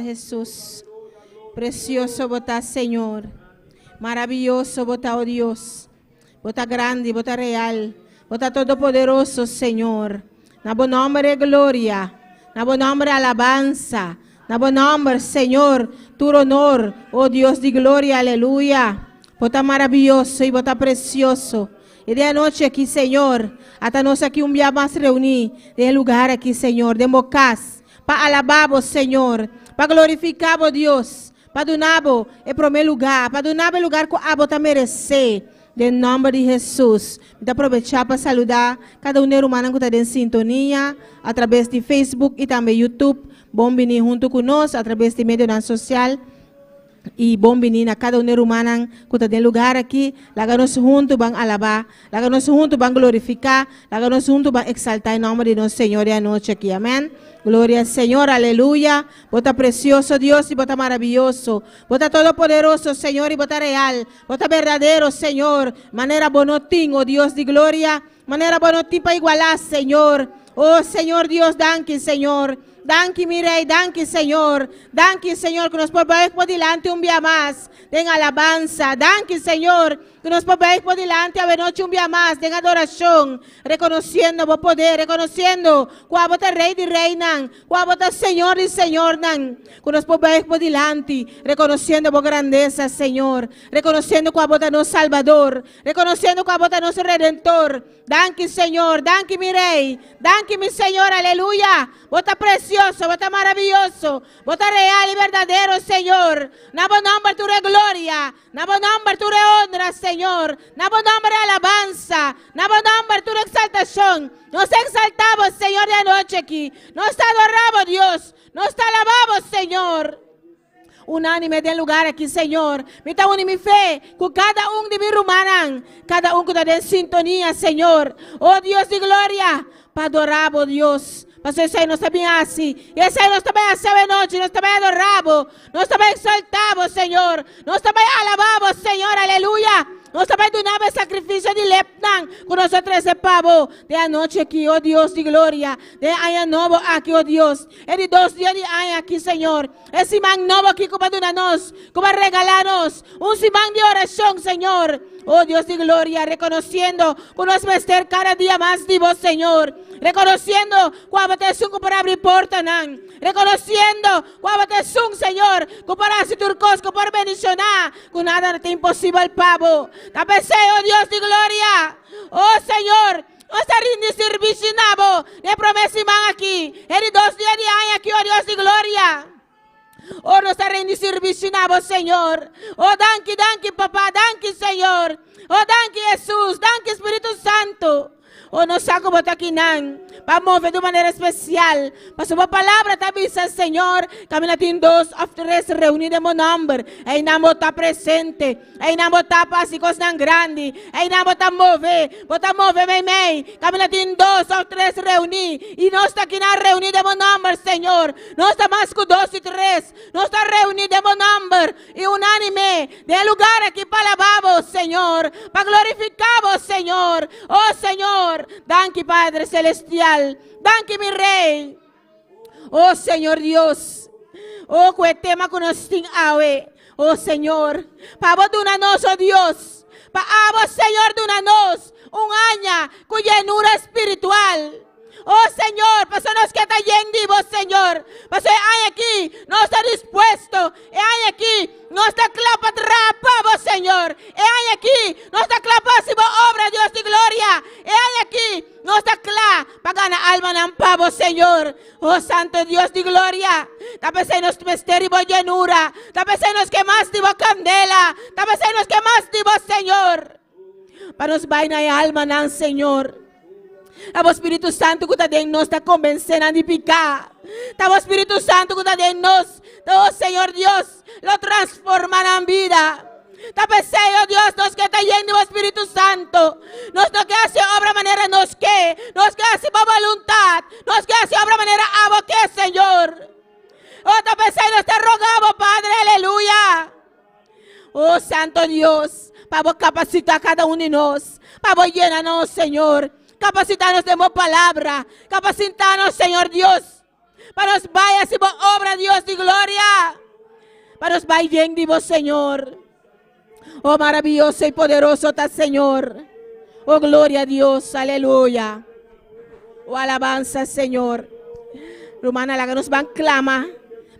Jesús, precioso vota Señor, maravilloso vota, oh Dios, vota grande, vota real, vota todopoderoso Señor, na bom nombre de gloria, na bom nombre de alabanza, na bom nombre Señor, tu honor, oh Dios de gloria, aleluya, vota maravilloso y vota precioso. Y de anoche aquí, Señor, hasta nos aquí un día más reunir, de lugar aquí, Señor, de mocas, para alabar, Señor, para glorificar, Deus, para donar o primeiro lugar, para donar o lugar que a você merece, em nome de Jesus. Vou aproveitar para saludar cada um ser humano que está em sintonia, através de Facebook e também YouTube. Bom vir junto conosco, através de mídia social. E bom vir a cada um ser humano que está em lugar aqui. Laga-nos juntos, vamos alabar. Laga-nos juntos, vamos glorificar. Laga-nos juntos, vamos exaltar em nome de nosso Senhor e a noite aqui. Amém. Gloria al Señor, aleluya. Vota precioso Dios y vota maravilloso. Vota todopoderoso Señor y vota real. Vota verdadero Señor. Manera bonotín, oh Dios de gloria. Manera bonotín para igualar Señor. Oh Señor Dios, danke Señor. Danke mi Rey, danke Señor. Danke Señor que nos podemos por delante un día más. Den alabanza. Danke Señor que nos podemos por delante a noche un día más. Den adoración. Reconociendo vos poder. Reconociendo cuál vos Rey de Reina. Cuál vos Señor y Señor. Que nos podemos por delante. Reconociendo vos grandeza Señor. Reconociendo cuál vos nos Salvador. Reconociendo cuál vos nos Redentor. Danke Señor. Danke mi Rey. Danke mi Señor. Aleluya. Vos precioso, vos maravilloso, vos real y verdadero, Señor. Na bom nombre tu gloria, na bom nombre tu honra, Señor. Na bom nombre alabanza, na bom nombre tu exaltación. Nos exaltamos, Señor, de anoche aquí. Nos adoramos, Dios. Nos alabamos, Señor. Unánime del lugar aqui, Senhor. Me está unindo minha fé com cada um de mim humanos. Cada um que está em sintonia, Senhor. Oh Deus de glória. Para adorar, oh Deus. Mas isso aí nós também assim. E isso aí nós também assim a noite. Nós também adoramos. Nós também exaltamos, Senhor. Nós também alabamos, Senhor. Aleluia. Nós também donamos sacrifício de lepnan. Com nós sepamos de a noite aqui, oh Deus de glória. De ano novo aqui, oh Deus. É de 2 dias de ano aqui, Senhor. Esse man novo aqui como donar-nos, como regalar-nos. Simán de oração, Senhor. Oh Dios de gloria, reconociendo que nos meter cada día más de vos, Señor. Reconociendo cuando te son para abrir puertas, reconociendo cuando te son, Señor, que para hacer turcos, que para bendicionar, que nada te imposible al pavo. Tapese, oh Dios de gloria, oh Señor. Nós rinde serviço nabo, de promessa aqui. Ele 2 dias de ano aqui, oh Deus de glória. Oh, nos rende serviço nabo, Senhor. Oh, danke, papá, danke, Senhor. Oh, danke, Jesus, danke, Espírito Santo. Oh, nos saco botar aqui para mover de maneira especial. Para sua palavra também, Senhor. Camina tem 2 ou 3 reunidos em meu nome. E não está presente. E não está passicos não grande. E não está mover. Bota mover, mãe. Camina tem 2 ou 3 reunidos. E nós está aqui na reunida em meu nome, Senhor. Nós está mais que 2 e 3. Nós está reunidos em meu nome. E unânime. De lugar aqui para alabar, Senhor. Para glorificar, Senhor. Oh, Senhor. Danke, Padre Celestial. Danke, mi Rey. Oh, Señor Dios. Oh, que tema que nos tiene ahora. Oh, Señor. Para vos donar-nos, oh Dios. Para vos, Señor, donar-nos año con llenura espiritual. Oh, Señor, personas que están llenos, Señor. Pues hay aquí, no está dispuesto. Hay aquí, no está clapado, Señor. Hay aquí, no está clapado, obra, Dios de gloria. Hay aquí, no está claro para ganar alma en pavo, Señor. Oh, Santo Dios de gloria. Tal se nos misterio y llenura. Tal se nos quemaste candela. Tal se nos quemaste, Señor. Para nos vaina y alma, Señor. O Espírito Santo que está dentro de nós está convencendo a de picar. O Espírito Santo que está dentro de nós, oh Senhor Deus, lo transforma en vida. Tapese, oh Dios, nos que está lleno do Espírito Santo. Nos que hace obra maneira nos que hace por voluntad. Nos que hace obra maneira a que, Senhor. Oh, tapese, nos te rogamos, Padre, aleluya. Oh, Santo Dios, para capacitar cada uno de nós, para llenarnos, Senhor. Capacitarnos de tu palabra. Capacitarnos, Señor Dios. Para nos vayas y por obra, Dios de gloria. para nos vayan de vos, Señor. Oh, maravilloso y poderoso está, Señor. Oh, gloria a Dios, aleluya. Oh, alabanza, Señor. Romana, la que nos van clama.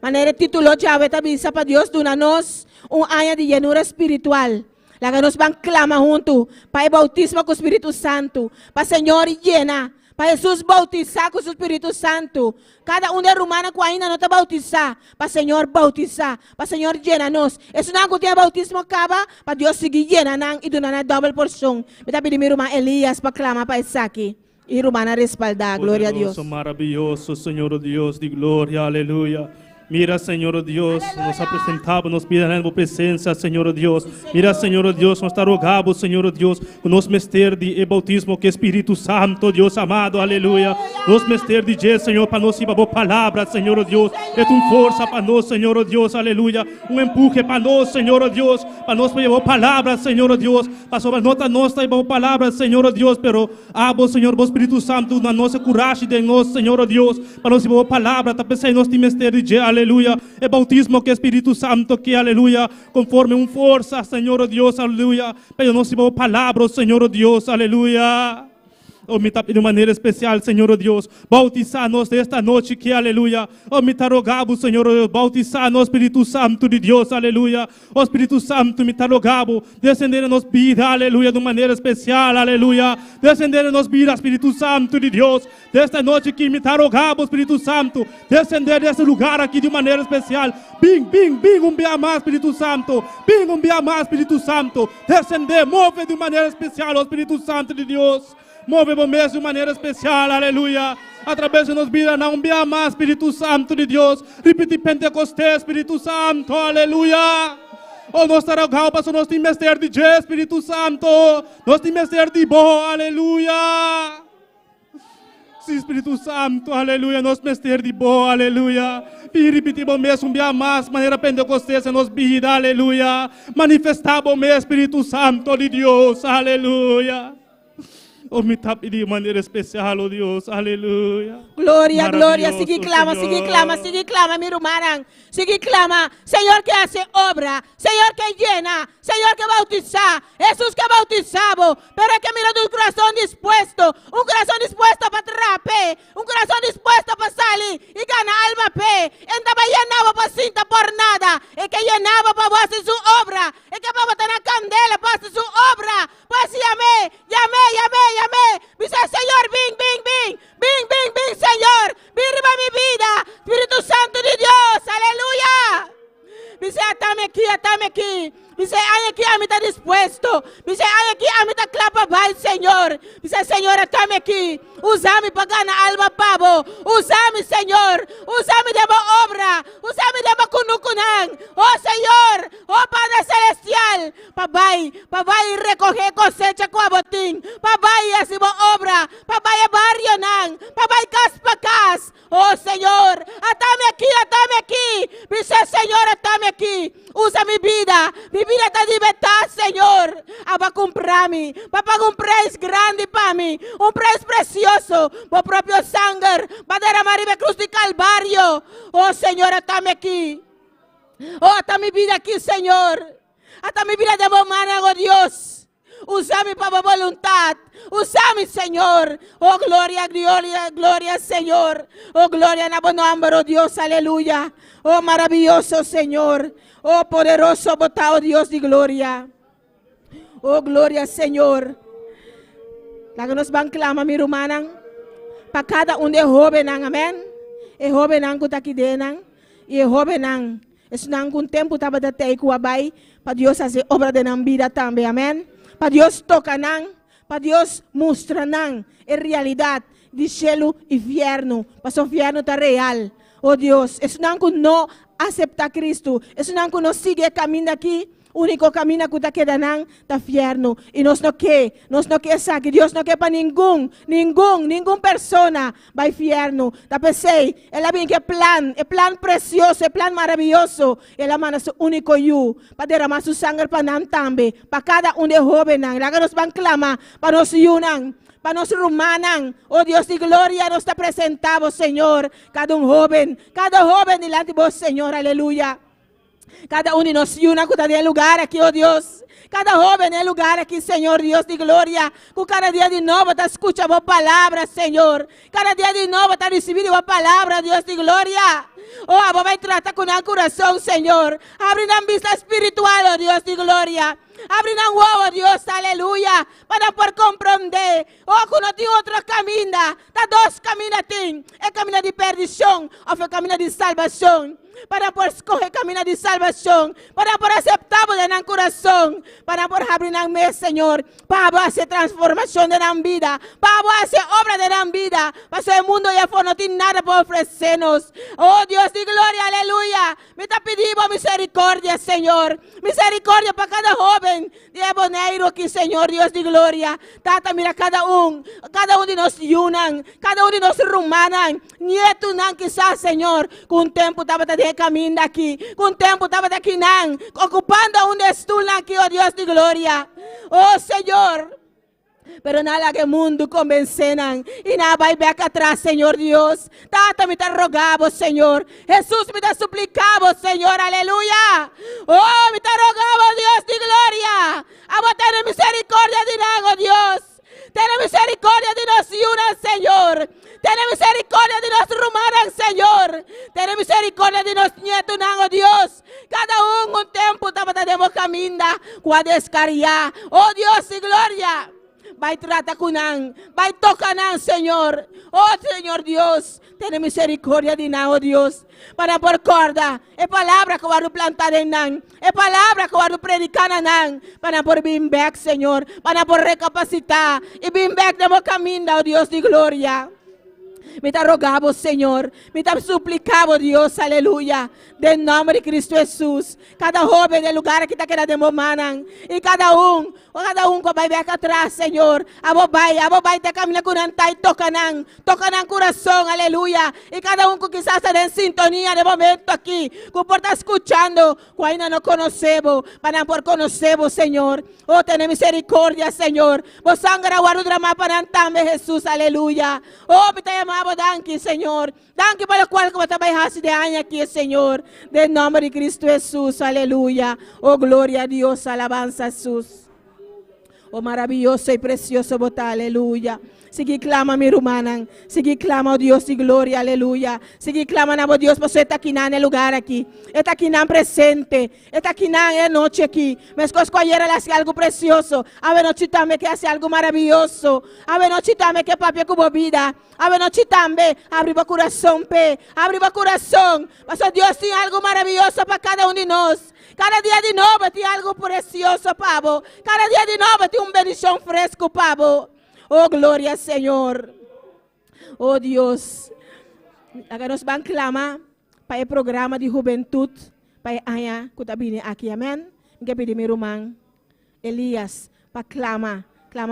Manera título ya vete avisa para Dios, donanos un año de llenura espiritual. La que nos van clama junto para el bautismo con Espíritu Santo. Para Señor llena. Para Jesús bautizar con su Espíritu Santo. Cada uno de romana que ainda no te bautizar. Para Señor bautizar. Para Señor llena-nos. Eso no que tiene bautismo acaba. Para Dios seguir llenando y donar doble porción. Me está pidiendo mi romana Elías para clamar para esa aquí. Y romana respaldar. Gloria a Dios. Maravilloso, Señor Dios de gloria. Aleluya. Mira, Señor Dios, nos apresentamos, nos piden tu presencia, Señor Dios. Mira, Señor Dios, nos está rogando, Señor Dios, nos mester de bautismo que Espíritu Santo, Dios amado, aleluya. Nos mester de Dios, Señor, para nos ir a palavra, Señor Dios. Es una fuerza para nos, Señor Dios, aleluya. Un empuje para nos, Señor Dios, para nos llevar palabras, Señor Dios. Para sobre nota nossa llevar palabras, Señor Dios, pero abo, Señor, vos Espíritu Santo, na nossa coragem de nós, Señor Dios, para nos llevar palabra, tá pensando nos de mester de Dios, aleluya. El bautismo que Espíritu Santo que, aleluya, conforme un fuerza, Señor Dios, aleluya. Pero nos llevamos palabras, Señor Dios, aleluya. Oh, me está de maneira especial, Senhor Deus, bautizar-nos desta noite que, aleluia. Oh, me está rogando, Senhor Deus, bautizar-nos, Espírito Santo de Deus, aleluia. Oh, Espírito Santo, me está rogando, descender nos vida, aleluia, de maneira especial, aleluia. Descender nos vida, Espírito Santo de Deus, desta noite que me está rogando, Espírito Santo, descender desse lugar aqui de maneira especial. Bim, bim, bim, mais, Espírito Santo, bim, mais, Espírito Santo, descender, move de maneira especial, oh, Espírito Santo de Deus. Move o mês de maneira especial, aleluia. Através de nos vida, não via mais, Espírito Santo de Deus. Repite Pentecostés, Espírito Santo, aleluia. Oh, nós estará gal, pastor, nós temos mestre de Deus, Espírito Santo. Nós temos mestre de boa, aleluia. Sim, Espírito Santo, aleluia. Nós mestre de boa, aleluia. E repetir o mês, via mais, maneira Pentecostés, nos vida, aleluia. Manifestar o mês, Espírito Santo de Deus, aleluia. Oh, me tape de maneira especial, oh Deus, aleluia. Glória, glória, sigue clama, mi hermana. Sigue clama, Senhor que hace obra, Senhor que llena, Senhor que bautiza, Jesús que bautizaba, pero es que mira tu corazón dispuesto, un corazón dispuesto para trape, un corazón dispuesto para salir y ganar alma pe. Estaba llenado para cinta por nada, es que llenaba para hacer su obra, es que para tener candela para hacer su obra. Pues llamé. Dice, Señor, ven, Señor. Viva mi vida, Espíritu Santo de Dios, aleluya. Dice, atame aquí. Dice, hay aquí a mí está dispuesto. Dice, hay aquí a mí está clapa para el Señor. Dice, Señor, atame aquí. Usame para ganar alma pavo. Usame, Señor. Usame de obra. Usame de kunukunan. Oh, Señor. Oh, Padre Celestial. Papai, recoger cosecha con botín. Papai, así obra. Papai, barrio nan. Papai, cas pa cas. Oh, Señor. Atame aquí. Dice, Señor, atame aquí. Usa mi vida. Mi vida está libertad, Señor. Para comprarme. Para pagar un precio grande para mí. Un precio precioso. Por propio sangre. Para derramar en la cruz de Calvario. Oh, Señor, atame aquí. Oh, hasta mi vida aquí, Señor. Hasta mi vida de humana, oh Dios. Usame para voluntad. Usame, Señor. Oh, gloria, Señor. Oh, gloria en buen nombre, oh Dios, aleluya. Oh, maravilloso, Señor. Oh, poderoso, botado Dios de gloria. Oh, gloria, Señor. La que nos van clama, mi hermana. Para cada uno de joven, amén. El joven que está aquí dentro. Y el joven, es un tiempo que está de Kuabai. Para Dios hacer obra de la vida también, amén. Para Dios toca, para Dios mostra, en realidad, de cielo y infierno. Para su infierno está real. Oh Dios, es un no acepta a Cristo. Es un que no sigue el camino aquí. Único camino que está quedando está infierno. Y nos no que saque. Dios no que para ningún persona va al infierno. Ta pensei, él bien que el plan precioso, el plan maravilloso. Él ama su único you. Para derramar su sangre para nan también. Para cada uno de jóvenes. La que nos van a clamar. Para nos yunan. Para nos rumanan, oh Dios de gloria, nos está presentado, Señor, cada joven delante de vos, Señor, aleluya. Cada uno de nos una que está en el lugar aquí, oh Dios. Cada joven en el lugar aquí, Señor Dios de gloria. Que cada día de nuevo está escuchando palabras, Señor. Cada día de nuevo está recibiendo palabras, Dios de gloria. Oh, vamos a tratar con el corazón, Señor. Abre una vista espiritual, oh Dios de gloria. Abre un huevo, Dios, aleluya, para poder comprender. Oh, que no tiene otro camino. Está dos caminos, el camino de perdición o el camino de salvación. Para poder escoger el camino de salvación, para poder aceptarlo en el corazón, para poder abrir una mesa, Señor, para hacer transformación de la vida, para hacer obra de la vida, para hacer el mundo ya no tiene nada por ofrecernos. Oh Dios de gloria, aleluya, me está pidiendo misericordia, Señor, misericordia para cada joven de Bonaire aquí, Señor, Dios de gloria. Tata, mira cada uno de nos yunan, cada uno de nos rumanan, nieto nan quizás, Señor, con tiempo estaba de camino aquí, con tiempo estaba de aquí, ocupando un estudio aquí, oh Dios de gloria. Oh Señor, pero nada que el mundo convencenan y nada va a ir acá atrás, Señor Dios. Tata, me está rogado, Señor. Jesús me está suplicado, Señor, aleluya. Oh, me está rogado, Dios de gloria. A vos tener misericordia de nosotros, Dios. Ten misericordia de nosotros, Señor. Ten misericordia de los rumanos, Señor. Ten misericordia de los nietos, Dios. Cada uno un tiempo estamos caminando, a descargar. Oh Dios y gloria. Vai trata con nan, vai toca nan, Señor. Oh Señor Dios, ten misericordia de nosotros, Dios. Para por corda, es palabra que voy a plantar en nan, es palabra que voy a predicar en nan, para por being back, Señor, para por recapacitar y being back de camino, oh Dios de gloria. Me está rogado, Señor, me está suplicado, Dios, aleluya, de nombre de Cristo Jesús. Cada joven del lugar que está quedando manan, y cada uno que va a ver acá atrás, Señor, a vos vai te camina con anta y tocan corazón, aleluya, y cada uno que quizás está en sintonía de momento aquí, que por estar escuchando, que no conocemos, para por conocervos, Señor. Oh, ten misericordia, Señor. Vos sangre guardo drama para antarme, Jesús, aleluya. Oh, me te llamamos, danke, Señor. Danke por lo cual como te dejaste de año aquí, Señor. De nombre de Cristo Jesús, aleluya. Oh, gloria a Dios, alabanza a Jesús. Oh, maravilloso y precioso botar, aleluya. Sigue clama, mi hermana. Sigue clama, oh Dios de gloria, aleluya. Sigue clama, oh Dios, você está aquí en el lugar aquí. Está aquí en presente. Está aquí en la noche aquí. Me escojo ayer hace algo precioso. A ver, noche también que hace algo maravilloso. A ver, noche también que papi cubo vida. A ver, noche también abre el corazón, pe. Abre el corazón. Mas Dios tiene algo maravilloso para cada uno de nosotros. Cada día de nuevo tiene algo precioso, pavo. Cada día de nuevo tiene una bendición fresco, pavo. Oh, gloria, Señor. Oh, Dios. Agora nos van a clamar para el programa de juventud. Para allá, que está vindo aquí, amén. Que pedir meu irmão Elias para clamar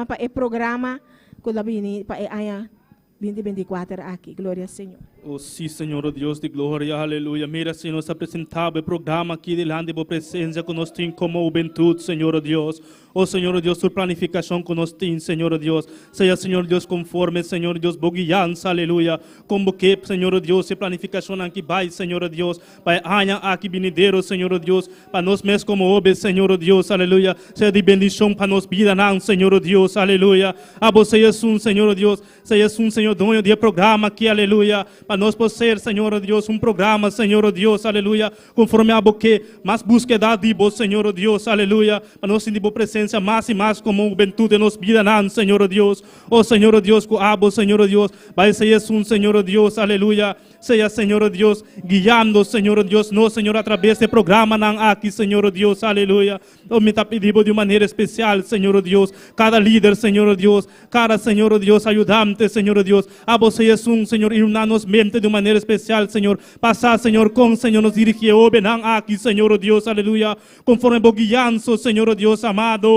para el programa que está vindo para allá 2024 aquí. Gloria al Señor. Oh sí, Señor, oh Dios de gloria, aleluya. Mira, Señor, está presentado el programa aquí delante de tu presencia que nos tiene como juventud, Señor, oh Dios. Oh Señor, oh Dios, tu planificación que nos tiene, Señor, oh Dios. Sea, Señor, Dios, conforme, Señor, Dios, guianza, aleluya. Como que, Señor, oh Dios, se planificación aquí va, Señor, oh Dios. Para año aquí venidero, Señor, oh Dios. Para nos mes como obes, Señor, oh Dios, aleluya. Sea de bendición para nos vida, Señor, oh Dios, aleluya. A vos seas un, Señor, oh Dios. Seas un, Señor, dueño de programa aquí, aleluya. Para nos poseer, Señor, oh Dios, un programa, Señor, oh Dios, aleluya. Conforme a vos que más búsqueda de vos, Señor, oh Dios, aleluya. Para nos sentir presencia más y más como juventud de nos vida, Señor, oh Dios. Oh, Señor, oh Dios, que abo, Señor, oh Dios. Vai ser un, Señor, oh Dios, aleluya. Sea, Señor, oh Dios, guiando, Señor, oh Dios, no, Señor, a través de programa, aquí, Señor, oh Dios, aleluya. Oh, me está pidiendo de manera especial, Señor, oh Dios. Cada líder, Señor, oh Dios. Cada, Señor, oh Dios, ayudante, Señor, oh Dios. A vos es un, Señor, irnos mente de manera especial, Señor. Pasar, Señor, con, Señor, nos dirige, oh, ven aquí, Señor, oh Dios, aleluya. Conforme vos guianzo, Señor, oh Dios, amado.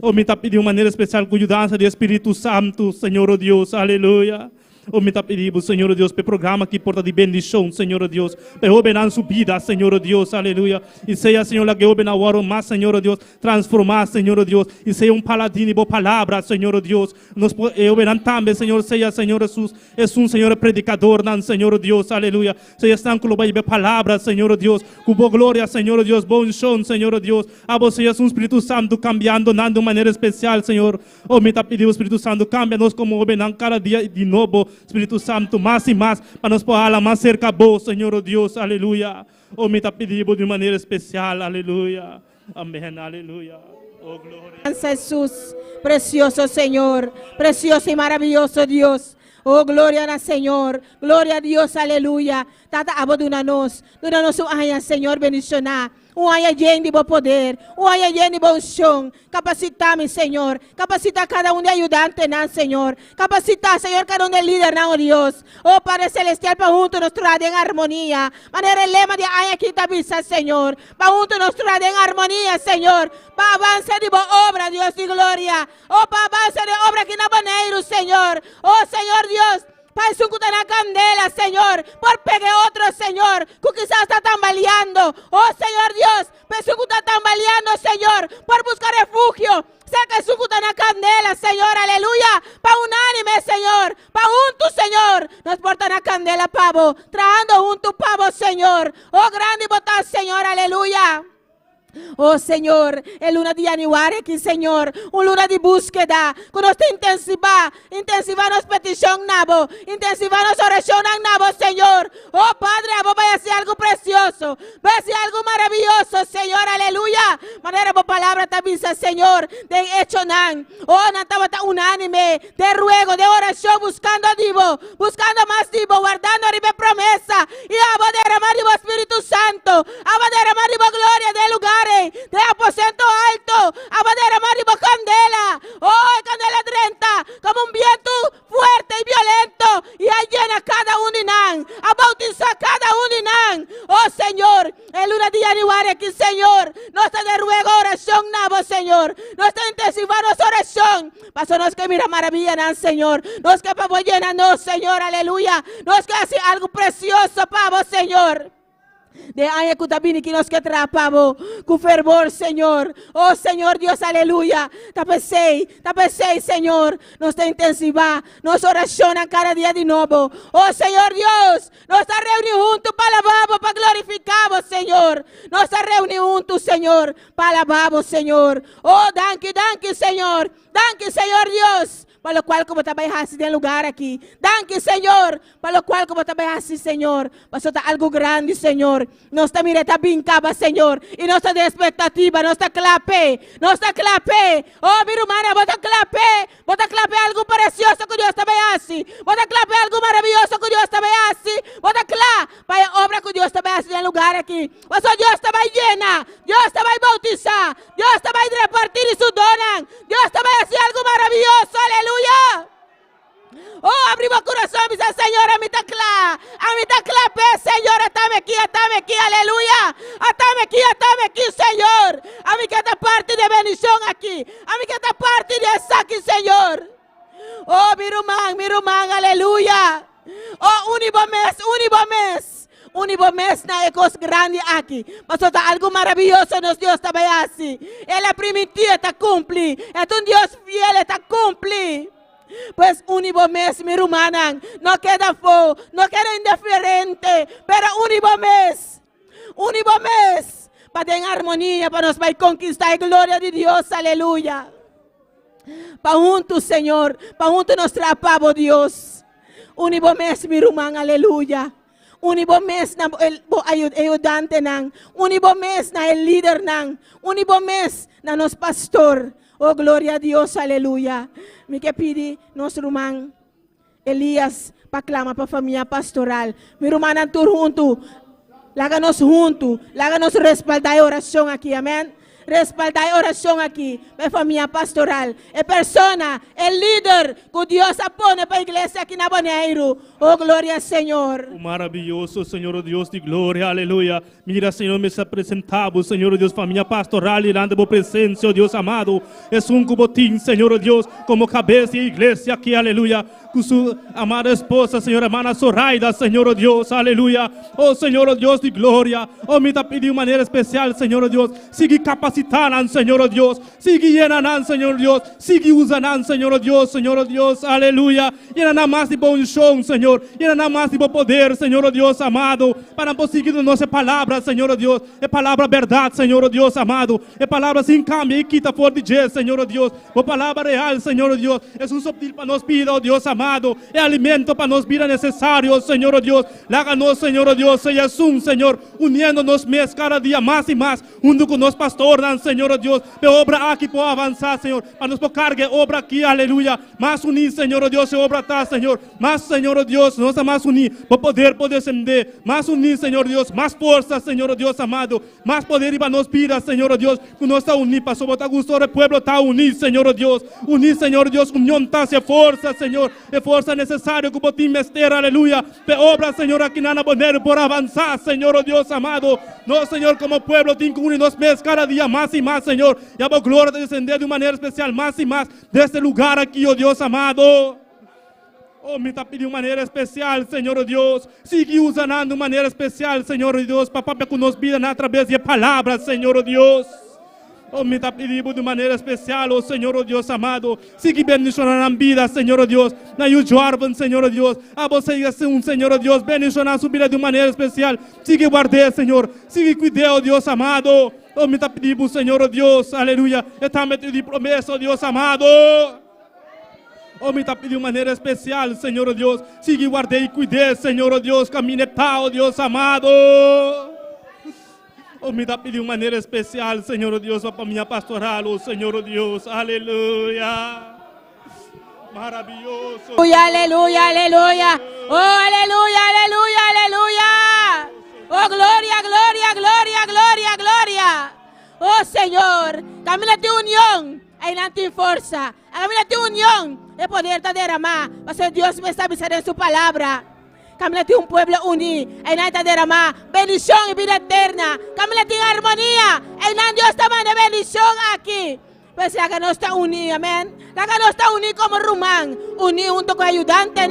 Oh, me está pidiendo de manera especial con ayudanza del Espíritu Santo, Señor, oh Dios, aleluya. Oh, me te pedimos, Señor Dios, pe programa que porta de bendición, Señor Dios. Pe obenan su vida, Señor Dios, aleluya. Y sea, Señor, la que obena oro más, Señor Dios, transformar, Señor Dios. Y sea un paladín y palabra, Señor Dios. Nos obenan también, Señor, sea, Señor Jesús, es un Señor predicador, Señor Dios, aleluya. Sea, están con la palabra, Señor Dios. Cubo gloria, Señor Dios, bon son, Señor Dios. A vos seas un Espíritu Santo cambiando, de manera especial, Señor. Oh, me te pedimos, Espíritu Santo, cámbianos como obenan cada día de nuevo, Espíritu Santo, más y más, para nos poder más cerca a vos, Señor Dios, aleluya. Oh, me te pedimos de manera especial, aleluya. Amén, aleluya. Oh, gloria. Jesús, precioso Señor, precioso y maravilloso Dios. Oh, gloria al Señor, gloria a Dios, aleluya. Tata abo dunanos aya, Señor, bendicionar. Aya lleno de poder, aya lleno de unción. Capacita-me, Señor. Capacita cada uno de ayudante, Señor. Capacita, Señor, cada uno de líder, oh Dios. Oh, Padre Celestial, para juntos nos traer en armonía. Manera el lema de aya aquí te Señor. Para juntos nos traer en armonía, Señor. Para avanzar de obra, Dios de gloria. Oh, para avanzar de obra aquí en Abaneiro, Señor. Oh, Señor Dios. Para su na candela, Señor, por pegue otro, Señor, que quizás está tambaleando. Oh, Señor Dios, para su está tambaleando, Señor, por buscar refugio. Saca su na candela, Señor, aleluya. Para unánime, Señor, para juntos, Señor, nos porta na candela, pavo, trayendo junto, pavo, Señor. Oh, grande botar, Señor, aleluya. Oh Señor, el luna de januario aquí, Señor, un luna de búsqueda, con nuestra intensiva nos petición, nabo, intensiva nos oración, nabo, Señor. Oh Padre, vos vaya a hacer algo precioso, vaya a hacer algo maravilloso, Señor, aleluya. Manera por palabra te avisa, Señor, de hecho, nan, oh, nataba unánime, de ruego, de oración, buscando a Divo, buscando más Divo, guardando arriba promesa, y a vos derramar Divo Espíritu Santo, a vos derramar Divo gloria del lugar. De aposento alto, a madera maribo candela, oh, candela 30, como un viento fuerte y violento, y ahí llena cada uno de nan, a bautizar cada uno de nan. Oh Señor, el luna de januario aquí, Señor, nos te de ruego oración, nabo, Señor, nos te intensivamos oración, pasó nos que mira maravilla, nan, Señor, nos que pavo llena, Señor, aleluya, nos que hace algo precioso, pavo, Señor. De año que nos que trapavo, con fervor, Señor. Oh, Señor Dios, aleluya. Tapesei, Señor. Nos te intensiva, nos oración cada día de nuevo. Oh, Señor Dios, nos está reunido juntos para alabar, para glorificar, Señor. Nos está reunido juntos, Señor, para alabar, Señor. Oh, danke, Señor. Danke, Señor Dios. Para lo cual como também assim de lugar aqui. Danke, Senhor. Para lo cual como também assim, Senhor. Pasó algo grande, Senhor. Nós está mireta bincaba, Senhor. E nós está de expectativa, nós está clape. Oh, mi hermana, bota clape algo precioso que Deus também assim. Bota clape algo maravilhoso que Deus também assim. Bota clape para a obra que Deus também assim em lugar aqui. Pasó Deus também llena. Deus também bautizar. Deus também repartir e su donan. Deus também assim algo maravilhoso. Aleluya. Oh, abrí mi corazón, dice Señor, a mi tecla, Señor, atame aquí, aleluya, atame aquí, Señor, a mí que esta parte de bendición aquí, a mí que esta parte de saque, Señor. Oh, mi rumán, aleluya. Oh, unibo mes na ecos grande aqui. Mas algo maravilhoso nos Deus também assim. Ele é primitivo, está cumpli. É um Deus fiel, está cumpli. Pues unibo mes, mi hermana, no queda fo, no queda indiferente, pero unibo mes, para tener armonía, para nos vai conquistar a gloria de Dios, aleluya. Para juntos, Señor, para juntos nos trapamos, Dios. Unibo mes, mi hermana, aleluya. Unibo mes na el ayudante nang, unibo mes na el líder nang, unibo mes na nos pastor. Oh, gloria a Dios, aleluya. Me que pide nuestro hermano Elías para clamar para familia pastoral. Mi hermana, tú junto, láganos respaldar y oración aquí, amén. respaldar a oração aqui, para a família pastoral, a persona, o líder que Deus apone para a igreja aqui na Bonaire. Oh, glória ao Senhor. Maravilhoso, Senhor Deus de glória, aleluia. Mira, Senhor, me apresentamos, Senhor Deus, família pastoral, e dando presença, oh Deus amado. É um cubotim, Senhor Deus, como cabeça e igreja aqui, aleluia. Com sua amada esposa, Senhor, hermana Zoraida, Senhor Deus, aleluia. Oh, Senhor Deus de glória. Oh, me está pedindo de maneira especial, Senhor Deus. Sigue capacitando, Senhor Deus. Sigue llenando, Senhor Deus. Sigue usando, Senhor Deus, aleluia. Llena mais de bom chão, Senhor. Llena mais de bom poder, Senhor Deus amado. Para conseguir nossa palavra, Senhor Deus. É palavra verdade, Senhor Deus amado. É palavra sem cambio e quita fora de Jesus, Senhor Deus. É palavra real, Senhor Deus. É um subtil para nós pedir, oh Deus amado. É alimento para nós vida necessário, Senhor Deus. Láganos, Senhor Deus, seja um, Senhor, unindo-nos mais cada dia mais e mais, junto com nós pastor, Senhor Deus, para obra aqui pode avançar, Senhor, para nos carregar obra aqui, aleluia, mais unir, Senhor Deus, se obra está, Senhor, mais, Senhor Deus, nós mais unir, para poder descender, mais unir, Senhor Deus, mais força, Senhor Deus amado, mais poder para nos vida, Senhor Deus, que nós está unidos, para sobre o gosto do povo está unido, Senhor Deus, unir, Senhor Deus, com união está, se força, Senhor, é força necessária que o botim mester, aleluia, para obra, Senhor, aqui na Bonaire, por avançar, Senhor Deus amado, nós, Senhor, como pueblo, tem que unir-nos mais cada dia mais e mais, Senhor, e a glória de descender de maneira especial, mais e mais, deste lugar aqui, oh Deus amado. Oh, me está pedindo de maneira especial, Senhor Deus. Sigue usando de maneira especial, Senhor Deus, para que nos vida através de palavras, Senhor Deus. Oh, me está pedindo de maneira especial, oh Senhor Deus amado. Sigue bendicionando a vida, Senhor Deus. Na Yujuarvan, Senhor Deus. A você, Senhor Deus, bendicionando a sua vida de maneira especial. Sigue guardar, Senhor. Sigue cuidar, oh Deus amado. Oh, me está pedindo, Senhor Deus, aleluia. Está metido de promessa, oh Deus amado. Oh, me está pedindo de maneira especial, Senhor Deus. Sigue guardar e cuidar, Senhor Deus. Caminhar, oh Deus amado. Oh, me está pedindo de maneira especial, Senhor Deus, para minha pastoral, oh Senhor Deus, aleluia. Maravilhoso. Aleluia, aleluia. Oh, aleluia, aleluia, aleluia. Oh, glória, glória, glória, glória, glória. Oh, Senhor, camina de união, aí não tem força. Camina de união, é poder de derramar, mas Deus me está avisando em sua palavra. Camina de pueblo unido, aí não está derramar bendição e vida eterna. Camina de harmonia, aí não Deus está mandando bendição aqui. Pues la que no está unida, amén. La que no está unida como Rumán, unida junto con el ayudante,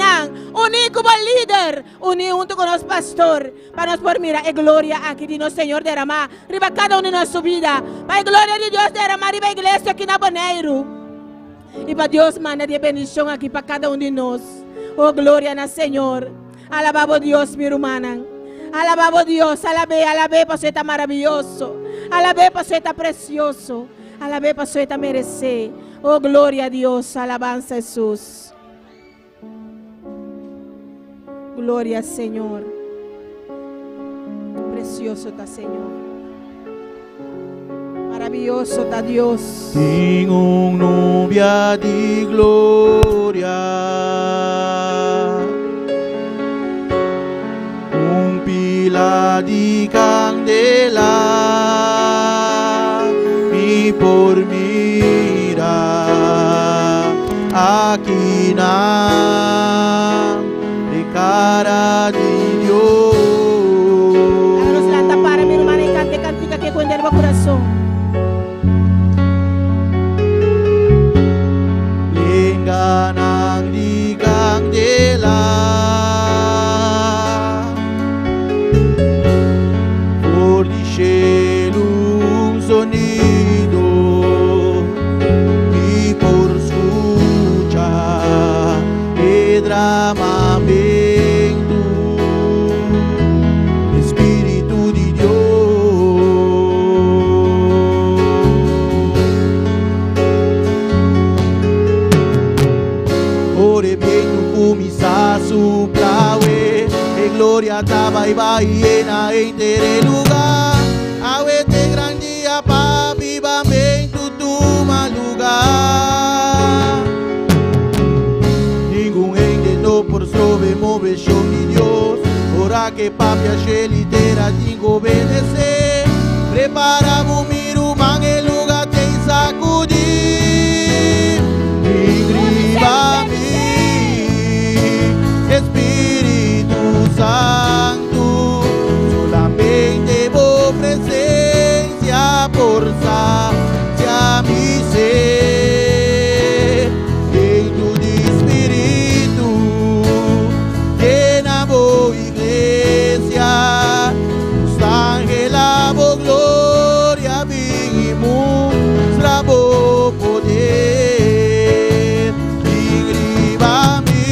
unida como líder, unida junto con los pastores. Para nos por mirar, es gloria aquí de nuestro Señor derramar, riba cada uno de nuestra vida. Para gloria de Dios derramar, riba iglesia aquí en Bonaire. Y para Dios manda de bendición aquí para cada uno de nosotros. Oh, gloria al Señor. Alabado Dios, mi hermana. Alabado Dios, alabé, pues está maravilloso. Alabé, pues está precioso. Alabé, pastor, está merecer. Oh, glória a Deus. Alabanza a Jesus. Glória ao Senhor. Precioso está, Senhor. Maravilhoso está Deus. Tenho novia de glória, pilar de candela. Por mirar aqui na cara de Deus. Vamos lá, para minha irmã e cante cantica que com o coração. Lenganang di candela, por di cielo un sonido. Derramamento, Espírito de Deus. Ore bem no começar a soprar, e glória tava e vai na entre lugar. Aue te grande a papibamento toma lugar. Por sobre move show de Deus. Ora que papi a geliteira de obedecer. Prepara o miro mangelo. por saciar mi sed. En tu espíritu llenamos iglesia, tus ángeles lavó gloria, vivimos lavó poder. Ingriba mi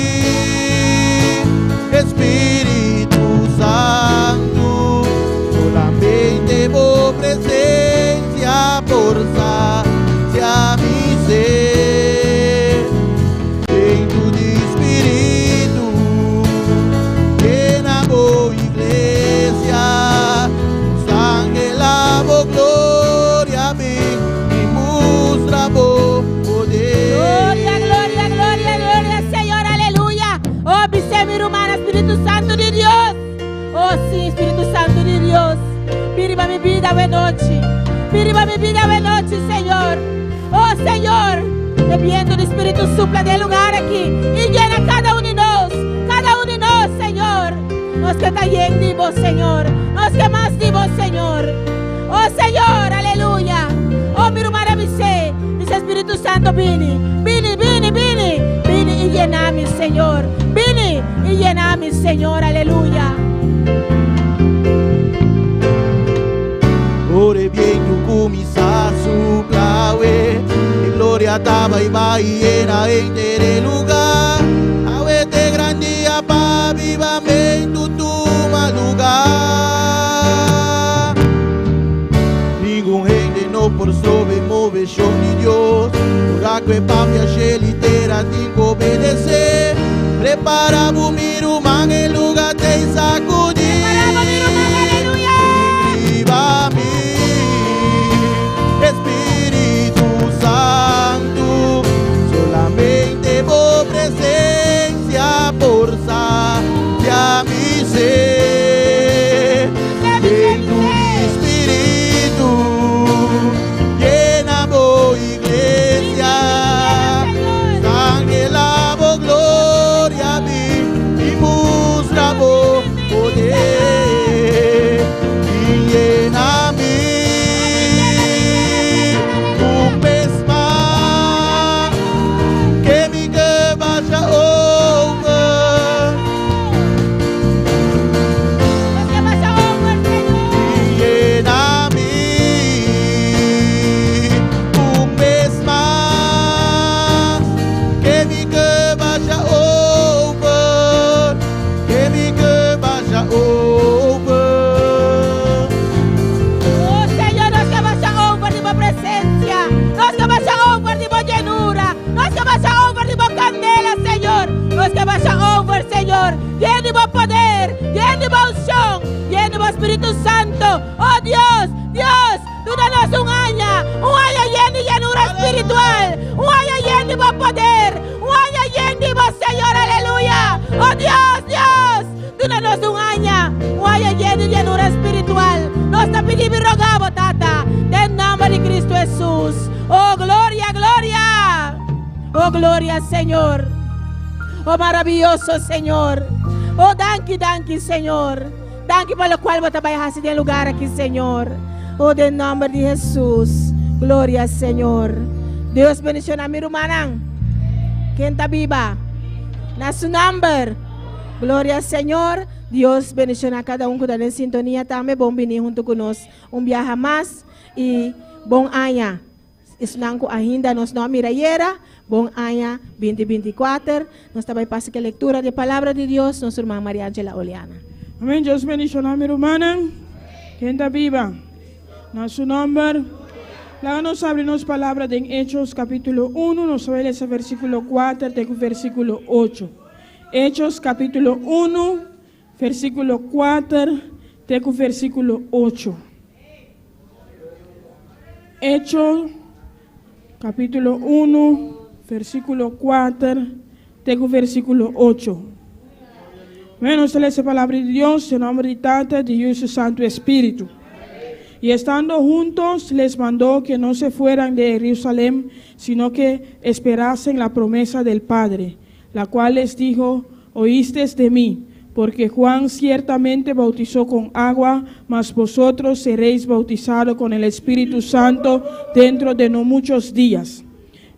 Espíritu Santo, solamente vos presencia por saciar mi sed. En tu espíritu llenamos iglesia, tus ángeles lavó gloria, vivimos lavó poder. Gloria, gloria, gloria, gloria, Señor, aleluya. Oh, mi ser humano, Espíritu Santo de Dios. Oh, sí, Espíritu Santo de Dios. Viva mi vida de noche. Viva mi vida de noche, Señor. Oh, Señor, el viento del Espíritu supla del lugar aquí y llena cada uno de nos, Señor. Nos que está lleno de vos, Señor. Nos que más de vos, Señor. Oh, Señor, aleluya. Oh, mi hermana, dice Espíritu Santo, vine y llename, Señor. Vine y llename, Señor, aleluya. Ore bien tu camisa su clave, y gloria estaba y va y llena en el lugar. Awete grandía pa vivamente tu lugar. Ningún gente no por sobre moveción ni Dios. Ora que papi a litera tingo obedecer. Prepara mi rumán en lugar de sacudir. Viva mi Espíritu Santo, solamente vos presencia por saciar mi sed. En tu espíritu llenamos iglesia, sangre lavó gloria, vivimos lavó poder. Y llena mi un vez más, que mi que vaya over. Y llena mi un vez más, que mi que vaya over, que mi que vaya over. Oh, Señor, nos que vas a over de tu presencia, nos que vas a over de tu llenura, nos que vas a over de tu candela, Señor, nos que vas a over, Señor, lleno de tu poder, lleno de tu unción, lleno de tu Espíritu Santo. Oh, Dios, tú danos un año lleno de llenura espiritual, un año lleno de tu poder, un año lleno de tu Señor, aleluya. Oh, Dios, tú danos un año lleno de llenura espiritual. Nos te pedimos y rogamos, Tata, en nombre de Cristo Jesús. Oh, gloria, gloria. Oh, gloria, Señor. Oh, maravilloso, Señor. Oh, danke, Señor. Danke por lo cual vos te vayas a lugar aquí, Señor. Oh, en nombre de Jesús. Gloria, Señor. Dios bendición a mi hermana. Quien está viva. Na su nombre. Gloria, Señor. Dios bendición a cada uno que está en sintonía también. Bom venir junto con nosotros. Un viaje más. Y bom año. Es ainda nos no mirayera. Bom año 2024. Nos está pasando que lectura de palabra de Dios. Nuestra hermana María Ángela Oleana. Amén. Dios bendición a mi hermana. Quien está viva. En su nombre. Láganos abrirnos palabras en Hechos capítulo 1. Nos va a leer versículo 4 hasta versículo 8. Hechos capítulo 1. Versículo 4 hasta versículo 8. Hechos capítulo 1. Versículo 4 hasta versículo 8. Bueno, se lee esa palabra de Dios en nombre de Tata, de Dios y su Santo Espíritu. Y estando juntos, les mandó que no se fueran de Jerusalén, sino que esperasen la promesa del Padre, la cual les dijo: oísteis de mí, porque Juan ciertamente bautizó con agua, mas vosotros seréis bautizados con el Espíritu Santo dentro de no muchos días.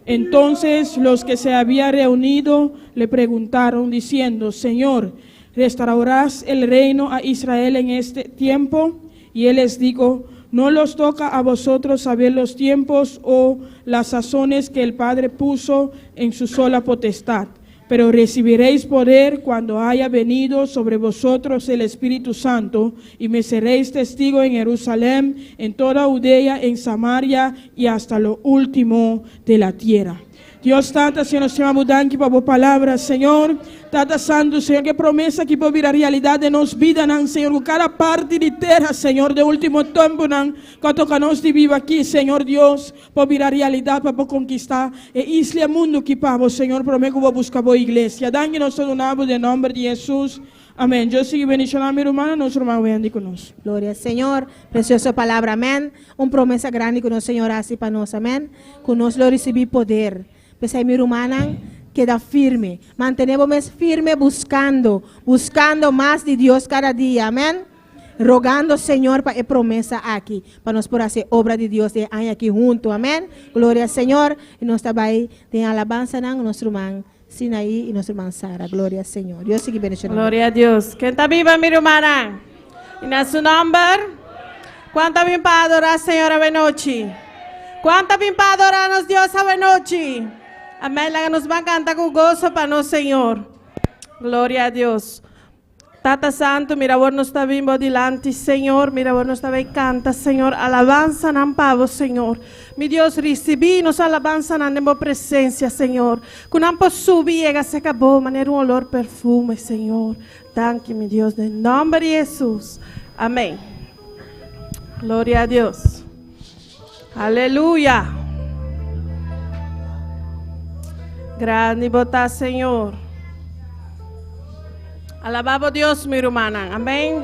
Entonces los que se habían reunido le preguntaron diciendo, Señor, ¿restaurarás el reino a Israel en este tiempo? Y él les dijo, no los toca a vosotros saber los tiempos o las sazones que el Padre puso en su sola potestad. Pero recibiréis poder cuando haya venido sobre vosotros el Espíritu Santo, y me seréis testigo en Jerusalén, en toda Judea, en Samaria y hasta lo último de la tierra. Dios tata, Senhor, nós te amamos danke para a palavra, Senhor. Tata Santo, Senhor, que promessa que pode virar realidade em nossa vida, não, Senhor, com cada parte de terra, Senhor, de último tempo, não, quanto que nós de vivo aqui, Senhor Deus, pode virar realidade para conquistar e isla mundo que para Senhor, prometo que vou buscar a igreja. Danke nós donamos em nome de Jesus. Amém. Deus siga bendicionando a minha irmã, nosso irmão vem conosco. Glória ao Senhor, preciosa palavra, amém. Promessa grande que o Senhor hace para nós, amém. Que nós lo recebi poder. Pues ahí mi hermana queda firme, mantenemos firme buscando más de Dios cada día, amén. Rogando, Señor, para promesa aquí, para nos por hacer obra de Dios de año aquí junto, amén. Gloria al Señor, y nos está ahí de alabanza, nuestro hermano Sinaí y nuestro hermano Sara, gloria al Señor. Dios sigue bendicionando. Gloria a Dios. ¿Quién está viva, mi hermana? ¿Y en su nombre? ¿Cuánta bien para adorar, Señor, a noche? ¿Cuánta bien para adorarnos, Dios, a noche? Amén, la que nos va a cantar con gozo para nos, Señor. Gloria a Dios. Tata Santo, mira, vos nos está vindo delante, Señor. Mira, vos nos está vindo canta, Señor. Alabanza nan pavo, Señor. Mi Dios, recibí nos alabanza nan en presencia, Señor. Con ampo subí, se acabó, manera un olor perfume, Señor. Danke, mi Dios, en nombre de Jesús. Amén. Gloria a Dios. Aleluya. Grande botar, Senhor. Alabado Deus, minha irmã. Amém.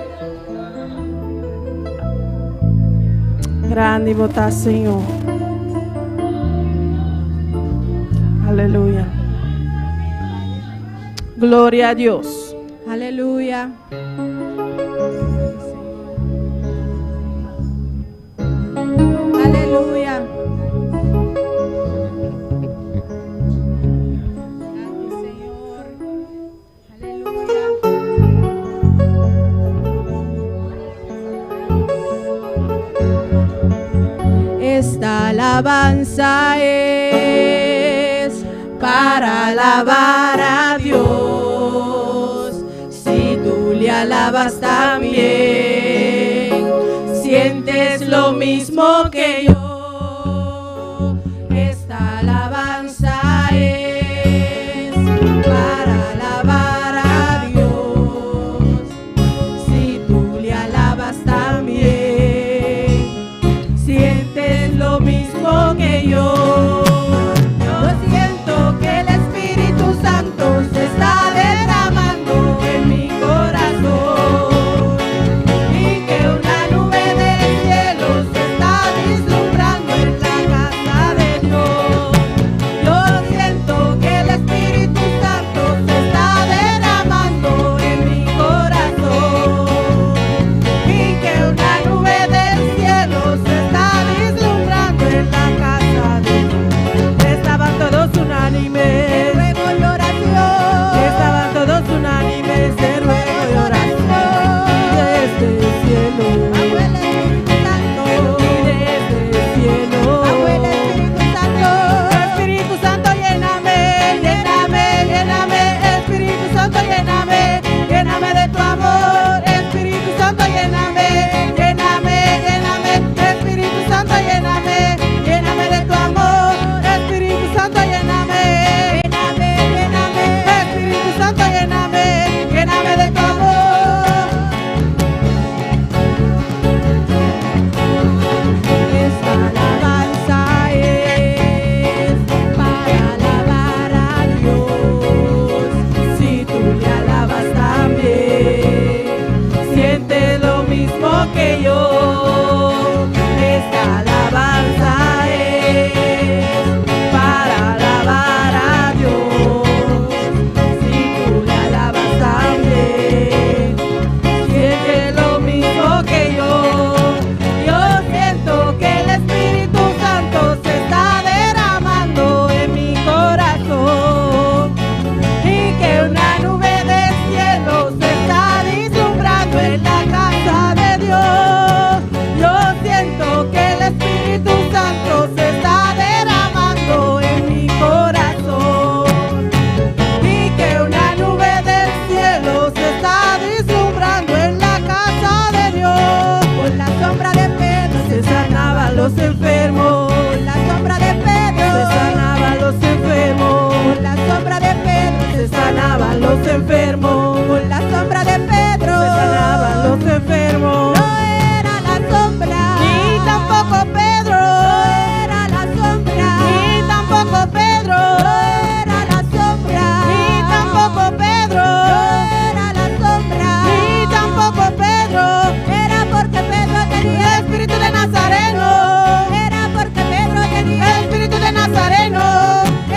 Grande botar, Senhor. Aleluia. Glória a Deus. Aleluya. Aleluya. Esta alabanza es para alabar a Dios. Si tú le alabas también, sientes lo mismo que yo. Esta alabanza es para alabar a Dios. Si tú le alabas también, sientes lo mismo que yo. Yo siento que el Espíritu Santo se está derramando en mi corazón y que una nube del cielo se está vislumbrando. los enfermos. Por la sombra de Pedro Se sanaban los enfermos. por la sombra de Pedro Se sanaban los enfermos. por la sombra de Pedro Se sanaban los enfermos. no era la sombra Ni tampoco Pedro. no era la sombra Ni tampoco Pedro. no era la sombra Ni tampoco Pedro. no era la sombra Ni tampoco Pedro. era porque Pedro El tenía espíritu de Nazareno. era porque Pedro El tenía espíritu de Nazareno.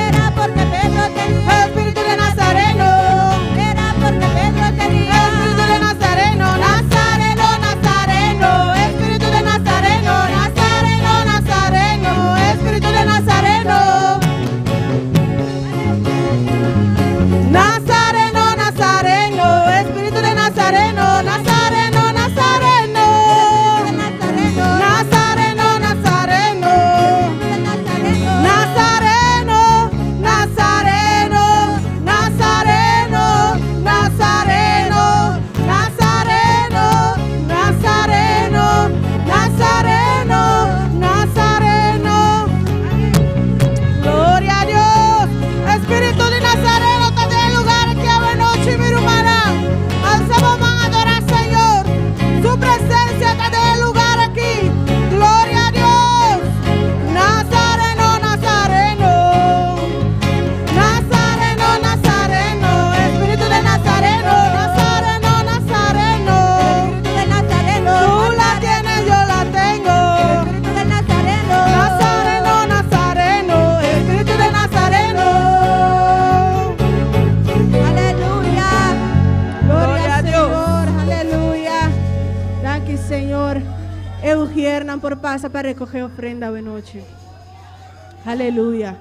era porque Pedro tenía El espíritu de Nazareno. era porque Pedro tenía Espíritu de Nazareno, Nazareno, Nazareno, Espíritu de Nazareno, Nazareno, Nazareno, Espíritu de Nazareno. Nazareno, Nazareno, Espíritu de Nazareno, Nazareno, Nazareno. Nazareno, Nazareno. Nazareno, Nazareno, Nazareno, Nazareno, Nazareno, Nazareno, Nazareno, Nazareno. Gloria a Dios. Espíritu de Nazareno, está en el lugar aquí a noche, mi hermana. Alzamos van a adorar, Señor. Su presencia está en el lugar aquí. Gloria a Dios. Nazareno, Nazareno. Nazareno, Nazareno, Espíritu de Nazareno, Nazareno, Nazareno. Espíritu de Nazareno Tú la tienes, yo la tengo. Espíritu de Nazareno Nazareno, Nazareno, Espíritu de Nazareno. Aleluya. Gloria a Dios. Señor. Aleluya. Gracias, Señor. Eu Hernán por pasa para recoger ofrenda hoy noche. Aleluya.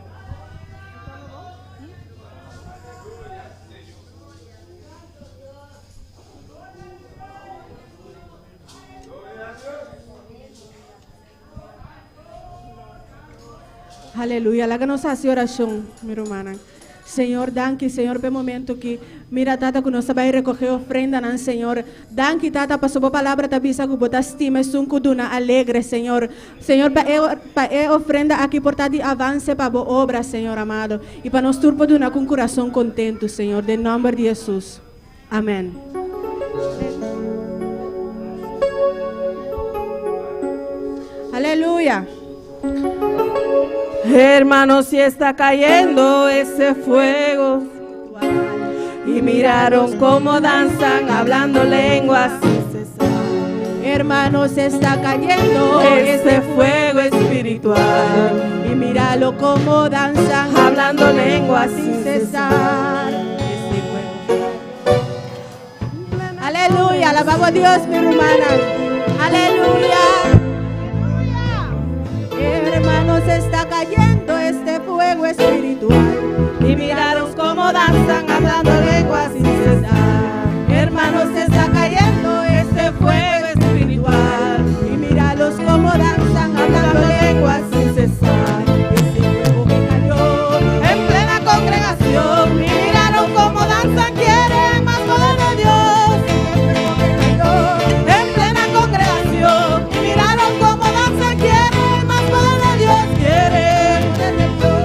Aleluya. Láganos hacer oración, mi hermana. Senhor, danke, Senhor, pelo momento que mira, tata, que nós vai recoger ofrenda, não, Senhor. Danke, tata, para sua palavra, tá bisa que botar estima, suncuduna, alegre, Senhor. Senhor, para ofrenda aqui por de avance para a obra, Senhor amado. E para nós turpo duna com coração contento, Senhor, em nome de Jesus. Amém. Aleluya. Hermanos, si está cayendo ese fuego. Y miraron cómo danzan hablando lenguas sin cesar. Hermanos, está cayendo Ese fuego espiritual. y míralo como danzan Hablando lenguas sin sin cesar. cesar. Aleluya, alabamos a Dios, mi hermana. Aleluya. Hermanos, está cayendo este fuego espiritual. Y miraron cómo danzan hablando lenguas sin cesar. Hermanos, está cayendo este fuego espiritual. Y míralos como danzan hablando lenguas sin cesar. Ese fuego que cayó En plena congregación. Y miraron cómo danzan, quieren más poder de Dios. En plena congregación. Y miraron cómo danzan, quieren más poder de Dios.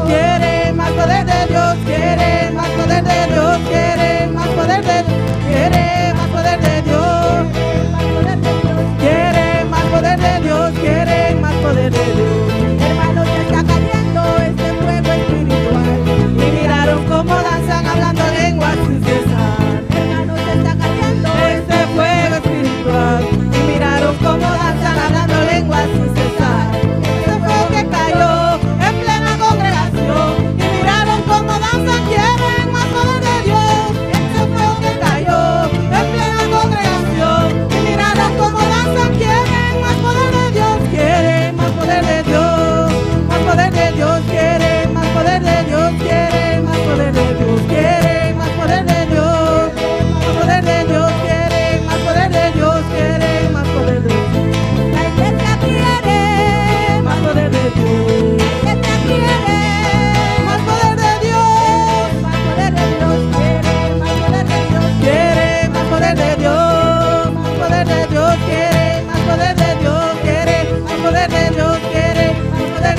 Quieren más poder de Dios. Quieren más poder de Dios. Quieren más poder de Dios. Quieren más poder de Dios. Quieren más poder de Dios. Quieren más poder de Dios. Hermanos, está cayendo este fuego espiritual. Y miraron cómo danzan hablando lenguas sin cesar. Hermanos, está cayendo Este fuego espiritual. Y miraron cómo danzan hablando lenguas sin cesar. Ese fuego que cayó en plena congregación. Y miraron cómo danzan, quieren más poder de Dios. Ese fuego que cayó en plena congregación. Y miraron cómo danzan, quieren más poder de Dios. Quieren más poder de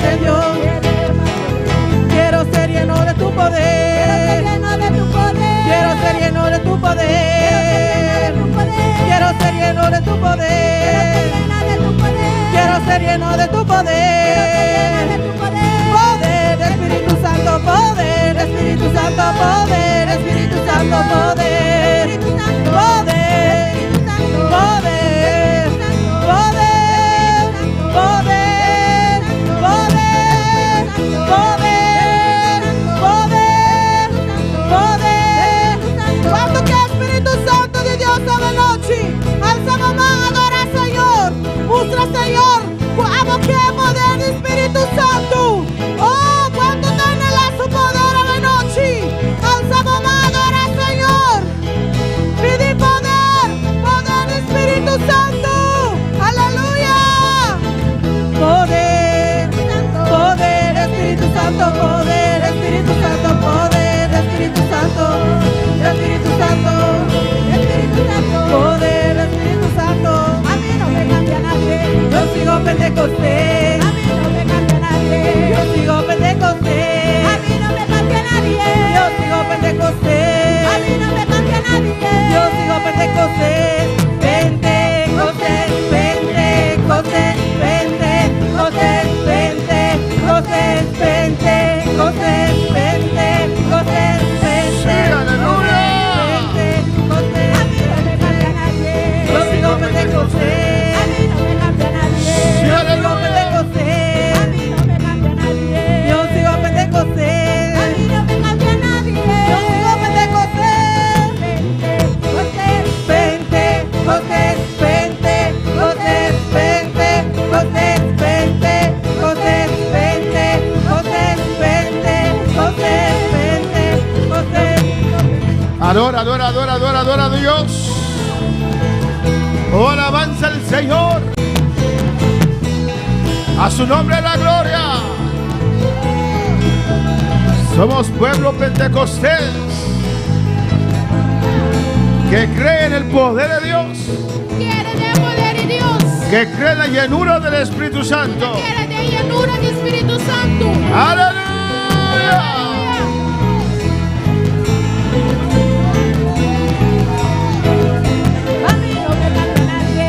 de Dios. Quiero ser lleno de tu poder. Quiero ser lleno de tu poder. Quiero ser lleno de tu poder. Quiero ser lleno de tu poder. Poder, Espíritu Santo, poder, Espíritu Santo, poder, Espíritu Santo, poder. Poder, poder, poder, poder, poder, poder, poder, poder. Cuando que Espíritu Santo de Dios esta noche, alza mamá, adora al Señor, busca al Señor, amo que poder del Espíritu Santo. Oh, cuando tiene su poder esta noche, alza mamá, adora al Señor, pide poder, poder del Espíritu Santo, aleluya. Poder, poder, Espíritu Santo, poder, Espíritu Santo, poder, Espíritu Santo, Espíritu Santo, Espíritu Santo, poder, Espíritu Santo. A mí no me cambia nadie. Yo sigo Pentecostés. A mí no me cambia nadie. Yo sigo Pentecostés. A mí no me cambia nadie. Yo sigo Pentecostés. A mí no me cambia nadie. Yo sigo Pentecostés. Pentecostés, Pentecostés, Pentecostés, Pentecostés, Pentecostés, Pentecostés, Pentecostés. ¡Aleluya! Pentecostés. A mí no me cambia nadie. Yo sigo Pentecostés. A mí no me cambia nadie. Yo sigo Pentecostés. A mí no me cambia nadie. Yo sigo Pentecostés. A mí no me cambia nadie. Yo sigo Pentecostés. Pentecostés, Pentecostés, Pentecostés, Pentecostés, Pentecostés, Pentecostés, Pentecostés. Adora, adora, adora, adora, adora a Dios. Oh, alabanza al Señor. A su nombre la gloria. Somos pueblo pentecostés que cree en el poder de Dios, Quiere de poder de Dios. que cree en la llenura del Espíritu Santo. Quiere de llenura del Espíritu Santo. ¡Aleluya! A mí no me cambia nadie.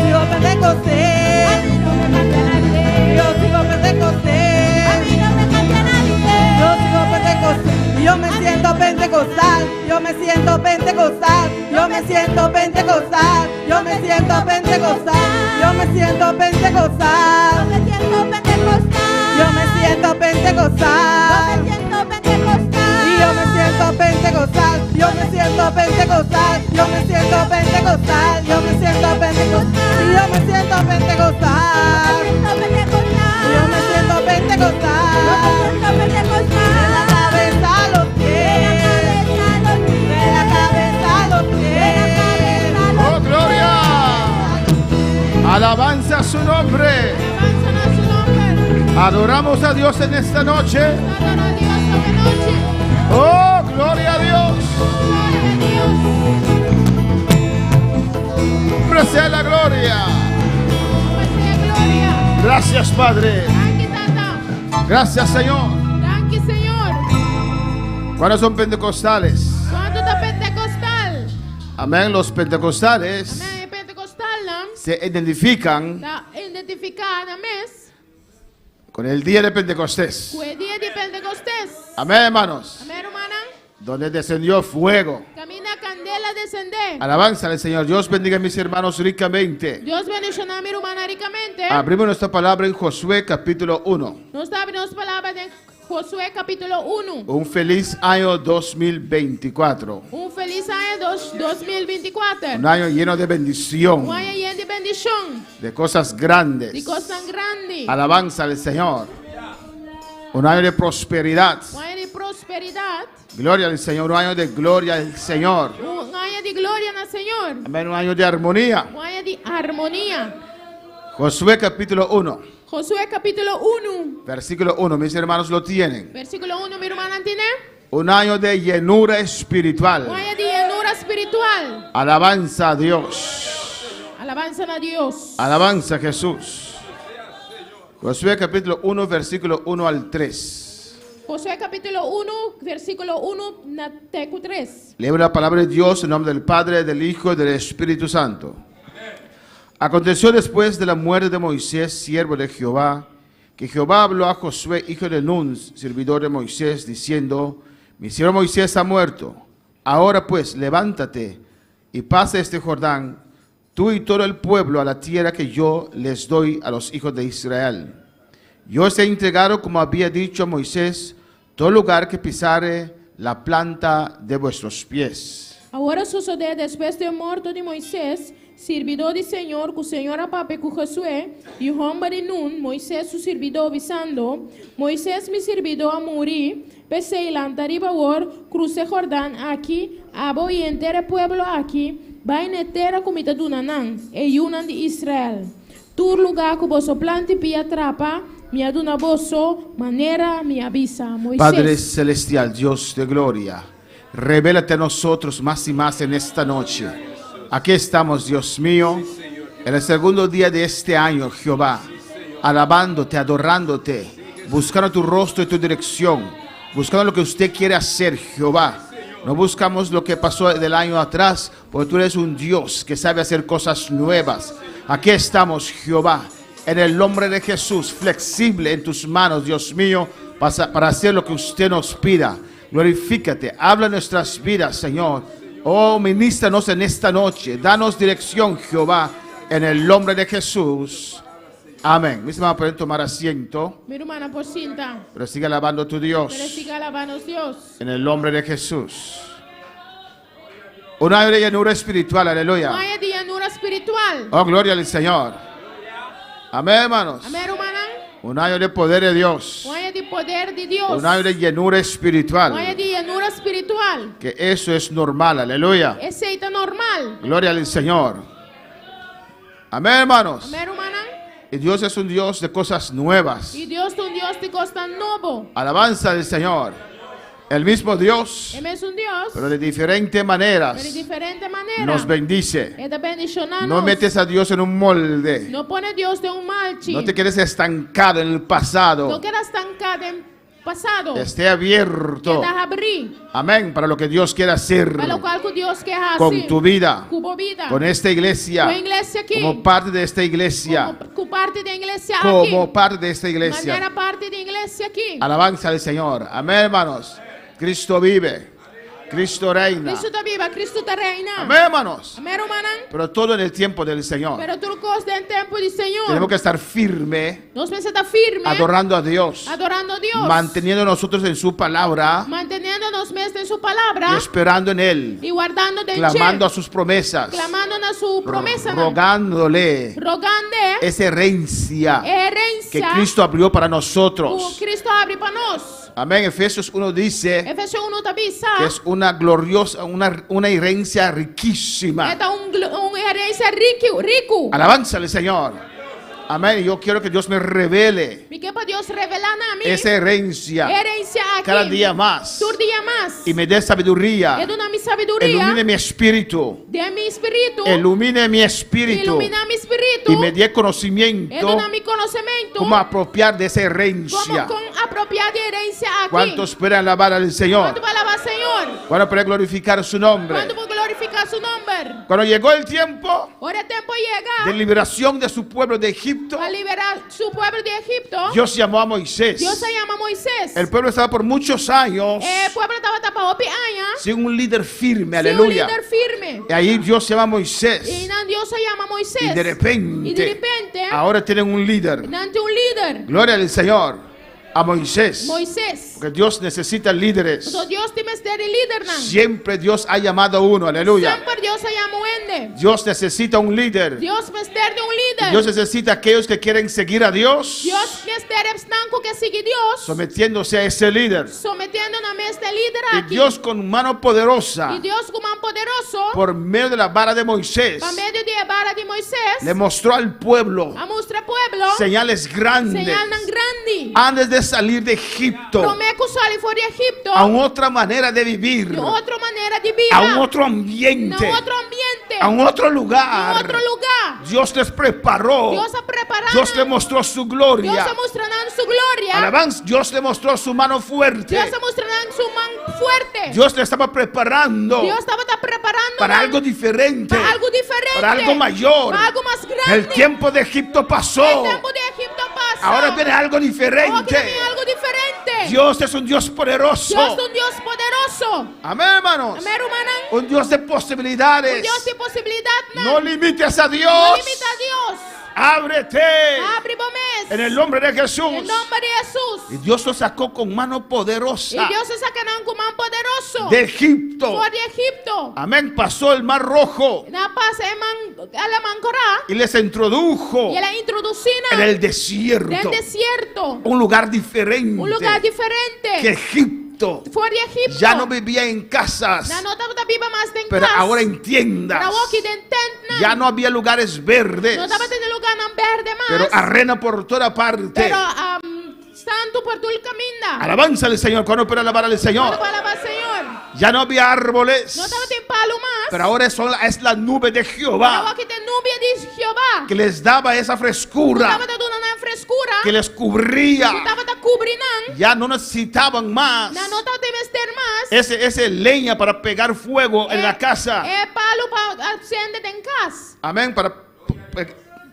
Sigo Pentecostés. A mí no me cambia nadie. Yo sigo Pentecostés. A mí no me cambia nadie. Yo sigo Pentecostés. Yo me siento pentecostal. Yo me siento pentecostal. Yo me siento pentecostal. Yo me siento pentecostal. Yo me siento pentecostal. Me siento pentecostal. Yo me siento pentecostal. Me siento pentecostal. Y yo me siento pentecostal, yo me siento pentecostal, yo me siento pentecostal, yo me siento pentecostal, y yo me siento pentecostal, yo me siento pentecostal, de la cabeza a los pies, de la cabeza a los pies. ¡Oh, gloria! Alabanza a su nombre. Adoramos a Dios en esta noche. ¡Oh, gloria a Dios! ¡Hombre sea la gloria! Gracias, Padre. Gracias, Señor. ¿Cuáles son pentecostales? Amén. Los pentecostales se identifican con el día de Pentecostés. Amén, hermanos. Donde descendió fuego. Camina candela descender. Alabanza al Señor. Dios bendiga a mis hermanos ricamente. Dios bendiga a mi hermana ricamente. Abrimos nuestra palabra en Josué capítulo 1. Nos abrimos palabras de Josué capítulo 1. Un feliz año 2024. Un feliz año 2024. Un año lleno de bendición. Un año lleno de bendición. De cosas grandes. De cosas grandes. Alabanza al Señor. Un año de prosperidad. Un año de prosperidad. Gloria al Señor. Un año de gloria al Señor. Un año de gloria al Señor. Amén. Un año de armonía. Un año de armonía. Josué capítulo 1. Josué capítulo 1. Versículo 1. Mis hermanos lo tienen. Versículo 1, mi hermana tiene. Un año de llenura espiritual. Un año de llenura espiritual. Alabanza a Dios. Alabanza a Dios. Alabanza a Jesús. Josué capítulo 1, versículo 1 al 3. Josué capítulo 1, versículo 1 até 3. Leo la palabra de Dios en nombre del Padre, del Hijo y del Espíritu Santo. Aconteció después de la muerte de Moisés, siervo de Jehová, que Jehová habló a Josué, hijo de Nun, servidor de Moisés, diciendo: Mi siervo Moisés ha muerto. Ahora pues, levántate y pasa este Jordán, tú y todo el pueblo, a la tierra que yo les doy a los hijos de Israel. Yo os he entregado, como había dicho a Moisés, todo lugar que pisare la planta de vuestros pies. Agora sucedeu después de morto de Moisés, servidor do Senhor, que o Senhor apape com Josué, e o homem de Nun, Moisés su servidor, avisando: Moisés mi servidor a morir, pesei lantariba cruce Jordán aqui, abo e entere pueblo aqui, vai netera comida do Nanã, e yunan de Israel. Tu lugar que vosso plante pia trapa, mi aduna vosso, manera mi avisa. Moisés. Padre Celestial, Dios de gloria, revélate a nosotros más y más en esta noche. Aquí estamos, Dios mío, en el segundo día de este año, Jehová, alabándote, adorándote, buscando tu rostro y tu dirección, buscando lo que usted quiere hacer, Jehová. No buscamos lo que pasó del año atrás, porque tú eres un Dios que sabe hacer cosas nuevas. Aquí estamos, Jehová, en el nombre de Jesús, flexible en tus manos, Dios mío, para hacer lo que usted nos pida. Glorifícate, habla en nuestras vidas, Señor. Oh, ministranos en esta noche, danos dirección, Jehová, en el nombre de Jesús. Amén. Mis hermanos, pueden tomar asiento, Mi hermana por cinta, pero sigue alabando a tu Dios, pero siga alabando a Dios. en el nombre de Jesús. Un año de llenura espiritual, aleluya. Maya de llanura espiritual. Oh, gloria al Señor. Amén, hermanos. Amén, hermana. Un año de poder de Dios, Maya de poder de Dios. un año de llenura espiritual, Maya de llanura espiritual. que eso es normal, aleluya. Es aceite normal. Gloria al Señor. Amén, hermanos. Amén, hermana. Y Dios es un Dios de cosas nuevas. Y Dios es un Dios de costa nuevo. Alabanza del Señor. El mismo Dios, Él es un Dios, pero de diferentes pero de maneras, diferente manera. nos bendice. Está bendicionando. No metes a Dios en un molde. No pone Dios de un malchi. No te quedes estancado en el No pasado. queda estancado en pasado. Esté abierto. Queda abrir. Amén. Para lo que Dios quiere hacer Para lo cual que Dios quiere hacer. con tu vida, Como vida. con esta iglesia, Con iglesia aquí. como parte de esta iglesia, Como parte de iglesia como aquí. parte de esta iglesia. Manera parte de iglesia aquí. Alabanza al Señor. Amén, hermanos. Cristo vive. Cristo reina. Cristo está viva, Cristo está reina. Amén, hermanos. Amén, hermana. Pero todo en el tiempo del Señor. Pero tú cosa del tiempo del Señor. Tenemos que estar firme, Nos vamos a estar firme. adorando a Dios, Adorando a Dios. manteniendo nosotros en su palabra Manteniéndonos en su palabra. y esperando en Él, Y guardando de clamando a sus promesas, Clamando a su promesa. rogándole Rogando esa herencia que herencia. Cristo abrió para Que nosotros. Cristo abre para nós. Amén. Efesios 1 dice Efesios 1 te avisa. que es una gloriosa, una herencia riquísima. Esta herencia rico. Alabanza al Señor. Amén. Yo quiero que Dios me revele Y que para Dios revelar a mí. esa herencia Herencia aquí. cada día más Todo día más. y me dé sabiduría. Es una mi sabiduría. Ilumine mi espíritu. De mi espíritu. Ilumine mi espíritu. Ilumina mi espíritu. Y me dé Es conocimiento una mi conocimiento. cómo apropiar de esa herencia. Como con apropiar de herencia aquí. ¿Cuántos pueden alabar al Señor? ¿Cuánto va a alabar al Señor? ¿Cuántos pueden glorificar su nombre? ¿Cuánto va a glorificar su nombre? Cuando llegó el tiempo Ahora el tiempo de llega liberación de su pueblo de Egipto, a liberar su pueblo de Egipto. Dios llamó a Moisés. Dios se llama Moisés. El pueblo estaba por muchos años El pueblo estaba tapado años. sin un líder firme, Sin un aleluya. líder firme. Y ahí Dios llama a Y Moisés. Dios se llama Moisés. Y de repente, ahora tienen un líder. Ante un líder. Gloria al Señor. A Moisés. Moisés. Porque Dios necesita líderes. Entonces Dios tiene que ser el líder. Siempre Dios ha llamado a uno, aleluya. Siempre Dios se llama Wende. Dios necesita un líder. Dios me ser de un líder. Dios necesita aquellos que quieren seguir a Dios, Dios me ser estanco que sigue Dios. sometiéndose a ese líder. Sometiéndonos a este líder Y aquí. Dios con mano poderosa, Y Dios como un poderoso. por medio de la vara de Moisés, Por medio de la vara de Moisés. le mostró al pueblo A nuestro pueblo. señales grandes Señal tan grande. antes de salir de Egipto, Prometo salir fuera de Egipto. a otra manera de vivir, De otra manera de vivir. a un otro En ambiente. otro ambiente. a un otro lugar. En otro lugar. Dios les preparó. Dios ha preparado. Dios le mostró su Dios gloria. ha mostrado su gloria. Alabanza, Dios le mostró su mano fuerte. Dios ha mostrado su mano fuerte. Dios le estaba preparando Dios estaba preparando para algo diferente, para algo diferente, para algo mayor. para algo más grande. El tiempo de Egipto pasó. El tiempo de Egipto pasa. Ahora viene algo Ahora diferente. viene algo diferente. Dios es un Dios poderoso. Dios es un Dios poderoso. Amén, hermanos. Amén, hermana. Un Dios de posibilidades. Un Dios de posibilidad. No limites a Dios. No limita a Dios. Ábrete Abre mes. en el nombre de Jesús. En nombre de Jesús. Y Dios lo sacó con mano poderosa Y Dios se sacará con mano poderoso. de Egipto. Por de Egipto. Amén. Pasó el mar rojo Na pasa a la mancorá. y les introdujo Y la introducina en el desierto. del desierto. Un lugar diferente. Un lugar diferente. Que Egipto. Fuera de Egipto. Ya no vivía en casas. Na nota viva más de Pero ahora en tiendas. Pero aquí de tent. Ya no había lugares verdes. No estaba teniendo lugar en verde más. Pero arena por toda parte. Pero santo por tu camino. Alabanza al Señor. Cuando para alabar al Señor. Alaba al Señor. Ya no había árboles. No estaba en palo más. Pero ahora es la nube de Pero Jehová aquí de nube de Jehová. que les daba esa frescura, Estaba dando una frescura. que les cubría. Estaba de cubrinan. Ya no necesitaban más Na nota de vestir más. ese leña para pegar fuego en la casa. Palo para encender en casa. Amén. Para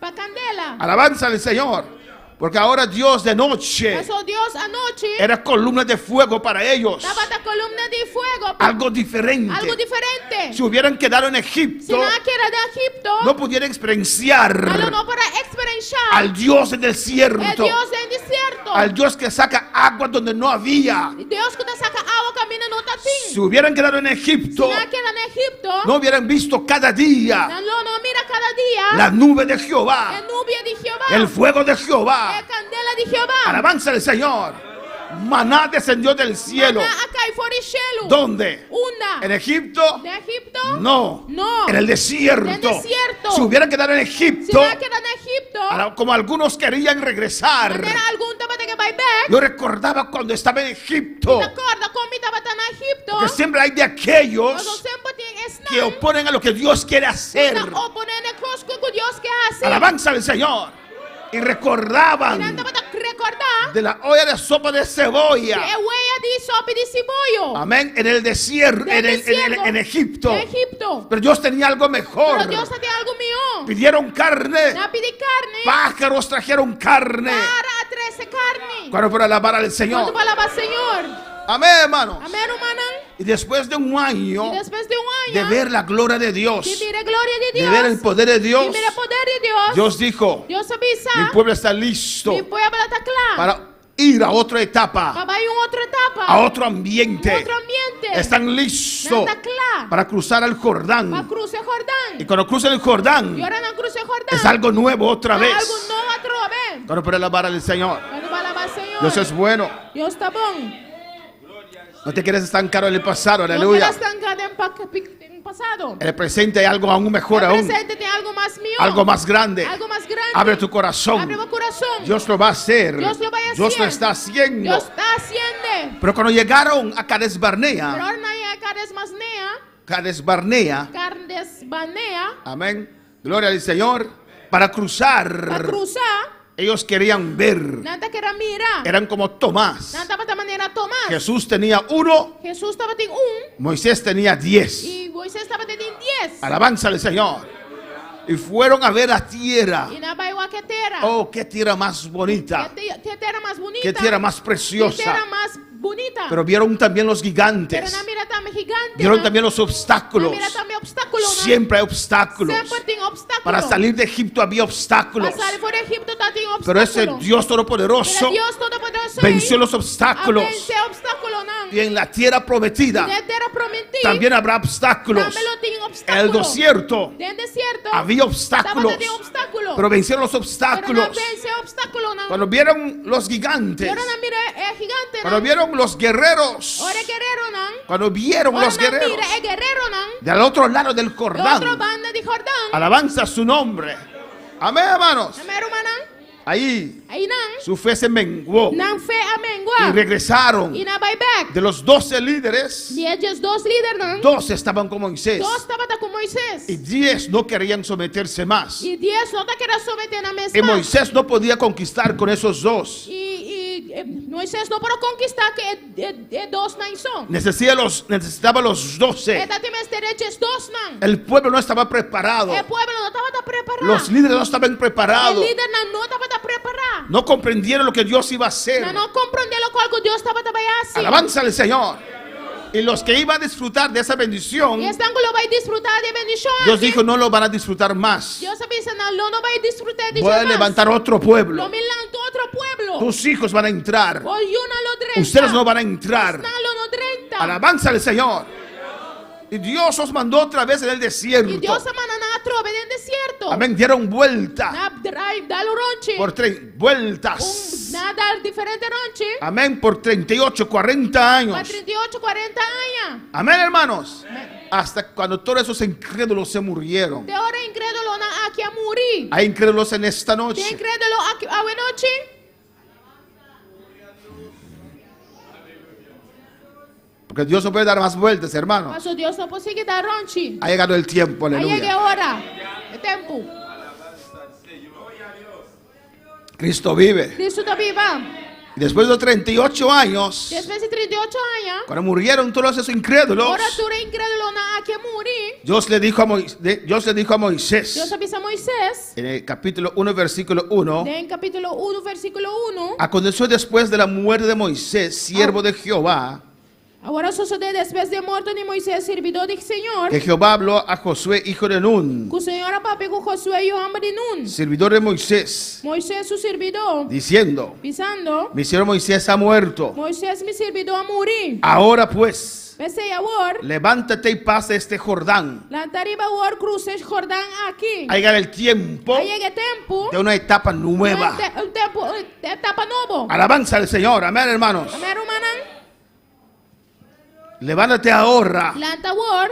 Para candela. alabanza al Señor. Porque ahora Dios de noche Pasó Dios anoche. era columna de fuego para ellos. Estaba de columna de fuego. Algo diferente. Algo diferente. Si hubieran quedado en Si Egipto, nada que era de Egipto. no pudieran experienciar No para experienciar. al Dios del El desierto, Dios del desierto. al Dios que saca agua donde no había. Dios que te saca agua camina no tatín. Si hubieran quedado en Egipto, Si nada que era en Egipto. no hubieran visto cada día No mira cada día. la nube de Jehová, El nube de Jehová. el fuego de Jehová. La candela de Jehová. Alabanza al Señor. Maná descendió del cielo. Maná acá y fuera del cielo. ¿Dónde? Una. ¿En Egipto? ¿De Egipto? No. No. En el desierto. En el desierto. Si hubieran quedado en Si Egipto, nada que era en Egipto. como algunos querían regresar, Era algún tapate que va back. yo recordaba cuando estaba en Egipto, ¿Te acuerdas cómo estaba en Egipto? que siempre hay de aquellos Cuando siempre tienen que oponen a lo que Dios quiere hacer. oponen el cosco que Dios que hace. Alabanza al Señor. Y recordaban Recordar de la olla de sopa de cebolla. que huella de sopa de cebollo. Amén. En el desierto, Del desierto, en Egipto. de Egipto. Pero Dios tenía algo mejor. Pero Dios tiene algo mío. Pidieron carne. Na pide carne. Pájaros trajeron carne. Para 13 carne. Cuando para alabar al Cuando Señor. para alabar al Señor. Amén, hermanos. Amén, hermana. Y después de un año Y después de un de año. ver la gloria de Dios, De ver la gloria de de Dios. ver el poder de Dios, De ver el poder de Dios. Dios dijo, Dios avisa. mi pueblo está listo Mi pueblo está claro. para ir a otra etapa, Para ir a otra etapa. a otro ambiente. Otro ambiente. Están listos Está claro. para cruzar el Para Jordán. cruzar Jordán. Y cuando cruzan el Jordán, Y ahora no cruce Jordán. es algo nuevo otra vez. Algo nuevo otra vez. Cuando para alabar al Señor. Cuando va a alabar al Señor. Dios es bueno. Dios está bon. No te quieres estancar en el pasado, No aleluya. quieras estancar en pasado. En el presente hay algo aún mejor El aún. presente tiene algo más mío. Algo más grande. Algo más grande. Abre tu corazón. Abre tu corazón. Dios lo va a hacer. Dios lo va a Dios lo hacer. está haciendo. Dios está haciendo. Pero cuando llegaron a Cades Pero Barnea, ahora no hay Cades Masnea. Cades Barnea, Cades Banea. amén, gloria al Señor, para cruzar, Para cruzar. ellos querían ver, Nada que era mira. eran como Tomás. Nada para manera Tomás. Jesús tenía 1, Jesús estaba en 1. Moisés tenía 10. Y Moisés estaba en 10. Alabanza al Señor. Y fueron a ver la tierra. Y nada igual que tierra. Oh, qué tierra más bonita, ¿Qué tierra más bonita? qué tierra más ¿Qué preciosa. tierra más bonita? Pero vieron también los Pero gigantes, no mira también gigante. vieron ¿no? también los obstáculos. No mira también obstáculos. ¿no? Siempre hay obstáculos. Siempre tiene obstáculos. Para salir de Egipto había obstáculos. Para salir fuera de Egipto también obstáculos. Pero ese Dios todopoderoso Pero Dios todopoderoso venció los obstáculos. Venció obstáculos, ¿no? Y en la tierra prometida Y de tierra prometida también habrá obstáculos. también lo tiene El obstáculos. desierto Del desierto había obstáculos. estaba de obstáculos. Pero vencieron los Pero no obstáculos. vence obstáculos, ¿no? Cuando vieron los Y gigantes, ahora no mira el gigante, cuando ¿no? vieron los guerreros, Ahora el guerrero, ¿no? cuando vieron Ahora los no guerreros mira el guerrero, ¿no? del otro lado del La otra Jordán, banda de Jordán. alabanza su nombre. Amén, hermanos. Amén, hermana. Ahí Ahí, ¿no? su fe se menguó. No fe a mengua. y regresaron. Inabay-back. De los 12 líderes, Dia just 2 líder nang. 12 estaban con Moisés 2 tabata com Moisés. y 10 no querían someterse más. E 10 não tá querendo someter na mesma. Y Moisés no podía conquistar con esos 2. Moisés não pode conquistar que 2 não são. Necesitaba los 12. Eta tem estes 2 não. El pueblo no estaba preparado. O povo não estava preparado. Los líderes no estaban O preparados. líder não estava preparado. No comprendieron lo que Dios iba a hacer. Não compreenderam o que Deus estava trabalhando. Alabanza al Señor. Y los que iban a disfrutar de esa bendición, E estão que vai desfrutar de bendição. Dios dijo, no lo van a disfrutar más. Deus avisa não vai desfrutar de Voy a mais. levantar otro pueblo. Lo levanto outro pueblo. Tus hijos van a entrar. Lo Ustedes no van a entrar. no 30. Alabanza al Señor. Y Dios os mandó otra vez en el E desierto. Deus manda na trova no deserto. Amén. Dieron vuelta Na drive dá ronche. por 3 vueltas. Nada diferente ronche. Amén. Por 38, 40 Para años. 38, 40 anos. Amén, hermanos. Hasta cuando todos esos incrédulos se murieron. De hora incrédulo na aqui a morir. Hay incrédulos en esta De noche. incrédulo aqui a noite. Porque Dios no puede dar más vueltas, hermano. Mas o Deus não consegue dar ronche. Ha llegado el tiempo, Aí é aleluya. hora. É tempo. Cristo vive. Cristo está viva. Después de 38 años, Depois de 38 anos. cuando murieron todos esos incrédulos, Ora tu incrédulo na aqui a morir. Dios le dijo a Moisés, Deus avisa a Moisés. en el capítulo 1, versículo 1, En capítulo 1, versículo 1. aconteció después de la muerte de Moisés, siervo de Jehová, Agora sucede depois de morto de Moisés, servidor do Senhor. que Jehová habló a Josué, hijo de Nun, Que o Senhor apapou com Josué e o homem de Nun. servidor de Moisés, Moisés, su servidor, diciendo, pisando. mi siervo Moisés ha muerto. Moisés, mi servidor, a morir. Ahora pues, Pensei agora, levántate y pasa este Jordán. lantariba agora cruces Jordão aqui. Ha llegado el tiempo Aí é tempo. de una etapa nueva. Tempo, etapa novo. Alabanza al Señor, amén, hermanos. Amém, hermano? Levántate ahora. Lanta agora,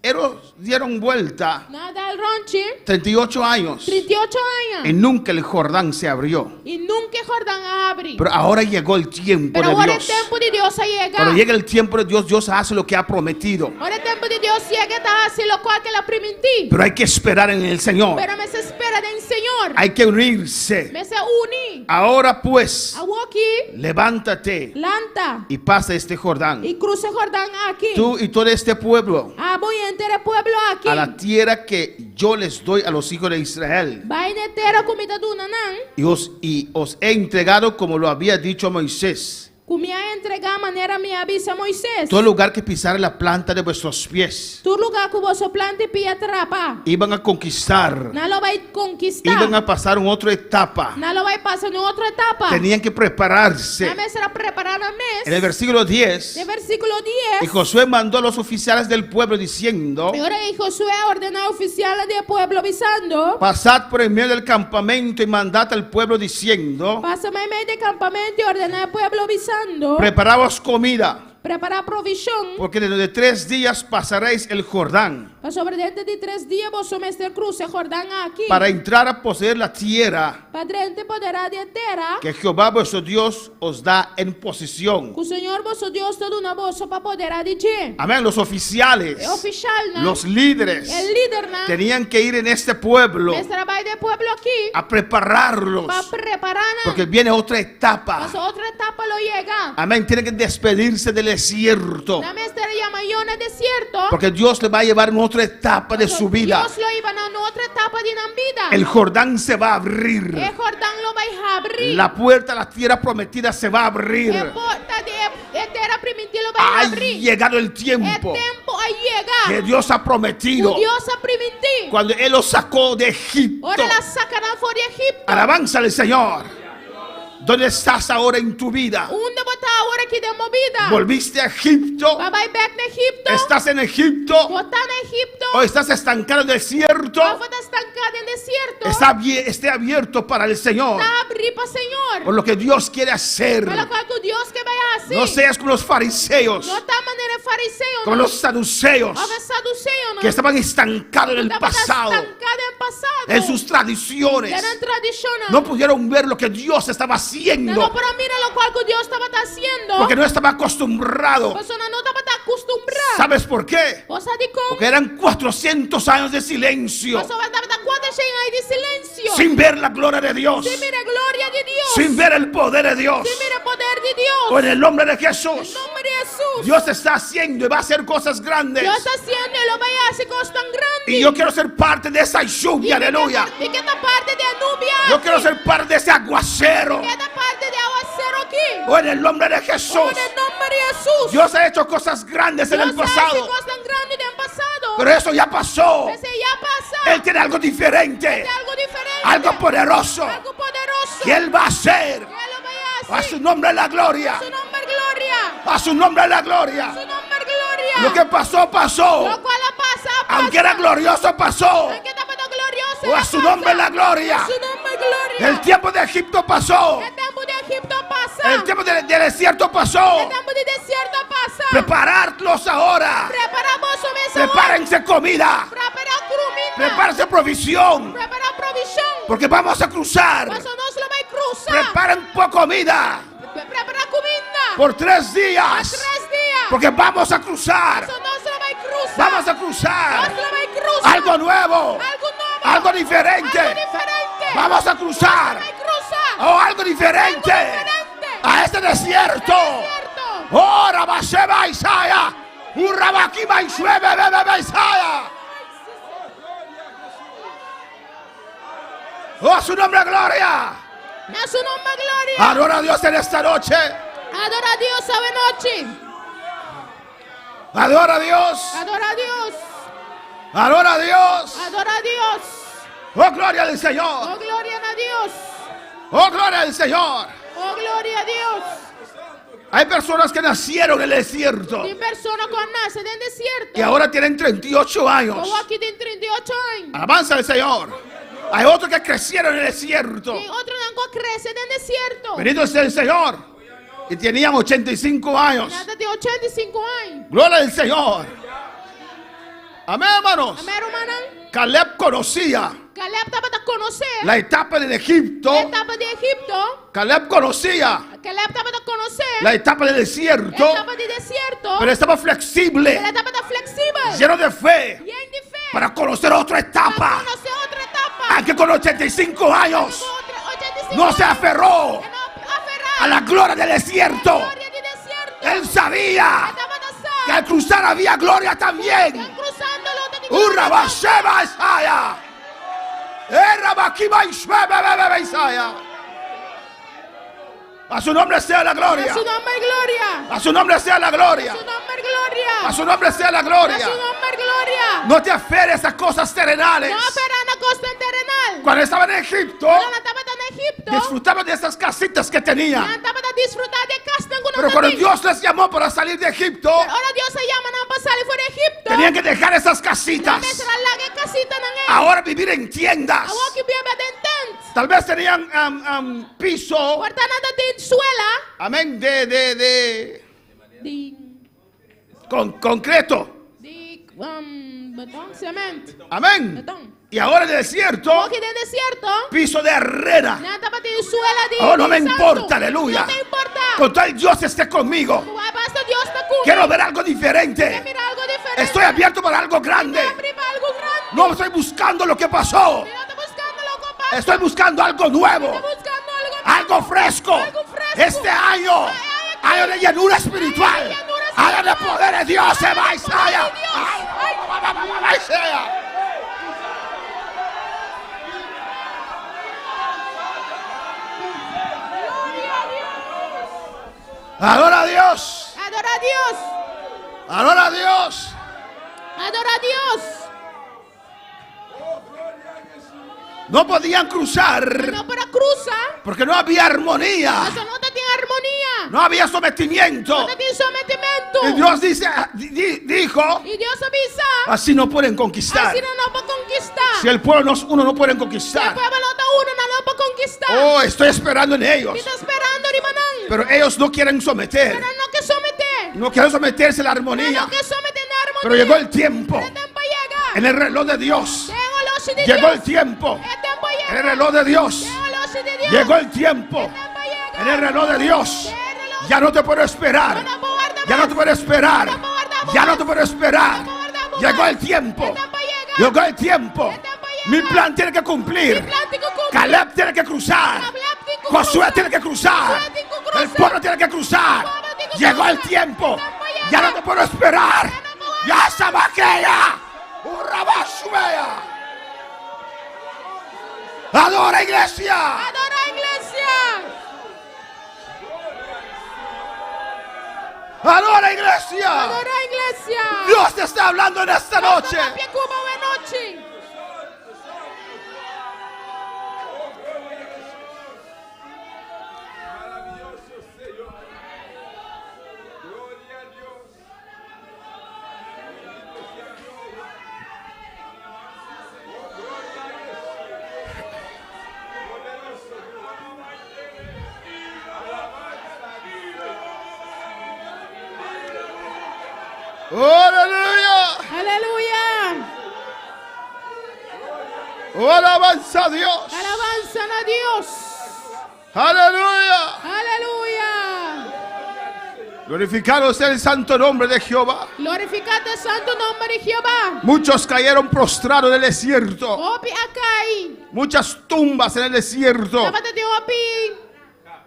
Ellos dieron vuelta nada al ronche, 38 años 38 y anos. nunca el Jordán se abrió. E nunca Jordão abre. Pero ahora llegó el tiempo Pero de agora é Dios. tempo de Deus a Cuando chegar. llega el tiempo de Dios, Dios hace lo que ha prometido. Agora é tempo de Deus chegar, tá assim, lo qual que ela prometi. Pero hay que esperar en el Señor. Pero me se espera del Senhor. Hay que unirse. Me se une. Ahora pues, Agora aqui, levántate lanta. y pasa este Jordán. E cruza Jordão aqui. Tú y todo este pueblo Voy a entrar el pueblo aqui. a la tierra que yo les doy a los hijos de Israel. Vai na terra comida do Nanã. Y os he entregado como lo había dicho a Moisés. Comia entregar a maneira me avisa Moisés. Todo lugar que pisare la planta de vuestros pies, Tu lugar que você planta e pia trapa. iban a conquistar, Não lo vai conquistar. iban a pasar en otra etapa. Não lo vai passar em outra etapa. Tenían que prepararse. Na mesa será preparada a En el mês. versículo 10, De versículo y 10. Josué mandó a los oficiales del pueblo diciendo: Agora Josué ordenou ao oficial do povo avisando. pasad por en medio del campamento y mandad al pueblo diciendo: Passa mais meio de campamento e ordenar ao povo avisando. preparaos comida, Preparar provisão. porque dentro de 3 días pasaréis el Jordán Para sobre dentro de 3 dias você mestre cruce Jordão aqui. para entrar a poseer la tierra Para dentro poderá de terra. que Jehová vuestro Dios os da en posesión. Que o Senhor vosso Deus todo na bolsa para poderá de ti. Amén. Los oficiales, É oficial, não? los líderes É líder, não? tenían que ir en este pueblo Esse trabalho do povo aqui. a prepararlos, Para preparar, não? porque viene otra etapa. Mas outra etapa lo llega. Amén. Tienen que despedirse del desierto, Na mestra llama Iona desierto. porque Dios le va a llevar en otra etapa de su vida. Deus lo iba na outra etapa de na vida. El Jordán se va a abrir. E Jordão lo vai abrir. La puerta a la tierra prometida se va a abrir. E porta de terra primitiva lo vai Ha abrir. llegado el É tiempo tempo a que llegar. Dios ha prometido O Deus a prometido. cuando Él los sacó de Egipto. Ora la sacará fora de Egipto. Alabanza al Señor. ¿Dónde estás ahora en tu vida? Onde botar agora aqui de movida? ¿Volviste a Egipto? Vai back na Egipto. ¿Estás en Egipto? Botar na Egipto. ¿O estás estancado en el desierto? Ou está estancado estancada en desierto esté abierto para el Señor. está abrir para Señor. Por lo que Dios quiere hacer. Pelo qual que Dios que vai assim. No seas como los fariseos, Não tá maneira fariseu, como não. los saduceos, Como saduceu, não. que estaban estancados en el Estava pasado, estancada en pasado. en sus tradiciones. Eran tradicional. No pudieron ver lo que Dios estaba haciendo, Não, pero mira lo cual que Dios estava haciendo. porque no estaba acostumbrado. A pessoa não estava acostumbrada. ¿Sabes por qué? Você sabe como? Porque eran 400 años de silencio, A pessoa estava quantas aí de silêncio. sin ver la gloria de Dios, Se mira a glória de Deus. sin ver el poder de Dios. Se mira o poder de Deus. O en el nombre de Em Jesús, nome de Jesus. Dios está haciendo y va a hacer cosas grandes. Deus está haciendo e lo vai hacer cosas tan grandes. Y yo quiero ser parte de esa lluvia, aleluya. E que esta parte de Anubia. Yo quiero ser parte de ese aguacero. Que esta parte de aguacero aquí. O en el nombre de Jesús. En el nombre de Jesús. Dios ha hecho cosas grandes en el Deus hace pasado, cosas tan grandes en el pasado. pero eso ya pasó. Ese ya pasa. Él tiene algo diferente, Tiene algo diferente. algo poderoso, Algo poderoso. que Él va a hacer. Que lo vai A hacer. su nombre la gloria. Su nombre gloria. A su nombre la gloria. Su nombre gloria. Lo que pasó, pasó. Lo cual pasa. Aunque era glorioso, pasó. Aunque está glorioso. O a su nombre la gloria. A su nombre gloria. El tiempo de Egipto pasó. El tiempo de Egipto pasa. El tiempo de desierto pasó. El tiempo de desierto pasa. Prepararlos ahora. Preparamos su mesa. Prepárense comida. Prepara comida. Prepárense provisión. Prepara provisión. Porque vamos a cruzar. Paso no se lo va a cruzar. Preparen comida Prepara comida. por 3 días. 3 días. Porque vamos a cruzar. Paso no se lo va a cruzar. Vamos a No cruzar. se lo va a cruzar. Algo nuevo. Algo nuevo. Algo diferente. Algo diferente. Vamos a cruzar. Va a cruzar. Oh, algo diferente. Algo diferente. A este desierto. Cierto. Oh, Rabasheba Isaya. Urrabakiba Ishuebe Bebe Isaya. Oh, a su nombre, gloria. A su nombre gloria. Adora a Dios en esta noche. Adora a Dios esta noche. Adora a Dios. Adora a Dios. Adora a Dios. Adora a Dios. Oh, gloria al Señor. Oh, gloria a Dios. Oh, gloria al Señor. Oh, gloria a Dios. Hay personas que nacieron en el desierto Hay personas que nacen en el desierto. y ahora tienen 38 años. Como aquí tienen 38 años. Alabanza al Señor. Hay otros que crecieron en el desierto. Y otros que crecen en el desierto. Bendito sea el Señor. Y tenían 85 años. Nada de 85 años. Gloria al Señor. Amén, hermanos. Amén, hermana. Caleb conocía Caleb estaba a conocer la etapa del Egipto. la etapa de Egipto. Caleb conocía Caleb estaba a conocer la etapa del la desierto. etapa de desierto. Pero estaba flexible, La etapa de flexible. lleno de fe, Bien de fe. para conocer otra Para etapa. conocer otra etapa. Aunque con 85 años Otra 85 no se años. aferró Que no aferrado a la gloria del desierto. gloria de desierto. Él sabía Estaba a que al cruzar había gloria también. cruzándolo de Urrabasheba Isaya. Errabakiba Ishbebe Isaya. A su nombre sea la gloria. A su nombre gloria. A su nombre sea la gloria. A su nombre gloria. A su nombre sea la A gloria. su nombre gloria. No te aferres a cosas terrenales. No aferran a costa terrenal. Cuando estaba en Egipto, Cuando estaba en Egipto, disfrutaban de esas casitas que tenía. estaba a disfrutar de casa en Pero cuando Dios les llamó para salir de Egipto, ahora Dios se llama a pasar fuera de Egipto. tenían que dejar esas casitas. Ahora vivir en tiendas. Ahora que vive de tent. Tal vez tenían piso, Ahorita nada de suela. amén, de concreto. De betón, cemento. Amén. Betón. Y ahora en el desierto, Aquí en el desierto, piso de arena. nada para de suela de Oh, no me santo. importa, aleluya. No me importa. Con tal Dios esté conmigo. Basta Dios está conmigo. Quiero ver algo diferente. Mira algo diferente. Estoy abierto para algo grande. Abrir para algo grande. No estoy buscando lo que pasó. No estoy buscando lo que pasa. Estoy buscando algo nuevo. Estoy buscando algo nuevo. Algo fresco. Algo fresco. Este año, año de llenura espiritual, año de poder de Dios se va a Isaya. Adora a Dios. Adora a Dios. Adora a Dios. Adora a Dios. No podían cruzar No para cruzar. porque no había armonía. Eso no te tiene armonía. No había sometimiento. No te tiene sometimiento. momento. Y Dios dijo, Y Dios avisa. así no pueden conquistar. Así no puede conquistar. Si el pueblo uno no puede Si el conquistar. pueblo no puede conquistar. Oh, estoy esperando en ellos. Está esperando rimanang. Pero ellos no quieren someter. Pero no que someter. No quieren someterse a la armonía. No que someter en armonía. Pero llegó el tiempo. El tiempo llega. En el reloj de Dios. Llegó los de Llegó Dios. el tiempo. El tiempo llega. En el reloj de Dios. Llegó los de Dios. Llegó el tiempo. El tiempo llega. En el reloj de Dios. El reloj. Ya no te puedo esperar. No puedo guardar Ya no más. te puedo esperar. No puedo guardar más. Ya no te puedo esperar. No puedo guardar más. Llegó el tiempo. El tiempo llega. Llegó el tiempo. El tiempo llega. Mi plan tiene que cumplir. Mi plan tiene que cumplir. Caleb tiene que cruzar. Caleb tiene que Josué cruzar. tiene que cruzar. Josué tiene que cruzar. El pueblo tiene que cruzar. El pueblo tiene que Llegó el cruzar. tiempo. El tiempo llega. Ya no te puedo esperar. Ya no puedo Ya estaba aquella. Urrabashubea. Adora, iglesia. Adora, iglesia. Adora, iglesia. Adora, iglesia. Dios te está hablando en esta noche. Pie Cuba, buena noche. Oh, aleluya. Aleluya. Oh, alabanza a Dios. Alabanza a Dios. Aleluya. Aleluya. Glorificado sea el santo nombre de Jehová. Glorificad el santo nombre de Jehová. Muchos cayeron prostrados en el desierto. Opi akai. Muchas tumbas en el desierto. Dapat de opi.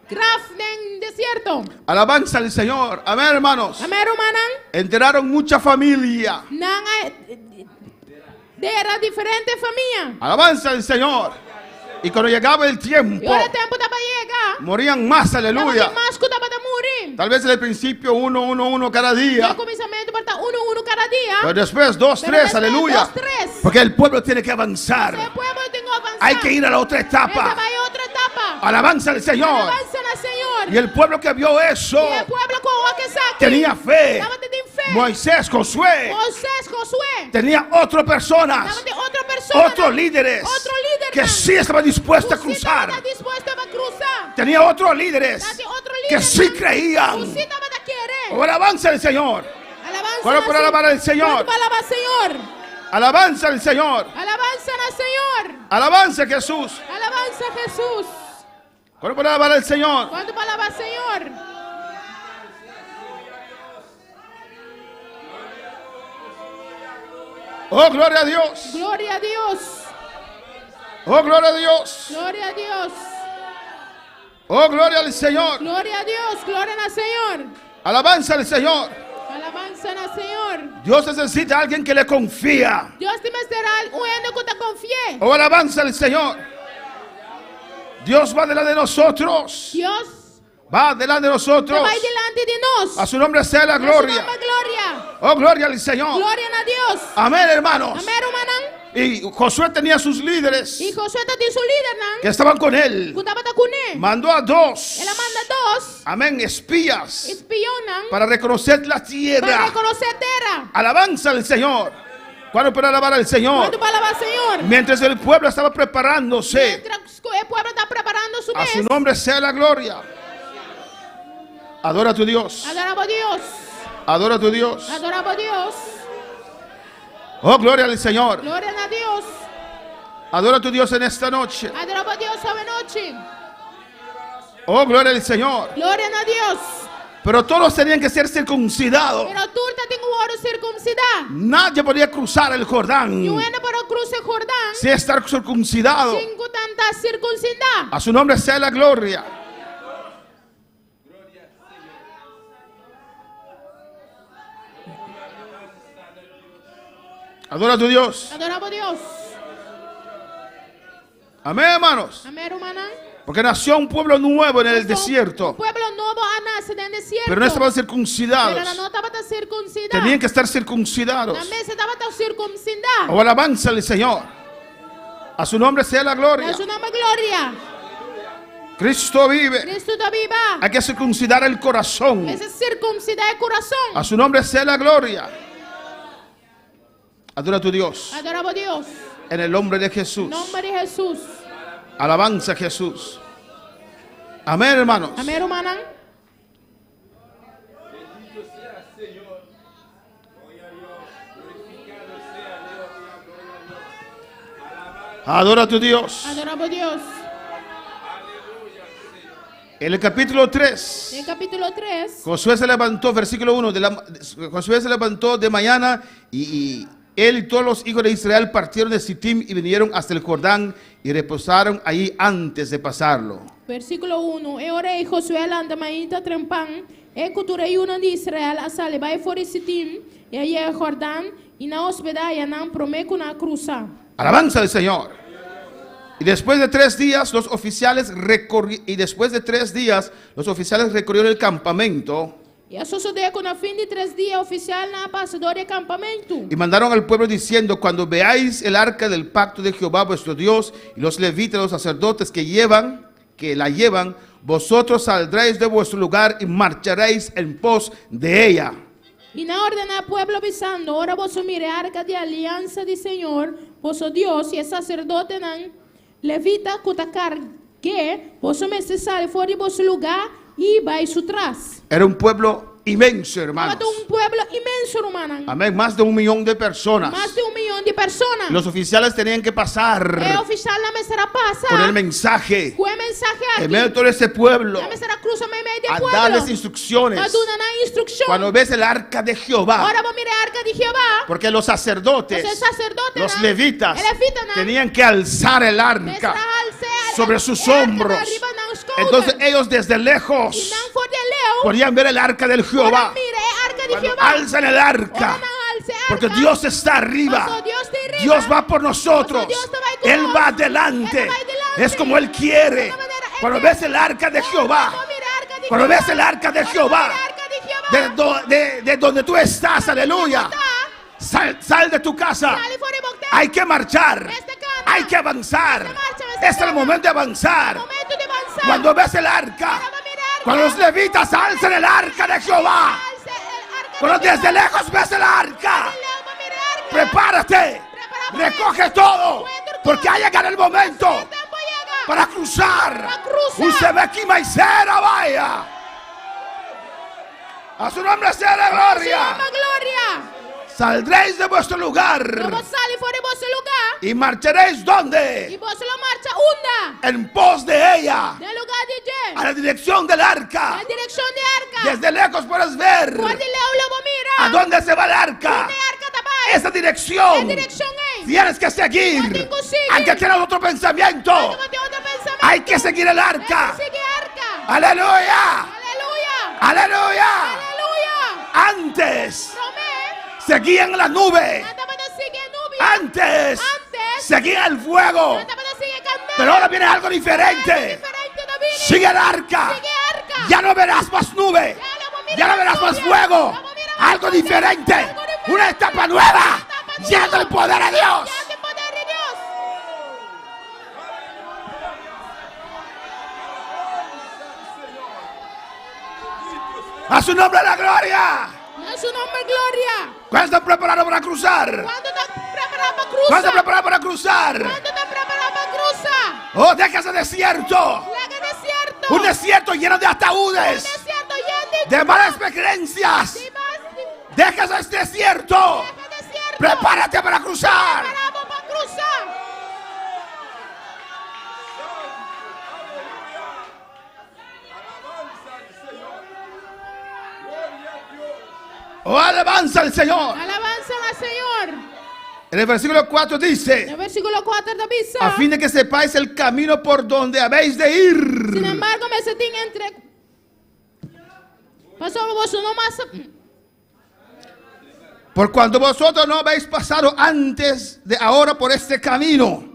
Graf en desierto. Alabanza al Señor. Amén, hermanos. Amén, romanang. Enteraron mucha familia. Nang de era diferente familia. Alabanza al Señor. Y cuando llegaba el Y tiempo, ahora tiempo tapa llega. morían más, aleluya. Más que tapa de morir. Tal vez en el principio uno cada Al día. comienzo parta uno cada día. Pero después dos, Pero tres, después aleluya. dos, tres. Porque el pueblo tiene que avanzar. El pueblo tiene que avanzar. Hay que ir a la otra Esta etapa. va a otra etapa. Alabanza al Señor. Alabanza al Señor. Y el pueblo que vio eso Y el pueblo con que saque. tenía fe. Dábate de fe. Moisés, Josué, Moisés, Josué. tenía otras personas, Dábate otra persona. otros líderes Otro líder. que sí estaban dispuestos a Usted cruzar. estaba dispuesto a cruzar. Tenía otros líderes Date otro que líder. sí creían. Usted estaba de querer. Oh, alabanza al Señor. Alabanza ¿Cuándo al puede alabar al Señor? ¿Cuándo puede alabar al Señor? Alabanza al Señor. Alabanza al Señor. Alabanza a Jesús. Alabanza a Jesús. ¿Cuándo puede alabar al Señor? ¿Cuándo puede alabar al Señor? Oh, gloria a Dios. Gloria a Dios. Oh, gloria a Dios. Gloria a Dios. Oh, gloria al Señor. Gloria a Dios. Gloria al Señor. Alabanza al Señor. Alabanza al Señor. Dios necesita a alguien que le confía. Dios te será un que te confíe. Oh, alabanza al Señor. Dios va delante de nosotros. Dios Va delante de te nosotros. va delante de nos. A su nombre sea la A su gloria. nombre, gloria. Oh, gloria al Señor. Gloria a Dios. Amén, hermanos. Amén, hermanan. Y Josué tenía sus líderes Y Josué te su líder, que nan. estaban con él. Kutaba ta kune. Mandó a dos. Él manda dos. Amén, espías. Espionan. Para reconocer la Para tierra. reconocer tierra. Alabanza al Señor. ¿Cuándo puede alabar al Señor? ¿Cuándo para alabar al Señor? Mientras el pueblo estaba preparándose. Mientras el pueblo está preparando su A su mes. nombre sea la gloria. Adora a tu Dios. Adoramos a Dios. Adora a tu Dios. Adoramos a Dios. Oh, gloria al Señor. Gloria a Dios. Adora a tu Dios en esta noche. Adoramos a Dios esta noche. Oh, gloria al Señor. Gloria a Dios. Pero todos tenían que ser circuncidados. Pero tú te tengo oro circuncidar. Nadie podía cruzar el Jordán Yo ando por el cruce Jordán. sin estar circuncidado. Sin tanta circuncidar. A su nombre sea la gloria. Adora a tu Dios. Adoramos a Dios. Amén, hermanos. Amén, hermana. Porque nació un pueblo nuevo en el desierto. Un pueblo nuevo ha nacido en el desierto. Pero no estaban Pero circuncidados. no estaba circuncidado. Tenían que estar circuncidados. También se estaba circuncidado. O alabanza al Señor. A su nombre sea la gloria. A su nombre, gloria. Cristo vive. Cristo está viva. Hay que circuncidar el corazón. Ese circuncidar el corazón. A su nombre sea la gloria. Adora a tu Dios. Adoramos a Dios. En el nombre de Jesús. En nombre de Jesús. Alabanza a Jesús. Amén, hermanos. Amén, hermana. Adora a tu Dios. Adoramos a Dios. En el capítulo 3. En el capítulo 3. Josué se levantó, versículo 1. Josué se levantó de mañana y él y todos los hijos de Israel partieron de Sittim y vinieron hasta el Jordán y reposaron allí antes de pasarlo. Versículo 1. E ora e Josué landa maíta trempan e cultura una de Israel a sale vai fora Sittim e aí é Jordán e na hospedaia não promeco na cruza. Alabanza al Señor. Y después de 3 días los oficiales recorrieron el campamento. E a sucedeu que na fim de 3 dias oficial na passador de campamento. Y mandaron al pueblo diciendo: cuando veáis el arca del pacto de Jehová vuestro Dios y los levitas, los sacerdotes que la llevan, vosotros saldréis de vuestro lugar y marcharéis en pos de ella. E na ordem ao pueblo avisando: ora vos mire a arca de aliança de Senhor, vosso Deus, e sacerdote não levita cutacar que vos me sale fora de vosso lugar e vai atrás. Era un pueblo inmenso, hermanos. Un pueblo inmenso, hermano. Amén, más de 1 millón de personas. Más de 1 millón de personas. Los oficiales tenían que pasar El oficial la mesera pasa con el mensaje con el mensaje aquí. en medio de todo ese pueblo, La mesera cruza en medio a del pueblo. darles instrucciones. A dar una instrucción. Cuando ves el arca de Jehová, Ahora vamos a mirar el arca de Jehová. porque los sacerdotes, Los sacerdotes, los ¿no? levitas, El levita, ¿no? tenían que alzar el arca Mesera alce sobre el sus arca de hombros. arriba en los shoulders. Entonces ellos desde Y lejos no for de leo. podían ver el arca del Jehová. Ahora mire el arca de Cuando Jehová. alzan el arca, Ahora no alce arca. porque Dios está arriba. Porque Dios está arriba. Dios va por nosotros. Porque Dios te va con Él vos. va adelante. Él va adelante. Es como Él quiere. De una manera, Él Cuando quiere. ves el arca de Jehová, Vamos a mirar el arca de cuando Jehová. ves el arca de Vamos a Jehová, mirar el arca de Jehová. de donde tú estás, aleluya, sal de tu casa. Sale fuera y voltea. Hay que marchar. Este cambio. Hay que avanzar. Este marcha, este Es el cambio. momento de avanzar. Momento de avanzar. Cuando ves el arca, Ahora vamos a mirar cuando los levitas alzan el arca de Jehová, alce el arca cuando de Jehová. desde lejos ves el arca, Vamos a mirar el arca. prepárate, recoge todo, porque ha llegado el momento El tiempo llega. para cruzar. Para cruzar. Usted ve aquí maicera, vaya. A su nombre sea la Se gloria. llama gloria. Saldréis de vuestro lugar Vamos a salir fuera de vuestro lugar. y marcharéis Y ¿dónde? vos lo marcha hunda. En pos de ella, Del lugar de Jen. a la dirección del arca. La dirección de arca. Desde lejos puedes ver Por de leo lo a mira. dónde se va el arca. ¿Dónde arca tabai? Esa dirección La dirección es. tienes que seguir. Yo tengo que seguir. Aunque tengas otro pensamiento, Yo no tengo otro pensamiento. hay que seguir el arca. Sigue arca. Aleluya, Aleluya. aleluya. Aleluya. Antes Romé. seguían la nube. Anda para sigue nube. Antes seguía el fuego. Anda para sigue candela. Pero ahora viene algo diferente. Diferente David. Sigue el arca. Sigue arca. Ya no verás más nube. Ya no verás más fuego. Algo diferente. Una etapa nueva. Llena del poder de Dios. Ya te poder de Dios. A su nombre la gloria. A su nombre gloria. ¿Cuándo están preparados para cruzar? ¿Cuándo estás preparado para ¿Cuándo cruzar? están preparados para cruzar? ¿Cuándo estás preparado para cruzar? Oh, deja ese desierto. Laga desierto. Un desierto lleno de ataúdes. Desierto ya De malas experiencias. Deja ese desierto. desierto. Prepárate para cruzar. Preparado para cruzar. Oh, alabanza al Señor. Alabanza al Señor. En el versículo 4 En el dice: versículo 4 de Bisa. a fin de que sepáis el camino por donde habéis de ir. Sin embargo, me sentí entre. Pasó vos no más. Por cuanto vosotros no habéis pasado antes de ahora por este camino.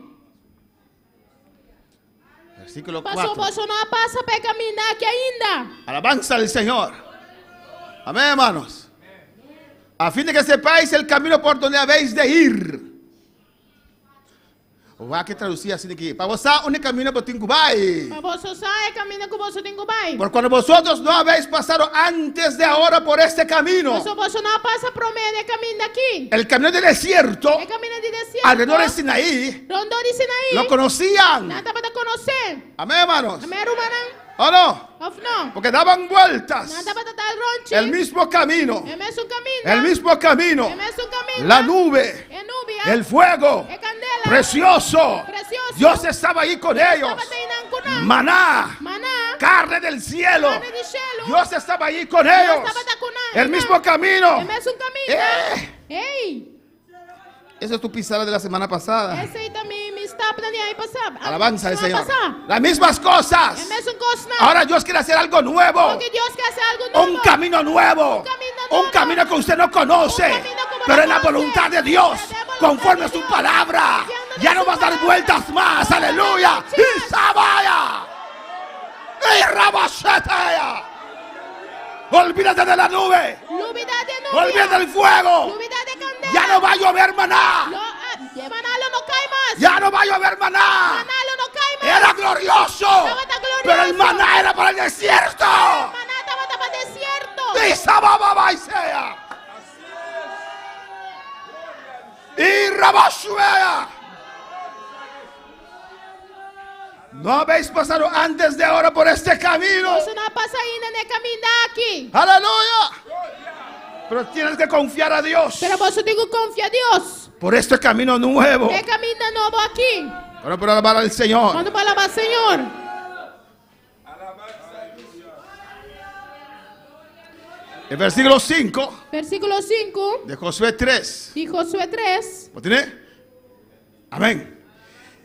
Versículo Pasó 4. vos no pasa para caminar que ainda. Alabanza al Señor. Amén, hermanos. A fin de que sepáis el camino por donde habéis de ir. O va que traducir así de que para vosotros un camino por tingubai. Baboso sai camina com você tem bai. Por cuando vosotros no habéis pasado antes de ahora por este camino, Você não passa pro meio de caminho daqui. el camino del desierto, É caminho de deserto. alrededor de Sinaí, Rondou de Sinaí. lo conocían. Nada para conhecer. Amén, hermanos. Amém, Rumanan. ¿O no? Of no. Porque daban vueltas. Nada para dar ronchi. El mismo camino. É mesmo caminho. El mismo camino. É mesmo caminho. La nube. É nuvem. El fuego. É candela. Precioso. Precioso. Dios estaba ahí con ellos. Estava teinando com nós. Maná. Maná. Carne del cielo. Carne de cielo. Dios estaba ahí con ellos. Estava com nós. El mismo camino. É mesmo caminho. Ei. Esa es tu pisada de la semana pasada. Esse aí também me está planeando passar. Alabanza al Señor. Passar. Las mismas É cosas. mesmo coisa. Ahora Dios quiere hacer algo nuevo. Porque Deus quer hacer algo novo. Un camino nuevo. Un camino que usted no conoce. Pero en la voluntad de Dios. Conforme a su palabra. Ya no vas a dar vueltas más. Aleluya. Y sabaya. Y rabasetea. Olvídate de la nube. Lubida de nuvem. Olvídate del fuego. Lubida de candela. Ya no va a llover maná. Manalo no cai mais. Ya no va a llover maná. Manalo no cai mais. Era glorioso. Pero el maná era para el desierto. Maná estava para deserto. Y sababa y sea. Y rabasuea. No habéis pasado antes de ahora por este camino. Você não passa ainda no caminho daqui. Aleluya. Pero tienes que confiar a Dios Pero você tem que confiar a Deus. por este camino nuevo. É caminho novo aqui. Ahora por alabar al Señor. Quando para alabar Senhor. El versículo 5 Versículo 5 de Josué 3. de Josué 3. ¿Lo tiene? Amén.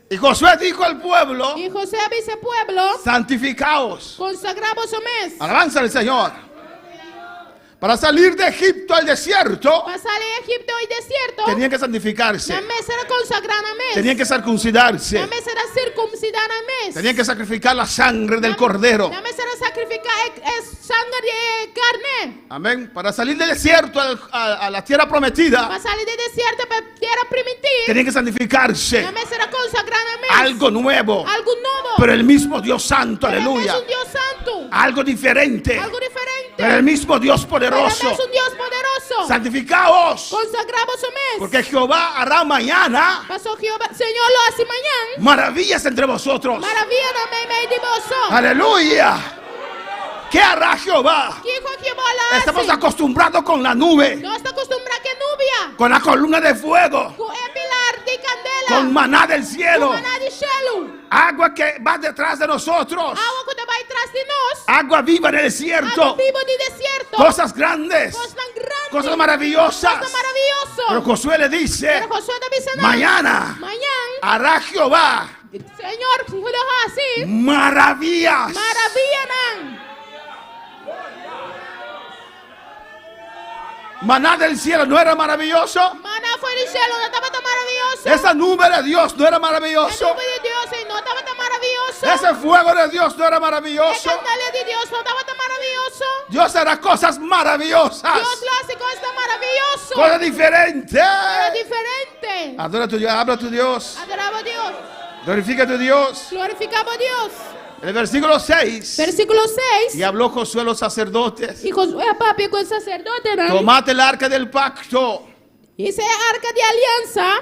Y Josué dijo al pueblo: E José disse ao pueblo: santificaos. consagramos o mês. Alabanza al Señor. Para salir de Egipto al desierto, Para sair de Egipto e deserto. tenían que santificarse. Na mês era consagrar na mês. Tenían que circuncidarse. Na mês era circuncidar na mês. Tenían que sacrificar la sangre del cordero. Na mês era sacrificar sangue de carne. Amén. Para salir del desierto a la tierra prometida, Para sair de deserto para terra primitiva. tenían que santificarse. Na mês era consagrar na mês. Algo nuevo. Algo novo. Pero el mismo Dios Santo, Pero aleluya. é um Deus santo. Algo diferente. Algo diferente. Pero el mismo Dios Pero poderoso. é um Deus poderoso. Santificaos. Consagramos o mês. Porque Jehová hará mañana Pastor Jehová, Senhor lo hace mañana. maravillas entre vosotros. Maravilha também meio de vosotros. Aleluya. ¿Qué hará Jehová? Que Jehová lo Estamos hace. acostumbrados con la nube, Nós estamos acostumbrados que nuvem. con la columna de fuego, Com é pilar de candela. con maná del cielo, Com maná de gelo. agua que va detrás de nosotros, Água que vai atrás de nós. agua viva en el Água desierto, viva de deserto. cosas grandes, Coisas tão grandes. cosas maravillosas. Coisas maravilhosas. Pero Josué le dice: Pero Josué está dizendo: mañana Mañana. hará Jehová Senhor, se lo assim. maravillas. Maravilha não. Maná del cielo no era maravilloso. Maná foi de gelo, não estava tão maravilhoso. Esa nube de Dios no era A maravilloso. nuvem de Deus não estava tão maravilhoso. Ese fuego de Dios no era A maravilloso. candela de Deus não estava tão maravilhoso. Dios hará cosas maravillosas, Deus lo hace coisas tão maravillosas. cosas diferentes. Era diferente. Adora a tu Dios, habla a tu Dios, Adorava a Deus. glorifica a tu Dios. Glorificava a Deus. En el versículo 6, Versículo 6. y habló Josué a los sacerdotes: E Josué papi com o sacerdote, né? tomad el arca del pacto Isso é a arca de aliança.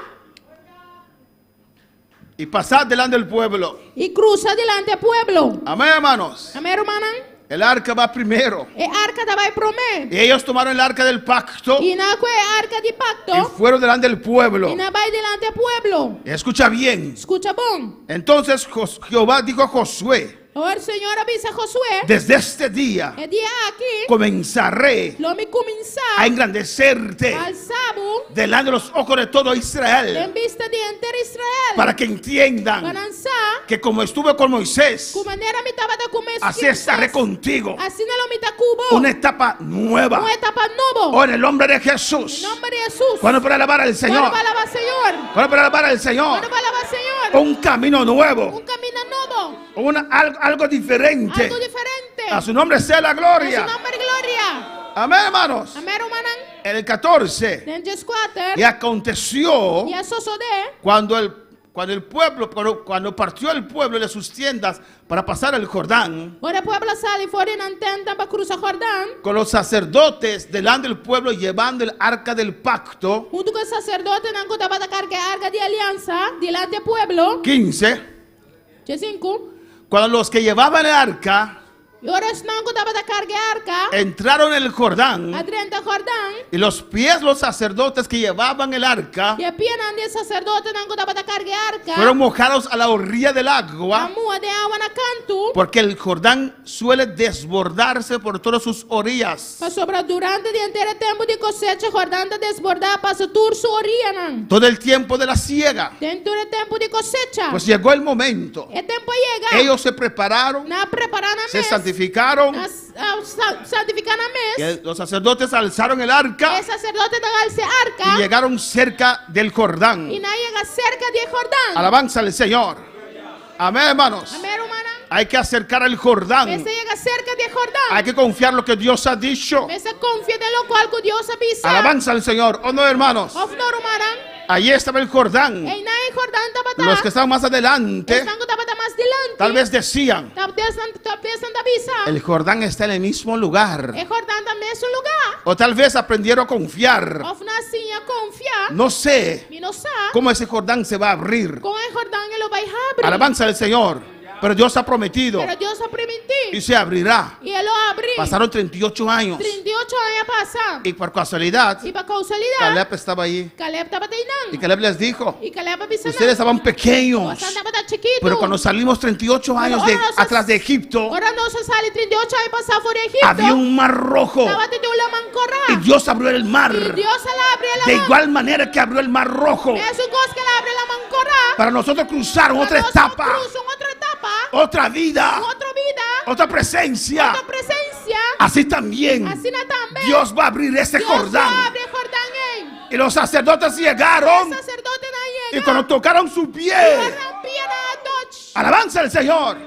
y pasad delante del pueblo. E cruza delante do pueblo. Amén, hermanos. Amém, hermana? El arca va primero. É arca da vai promer. Y ellos tomaron el arca del pacto E na que é arca de pacto. y fueron delante del pueblo. E na vai delante do pueblo. Escucha bien. Escucha bom. Entonces Jehová dijo a Josué: Agora o Senhor avisa a Josué. desde este día É dia aqui. comenzaré Lo me começar. a engrandecerte Al sábado. delante de los ojos de todo Israel, Em vista de inteiro Israel. para que entiendan Para lançar. que como estuve con Moisés, Com maneira me estava da começo. así estaré contigo. Assim não me está cubo. Una etapa nueva. Uma etapa nova. Oh, en el nombre de Jesús. Em nome de Jesus. Cuando para alabar al Señor. Quando vai alabar Senhor. Cuando para alabar al Señor. Quando vai alabar Senhor. Un camino nuevo. Caminho novo. Algo diferente. Algo diferente. A su nombre sea la Em gloria. seu nome de glória. Amén, hermanos. Amém, hermana? En el 14. Dentro 4. Y aconteció E a sosodé. cuando el Cuando partió el pueblo de sus tiendas para pasar el Jordán, Ora o pueblo sale fora na tenda para cruzar Jordão. con los sacerdotes delante del pueblo llevando el arca del pacto, Junto com o sacerdote não estava a carregar a arca de aliança diante do pueblo. 15, 5. cuando los que llevaban el arca E ora não estava a carregar a arca. entraron en el Jordán, Adrente ao Jordão. y los pies de los sacerdotes que llevaban el arca E a pia de sacerdote não estava a carregar a arca. fueron mojados a la orilla del A agua, mua de água na canto. porque el Jordán suele desbordarse por todas sus orillas. Para sobrar durante o inteiro tempo de cosecha, Jordão está desbordar para toda sua orilla. Não. Todo el tiempo de la siega. Dentro do tempo de cosecha. Pues llegó el momento. O tempo chega. Ellos se prepararon, Na preparar na se mesa. santificaron, Santificar na mesa. que los sacerdotes alzaron el arca O sacerdote da-se arca. y llegaron cerca del Jordán. E não chega cerca de Jordão. Alabanza al Señor. Amén, hermanos. Amém, humana. Hay que acercar al Jordán. Mesa chega cerca de Jordão. Hay que confiar lo que Dios ha dicho. Mesa confia de lo qual que Deus avisa. Alabanza al Señor. ¿O no, hermanos? Of no, humana. Allí estaba el Jordán. E não em Jordão estava Los que estaban más adelante Estão que estava mais dilante. tal vez decían, Talvez não avisa. el Jordán está en el mismo lugar. E Jordão está no mesmo lugar. O tal vez aprendieron a confiar. Of assim a confiar. No sé E não sabe cómo ese Jordán se va a abrir. como em Jordão ele vai abrir. Alabanza al Señor. Pero Dios ha prometido Pero Deus a permitir. y se abrirá. E ele abriu. Pasaron 38 años 38 anos passaram. y por casualidad E para causalidade, Caleb estaba allí Caleb estava y treinando. Caleb les dijo, E Caleb avisando. ustedes estaban pequeños, Você estava chiquito. pero cuando salimos 38 años atrás de Egipto, Agora não se sale 38 anos passar fora Egipto. había un mar rojo Estava tendo uma mancorra. y Dios abrió el E mar. Deus ela abre ela. De igual manera que abrió el mar rojo Mesmo gosto que ela abre ela mancorra. para nosotros cruzar otra Nós etapa, cruzamos outra etapa. otra vida, Outra vida. otra presencia. Outra presença. Así también Assim também. Dios va a abrir ese Deus Jordán. abre Jordão. Y los sacerdotes llegaron O sacerdote não y chega. cuando tocaron su pie, Rampia na noite. alabanza al Señor,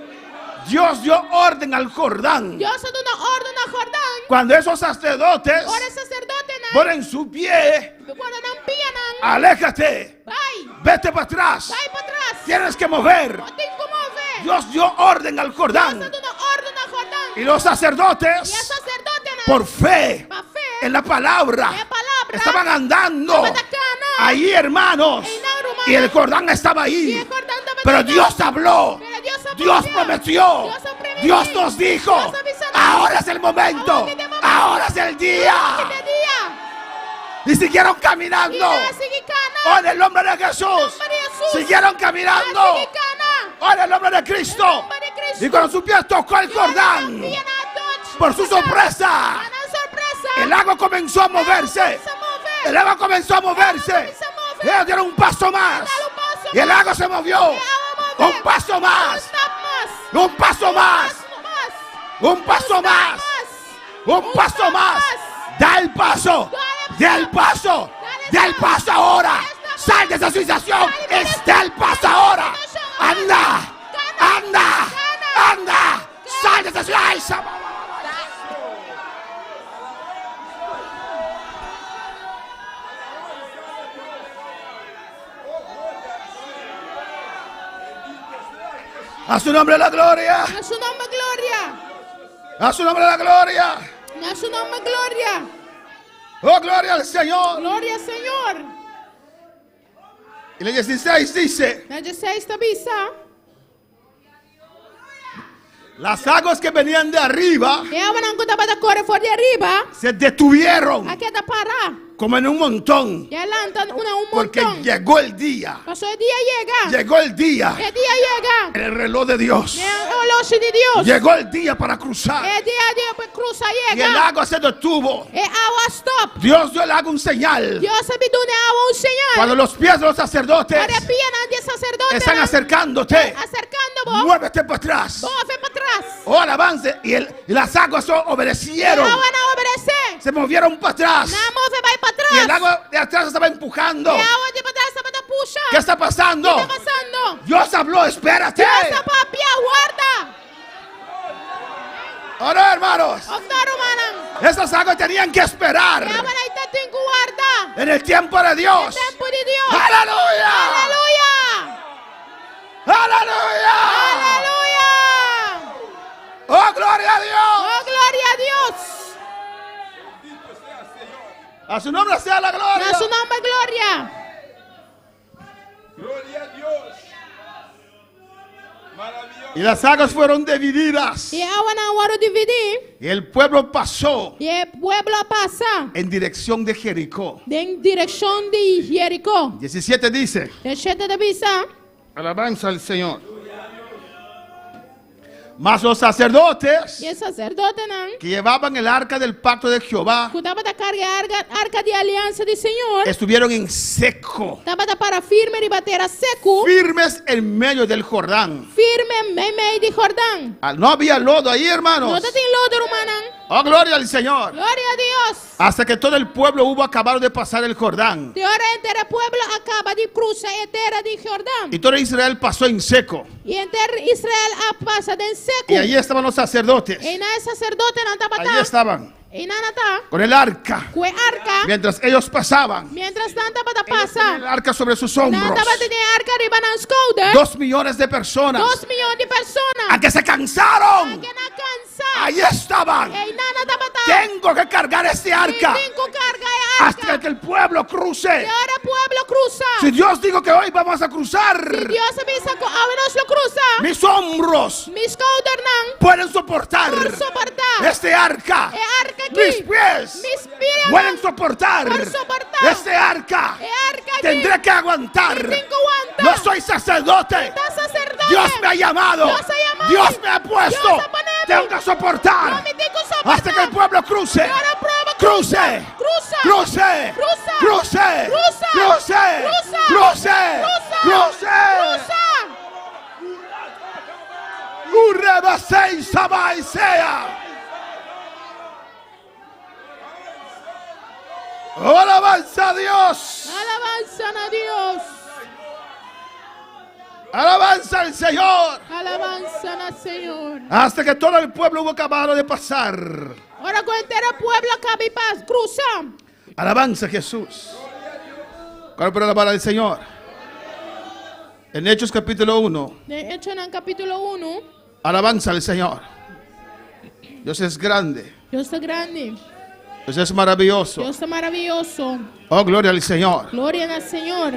Dios dio orden al Jordán. Deus deu uma ordem na Jordão. Cuando esos sacerdotes Ora sacerdote não. ponen su pie, Quando não pia não. aléjate, Vai. vete para atrás, Vai para trás. tienes que mover. Não tem como ver. Dios dio orden al Deus Jordán deu uma ordem na Jordão. y los E a sacerdotes, sacerdote não. por fe, Para fé. en la palabra, É a palavra. estaban andando Bacana. ahí, hermanos, y el Jordán estaba E ahí. o Jordão estava Pero treinando. Dios habló, Pero Dios Dios prometió, Dios ha prometido. Dios nos dijo, Dios avisó. ahora es el momento, Ahora es el momento. ahora es el día. Que dia. Y siguieron E caminando. não seguir Oh, cana. en el nombre de Jesús. nombre de Jesús. Siguieron caminando. Seguir cana. Oh, en el nombre de Cristo. nombre de Cristo. Y cuando su pie tocó el Jordán, Rampia na noite. por su sorpresa, Para sorpresa. el agua comenzó a moverse. Se mover. El agua comenzó a moverse. Ellos dieron un paso más. Y el agua se movió. Un paso más. Un paso más. Un paso más. Un paso más. Da el paso. Da el paso. Da el paso ahora. Sal de esa situación. Está el paso ahora. Anda. Anda. Anda. Sal de esa situación. A su nombre la gloria. A su nombre gloria. A su nombre la gloria. A su nombre gloria. Oh, gloria al Señor. Gloria al Señor. Y el 16 dice, Na 16 avisa. las aguas que venían de arriba E a água não estava da cor fora de arriba. se detuvieron Aqui é da parar. como en un montón. E ela anda um Porque montão. llegó el día. Passou o dia chega. Llegó el día. É dia chega. En el reloj de Dios. É o relógio de Deus. Llegó el día para cruzar. É dia de cruzar Y el chega. agua se detuvo. É água stop. Dios dio el agua un señal. Deus sabe do água um sinal. Cuando los pies de los sacerdotes Para pia de sacerdote. están acercándote, Acercando vos. muévete para atrás. Vos vai para trás. Oh, avance. Y las aguas E a obedecieron. água não obedecer. Se movieron para atrás. Na move vai para Y el trás. agua de atrás estaba empujando. E a água de para trás estava da puxa. ¿Qué está pasando? O que está passando? Dios habló, espérate. Essa papia guarda. Ahora, hermanos, Octaro manan. esas aguas tenían que esperar E a água aí tem que guardar. en el tiempo de Dios. Tempo de Deus. Aleluya. Aleluia. ¡Aleluya! ¡Aleluya! ¡Oh, gloria a Dios! ¡Oh, gloria a Dios! A su nombre sea la gloria. A su nombre, gloria. Y las aguas fueron divididas. E a água não era dividir. Y el pueblo pasó E o pueblo passa en dirección de Jericó. em direção de Jericó. 17 dice, Deixa de avisar. alabanza al Señor. Mas los sacerdotes E o sacerdote não que llevaban el arca del pacto de Jehová cuidava da carga, arca de aliança do Senhor. estuvieron en seco, Estava para firme e bater a seco. firmes en medio del Jordán. Firme em meio de Jordão. No había lodo ahí, Não hermanos. tem lodo, humano. Oh, gloria al Señor. Glória a Deus. Hasta que todo el pueblo hubo acabado de pasar el Jordán. De hora inteira o pueblo acaba de cruzar a terra de Jordão. Y todo Israel pasó en seco. E inteiro Israel passa em seco. Y allí estaban los sacerdotes. E não é sacerdote, não estava Allí estaban E não está. con el arca. Com a arca. Mientras ellos pasaban, Mientras não estava ellos tenían passar. el arca sobre sus Não hombros. estava tendo arca arriba nas caudas. 2 millones de personas 2 milhões de pessoas. a que se cansaron. Que não cansa. Allí estaban. E não estava Tengo que cargar este arca E com carga a arca. hasta que el pueblo cruce. E ahora o pueblo cruza. Si Dios dijo que hoy vamos a cruzar, Dios avisa que ahora nos lo cruza. mis hombros Mis caudas não pueden soportar por soportar. este arca. E arca aqui. Mis pies Mis pies pueden soportar por soportar. este arca. E arca aqui. Tendré que aguantar. Tengo que aguantar. No soy sacerdote. Está sacerdote. Dios me ha llamado. Dios ha llamado. Dios me ha puesto. Dios ha puesto. Tengo que soportar No me tengo que soportar. hasta que el pueblo cruce. Ahora el pueblo Cruce. Cruza. Cruce. Cruza. Cruce. Cruza. Cruce. Cruza. Cruce. Cruza. Cruce. Cruza. Urreba seis sea. Alabanza a Dios. Alabanza a Dios. Alabanza al Señor. Alabanza al Señor. Hasta que todo el pueblo hubo acabado de pasar. Ahora con entero pueblo acaba y paz. Cruza. Alabanza a Jesús. ¿Cuál para alabar al Señor? En Hechos capítulo 1. De hecho en el capítulo 1. Alabanza al Señor. Dios es grande. Dios es grande. Dios es maravilloso. Dios es maravilloso. Oh, gloria al Señor. Gloria al Señor.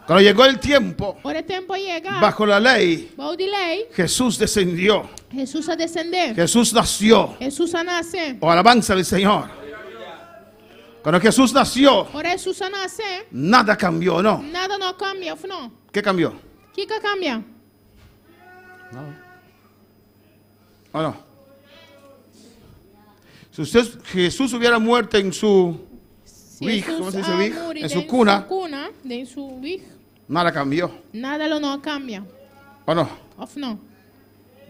Cuando llegó el tiempo, Ahora el tiempo llega. bajo la ley, Bajo de ley. Jesús descendió. Jesús a descender. Jesús nació. Jesús a nacer. Oh, alabanza al Señor. Cuando Jesús nació, Ahora Jesús a nacer. nada cambió, ¿no? Nada no cambia, ¿o no? ¿Qué cambió? ¿Qué que cambia? ¿O no? Si Jesús hubiera muerto en su wig, ¿cómo se dice wig? En su cuna, en su wig, nada cambió. nada lo no cambia. ¿O no? ¿O no?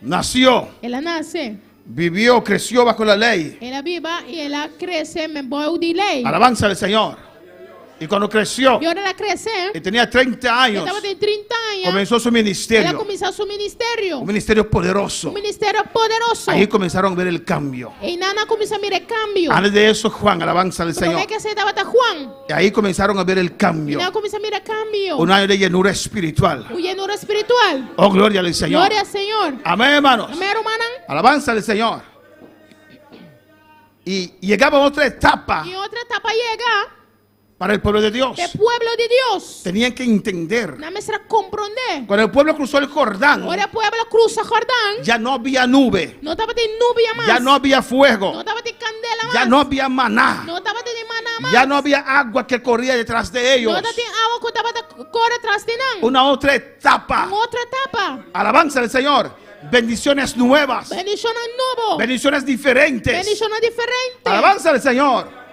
Nació, Ela nace, vivió, creció bajo la ley. ela viva y ela crece en bajo de ley. Alabanza al Señor. Y cuando creció Y ahora ela crece, y tenía 30 años, estaba de 30 años, comenzó su ela ministerio. começou su ministerio. Un ministerio poderoso. Un ministerio poderoso. Ahí comenzaron a ver el cambio. Y Nana comienza a mirar el cambio. Antes de eso, Juan, alabanza al Como Señor. es que se estaba hasta Juan. Y ahí comenzaron a ver el Y cambio. Nana comienza a mirar el cambio. Un año de llenura espiritual. Un llenura espiritual. Oh, gloria al Señor. Gloria al Señor. Amén, hermanos. Amén, hermana. Alabanza al Señor. Y llegaba otra etapa Y otra etapa llega. para el pueblo de Dios. El pueblo de Dios. Tenían que entender. Nada más comprender. Cuando el pueblo cruzó el Jordán, Ahora el pueblo cruza Jordán. ya no había nube, No estaba de nubia más. ya no había No fuego, estaba de candela más. ya no había maná, No estaba de maná más. ya no había agua que corría detrás de ellos. No estaba de agua que estaba de corre atrás de nan. Una otra etapa. Otra etapa. Alabanza al Señor. Bendiciones nuevas, Bendición nuevo. bendiciones diferentes. Bendición diferente. Alabanza al Señor.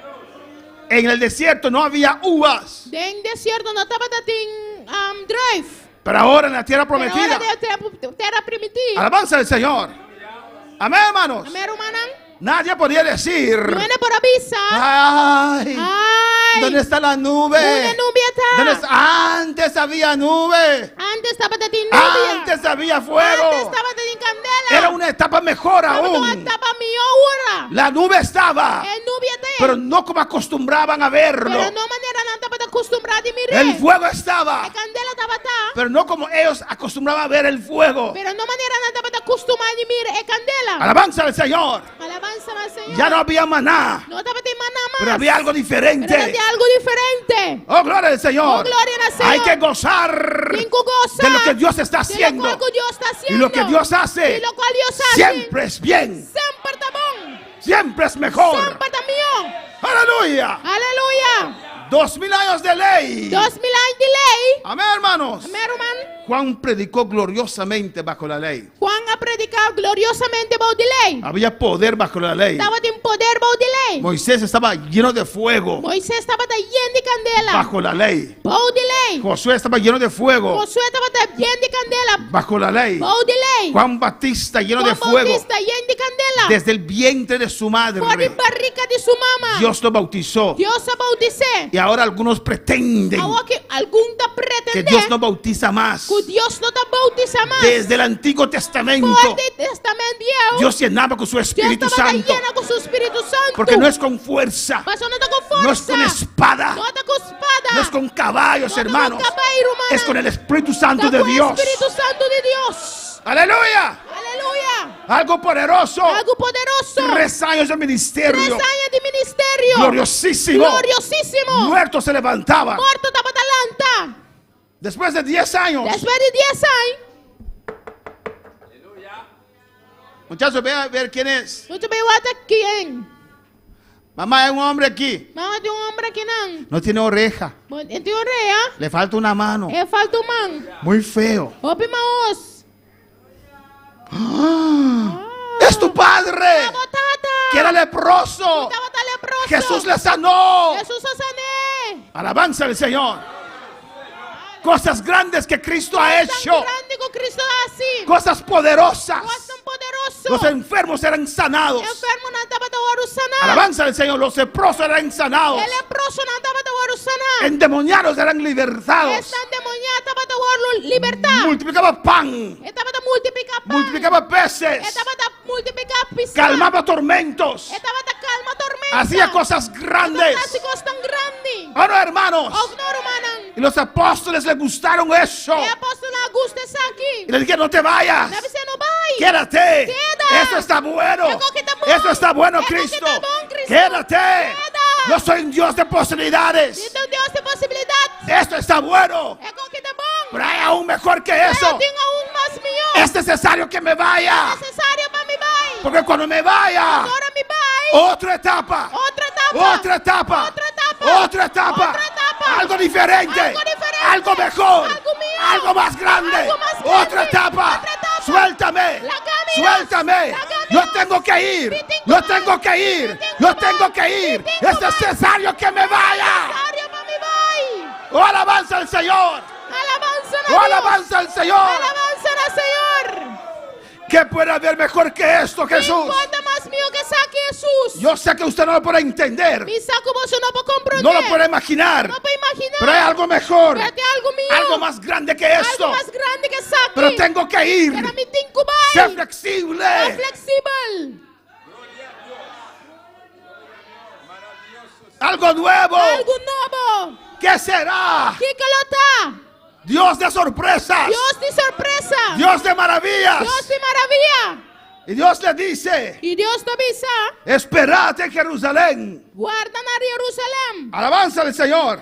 En el desierto no había uvas, En desierto no estaba de drive. pero ahora en la tierra Pero prometida. ahora de tierra primitiva. Alabanza al Señor. Amén, hermanos. Amén, hermana. Nadie podía decir, Viene por avisa. ay, Ay. ¿dónde está la nube? Una nubia está. ¿Dónde está? Antes había nube. Antes estaba de nubia. Antes había fuego. Antes estaba de candela. Era una etapa mejor Estaba aún. una etapa mejor. La nube estaba, En nubia te. pero no como acostumbraban a verlo. Pero no manera no estaba acostumbrati El mire. fuego E estaba, candela tabata. pero no como ellos acostumbraban a ver el fuego. Pero no manera na tabata acostumbrati mire e candela. Alabanza al Señor. Alabanza al Señor. Ya no había maná, No tabata mana más. pero había algo Pero diferente. había algo diferente. Oh, gloria al Señor. Oh, gloria al Señor. Hay que gozar Cinco cosas. de lo que Dios está De haciendo. lo cual Dios está Y haciendo. lo que Dios hace Y lo cual Dios hace. siempre es bien, Siempre está bon. siempre es mejor. Siempre está mío. Aleluya. Aleluya. 2000 años de ley. 2000 años de ley. Amén, hermanos. Amén, hermano. Juan predicó gloriosamente bajo la ley. Juan ha predicado gloriosamente bajo de ley. Había poder bajo la ley. Estaba en poder bajo de ley. Moisés estaba lleno de fuego Moisés estaba lleno de candela. bajo la ley. Bajo de ley. Josué estaba lleno de fuego Josué estaba lleno de candela. bajo la ley. Bajo de ley. Juan Bautista lleno de Juan fuego Bautista lleno de candela. desde el vientre de su madre. Por la barriga de su mamá. Dios lo bautizó. Dios ha bautizado. Y ahora algunos pretenden Ahora que algún te que pretende Dios no bautiza más. que Dios no te bautiza más. Desde el Antiguo Testamento, Por el Testamento viejo. Dios llenaba con su Dios Espíritu estaba Santo. llena con su Espíritu Santo. Porque no es con fuerza, Mas no está con fuerza. no es con espada, No está con espada. no es con caballos, No está con hermanos. caballo, hermana. Es con el Espíritu Santo Está de con el Dios. Espíritu Santo de Dios. Aleluya. Aleluya. Algo poderoso. Algo poderoso. 3 años de 3 ministerio. años de ministerio. Gloriosísimo. Gloriosísimo. Muertos se levantaban. Muerto estaba talanta. Después de 10 años. Después de 10 años. Muchachos, vean a ver quién es. No te veo hasta quién. Mamá, hay un hombre aquí. Mamá de un hombre que no. No tiene oreja. En teoría, Le falta una mano. falta un man. Muy feo. Opi maos. Es tu padre. Botata. Que era leproso. Estaba tan leproso. Jesús le sanó. Jesús sané. Alabanza al Señor. Cosas grandes que Cristo ha Tan hecho. grande con Cristo así. Cosas poderosas. Cosas tan poderoso. Los enfermos eran sanados. Enfermo no estaba de sanar. Alabanza al Señor. Los leprosos eran sanados. El leproso no estaba de sanar. Endemoniados eran libertados. Esta endemoniada estaba de libertad. Multiplicaba pan. Estaba de multiplicar pan. Multiplicaba peces. Estaba de multiplicar piscina. Calmaba tormentos. Estaba de calma tormenta. Hacía cosas grandes. Hacía cosas tan grandes. ¿O no, hermanos? Oh, no, hermana. Y los apóstoles les gustaron eso. El apóstol Augusto está aquí. Y les dije, no te vayas. Debe ser no vai. Quédate. Queda. Eso está bueno. Eso que está bueno. Eso está bueno, Eso que Cristo. está bueno, Cristo. Quédate. Yo soy un Dios de posibilidades. Então Deus tem possibilidade. Esto está bueno. É com que tá bom. Pero hay aún mejor que Mas eso. eu tenho um mais melhor. Es necesario que me vaya. Necessário para me vai. Porque cuando me vaya, Agora me vai. otra etapa. Outra etapa. Otra etapa. Outra etapa. Otra etapa. Otra etapa. Algo diferente. Algo diferente. Algo mejor. Algo mío. Algo más grande. Algo más grande. Otra etapa. Otra etapa. Suéltame. La caminos. Suéltame. La caminos. Yo tengo que ir. Me tengo Yo que tengo ir. que ir. Me tengo Yo que tengo que ir. ir. Me tengo Es que ir. necesario que me vaya. Necessário para me vai. Oh, alabanza al Señor. Alabança Oh, na Deus. alabanza al Señor. Alabança na Senhor. ¿Qué puede haber mejor que esto, Que Jesús? importa mais mil que saque Jesus. Yo sé que usted no lo puede entender. Me saco você não pode compreender. No lo puede imaginar. Não pode imaginar. Pero hay algo mejor. Pero tem algo mío. Algo más grande que esto. Algo mais grande que saque. Pero tengo que ir. Pero me tenho que vai. Sé flexible. É flexível. Algo nuevo. Algo novo. ¿Qué será? Que lo tá? Dios de sorpresas. Deus de surpresa. Dios de maravillas. Deus de maravilha. Y Dios le dice, E Deus te avisa. esperad en Jerusalén. Guarda na Jerusalém. Alabanza al Señor.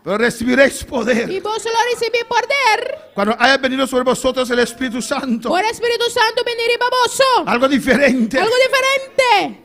Pero recibiréis poder E vos lo recibir poder. cuando haya venido sobre vosotros el Espíritu Santo. Por Espírito Santo venir para vos. Algo diferente. Algo diferente.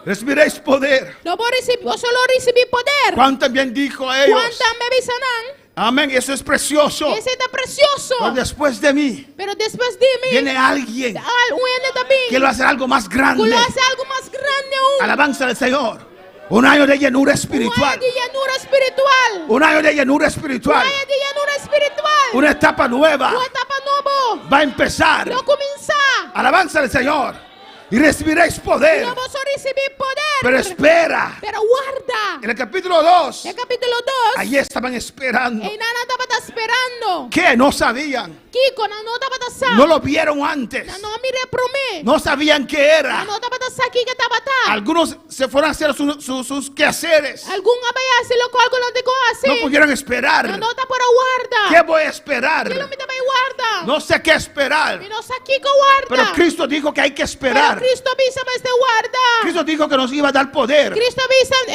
Recibiréis poder. No vos lo recibir poder. Juan también dijo a ellos, Quanto me avisarán. amén, eso es precioso. Esse está precioso. Pero después de mí Pero después de mí. viene alguien Viene también. que lo hace algo más Que grande. lo hace algo más grande aún. Alabanza al Señor. Un año de llenura Un espiritual. año de llanura espiritual. Un año de llenura Un espiritual. año de llanura espiritual. Una etapa nueva Uma etapa nova. va a empezar. No começar. Alabanza al Señor. y recibiréis poder. Não vos receber poder. Pero espera. Pero guarda. En el capítulo 2, No capítulo 2. allí estaban esperando. E Nana estava esperando. Que no sabían. Kiko não estava passando. No lo vieron antes. Não mire para mim. No sabían qué era. Não estava passando aqui que estava tá. Algunos se fueron a hacer sus quehaceres. Algum vai fazer o que algo não te No hace. pudieron esperar. Não está para guarda. ¿Qué voy a esperar? Que não me também guarda. No sé qué esperar. E não sei aqui que guarda. Pero Cristo dijo que hay que Pero esperar. Cristo avisa mas te guarda. Cristo dijo que nos iba a dar poder Cristo avisa de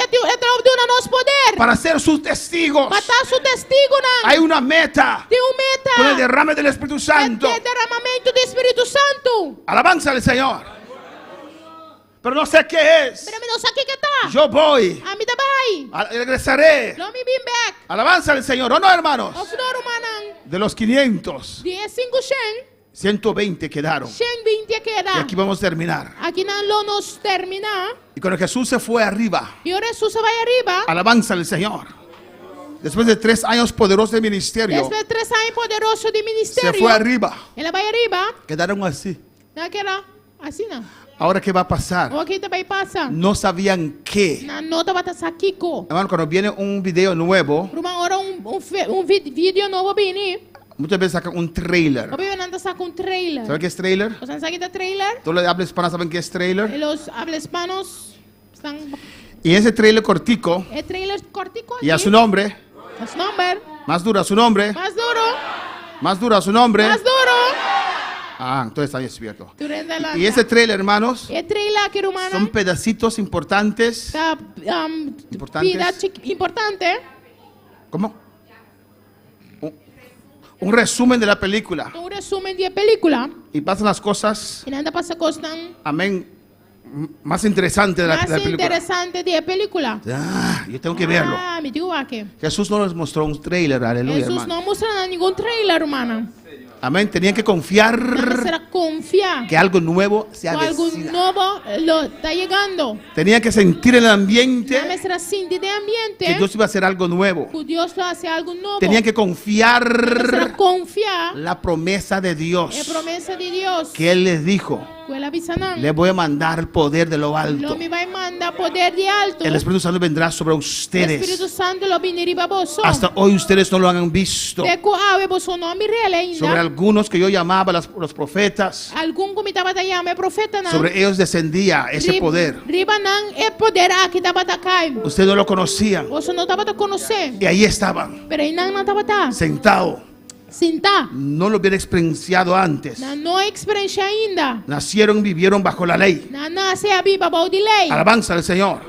nos poder. para ser sus testigos. Matar su testigo não. Hay una meta Tem meta. con el derrame del Espíritu Santo. De derramamento do Espírito Santo. Alabanza al Señor. Pero no sé qué es. Pero não sei aqui que tá. Yo voy. A mim também. Regresaré. Não me vim back. Alabanza al Señor. ¿O no, hermanos? Of no romanang. De los 500, 500. 120 quedaron. 120 Y queda. aquí vamos a terminar. Aqui não lo nos termina. Y cuando Jesús se fue arriba, E o Jesus vai arriba. alabanza al Señor. Después de 3 años poderosos de ministerio, Después de 3 años poderoso de se ministerio. fue arriba. Ela vai arriba. Quedaron así. Naquela. Assim não. Ahora, ¿qué va a pasar? O aqui também passa. No sabían qué. Na nota vai estar Kiko. Hermano, cuando viene un video nuevo, Por uma hora vídeo novo bem. muchas veces sacan un trailer. O bem anda saca trailer. ¿Saben qué es trailer? Os sabe que trailer? Todos los habla hispana saben qué es trailer. Los habla hispanos están Y ese trailer cortico, el trailer cortico y a su nombre, Su nombre más duro a su nombre, más duro. más duro a su nombre. Más duro. Ah, entonces está despierto. Durante la Y ese trailer, hermanos, el trailer que humana son pedacitos importantes. está Importantes. importante. ¿Cómo? Un resumen de la película. Un resumen de película. Y pasan las cosas, Y nada pasa costan amén, más interesantes de la más película. interesante de película. Ah, yo tengo que verlo. Ah, me digo aquí. Jesús no nos mostró un trailer, aleluya, Jesús hermano. no muestra ningún trailer, hermana. Amén, tenían que Nada confiar será confiar. que algo nuevo se O algo avecina. nuevo lo está llegando. Tenían que sentir en el Nada ambiente será sentir de ambiente. que Dios iba a hacer algo nuevo. Que Dios lo hace algo nuevo. Tenían que Nada será confiar confiar la promesa de en Dios promesa de Dios. que Él les dijo. Que Él avisa nada. Le voy a mandar el poder de lo Lo alto. me va a mandar poder de alto. El Espíritu Santo vendrá sobre El Espíritu ustedes. Santo lo viene a vos. Hasta hoy ustedes no lo han visto. Deco ave vos no mi real Sobre ainda. algunos que yo llamaba los profetas, Algún que me estaba te llame profeta nan. sobre ellos descendía ese poder. Riba nan e poder aqui estaba ta kai. Ustedes no lo conocían. Vos no estaba te conocer. Y ahí estaban, Pero aí nan estaba ta. sentados. Sinta. No lo habían experienciado antes. Na no experiência ainda. Nacieron, vivieron bajo la ley. Na nasce a viva bau de lei. Alabanza al Señor.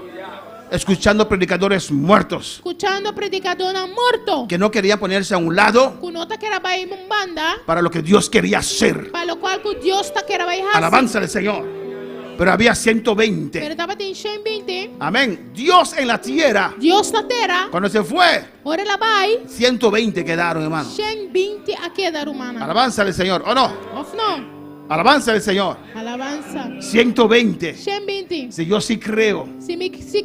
Escuchando predicadores muertos Escuchando predicador nan morto. que no querían ponerse a un lado Kunota que era bai banda. para lo que Dios quería hacer. Para lo cual que Dios ta que era bai hasi. Alabanza al Señor. Pero había 120. Pero estaba tem 120. Amén. Dios en la tierra, Dios na terra. cuando se fue, Ora la bai. 120 quedaron, hermano. 120 a queda humana. Alabanza al Señor. ¿O no? Of no. Alabanza al Señor. Alabanza. 120. 120. Si yo sí creo. Si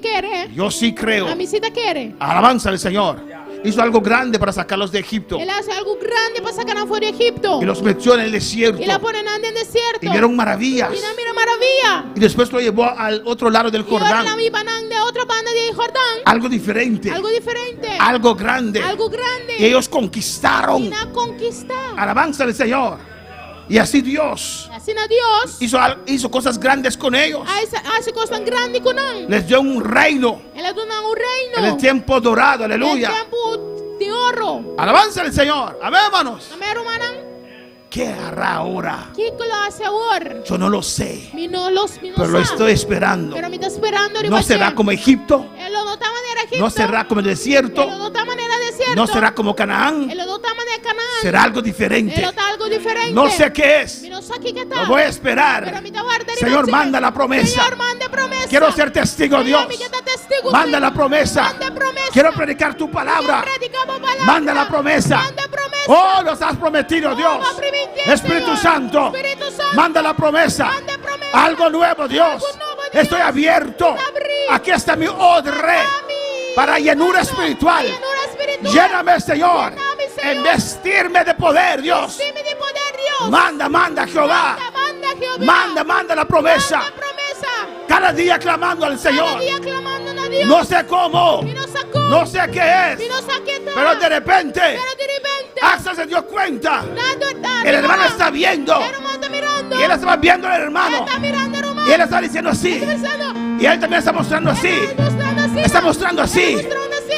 quiere. Yo sí creo. A mí sí te quiere. Alabanza al Señor. Hizo algo grande para sacarlos de Egipto. Él hace algo grande para sacar afuera de Egipto. Y los metió en el desierto. Y la ponen en el desierto. Y vieron maravillas. Y no mira maravilla. Y después lo llevó al otro lado del Y ahora la Jordán. vi banan de otra banda de Jordán. Algo diferente. Algo diferente. Algo grande. Algo grande. Y ellos Y conquistaron. na conquistar. Alabanza al Señor. Y así Dios Así na Dios. hizo cosas grandes con ellos. Hace cosas grandes con él. Les dio un reino Él le da un reino. en el tiempo dorado. Aleluya. El tiempo de oro. Alabanza al Señor. Amén, hermanos. Amén, hermana. ¿Qué hará ahora? ¿Qué lo hace ahora? Yo no lo sé. Mi no lo Pero lo estoy esperando. Pero me está esperando. No será como Egipto. Él lo nota manera Egipto. No será como el Él desierto. lo nota manera desierto. No será como Canaán. Él lo nota manera Canaán. Será algo Él diferente. nota algo diferente. No sé qué es. Mi no sé qué está. Lo voy a Pero esperar. mi te guarda y Señor, me manda la promesa. Señor, mande promesa. Quiero ser testigo, Dios. Señor, mi que te testigo, Manda Señor. la promesa. Mande promesa. Quiero predicar tu palabra. Quiero predicar tu palabra. Manda la promesa. Mande promesa. Oh, nos has prometido, Dios. lo prometido, Espíritu Señor. Santo. Espíritu Santo. Manda la promesa. Mande promesa. Algo nuevo, Dios. Algo nuevo, Dios. Estoy abierto. Abrir. Aquí está mi odre para llenura espiritual. Llenura espiritual. Lléname, Señor. Lléname, Señor. En vestirme de poder, Dios. Dime de poder, Dios. Manda, Jehová. Manda, Jehová. Manda la promesa. Manda promesa. Cada día clamando al Señor. Cada día clamando a Dios. No sé cómo, Y no sacó. no sé qué es, Y no saqué nada. pero de repente, Pero de repente. Axel se dio cuenta. Dando El hermano está viendo. El hermano está mirando. Y él estaba viendo al hermano. Está mirando al hermano. Y él está diciendo así. Está pensando. Y él también está mostrando así. Está mostrando así.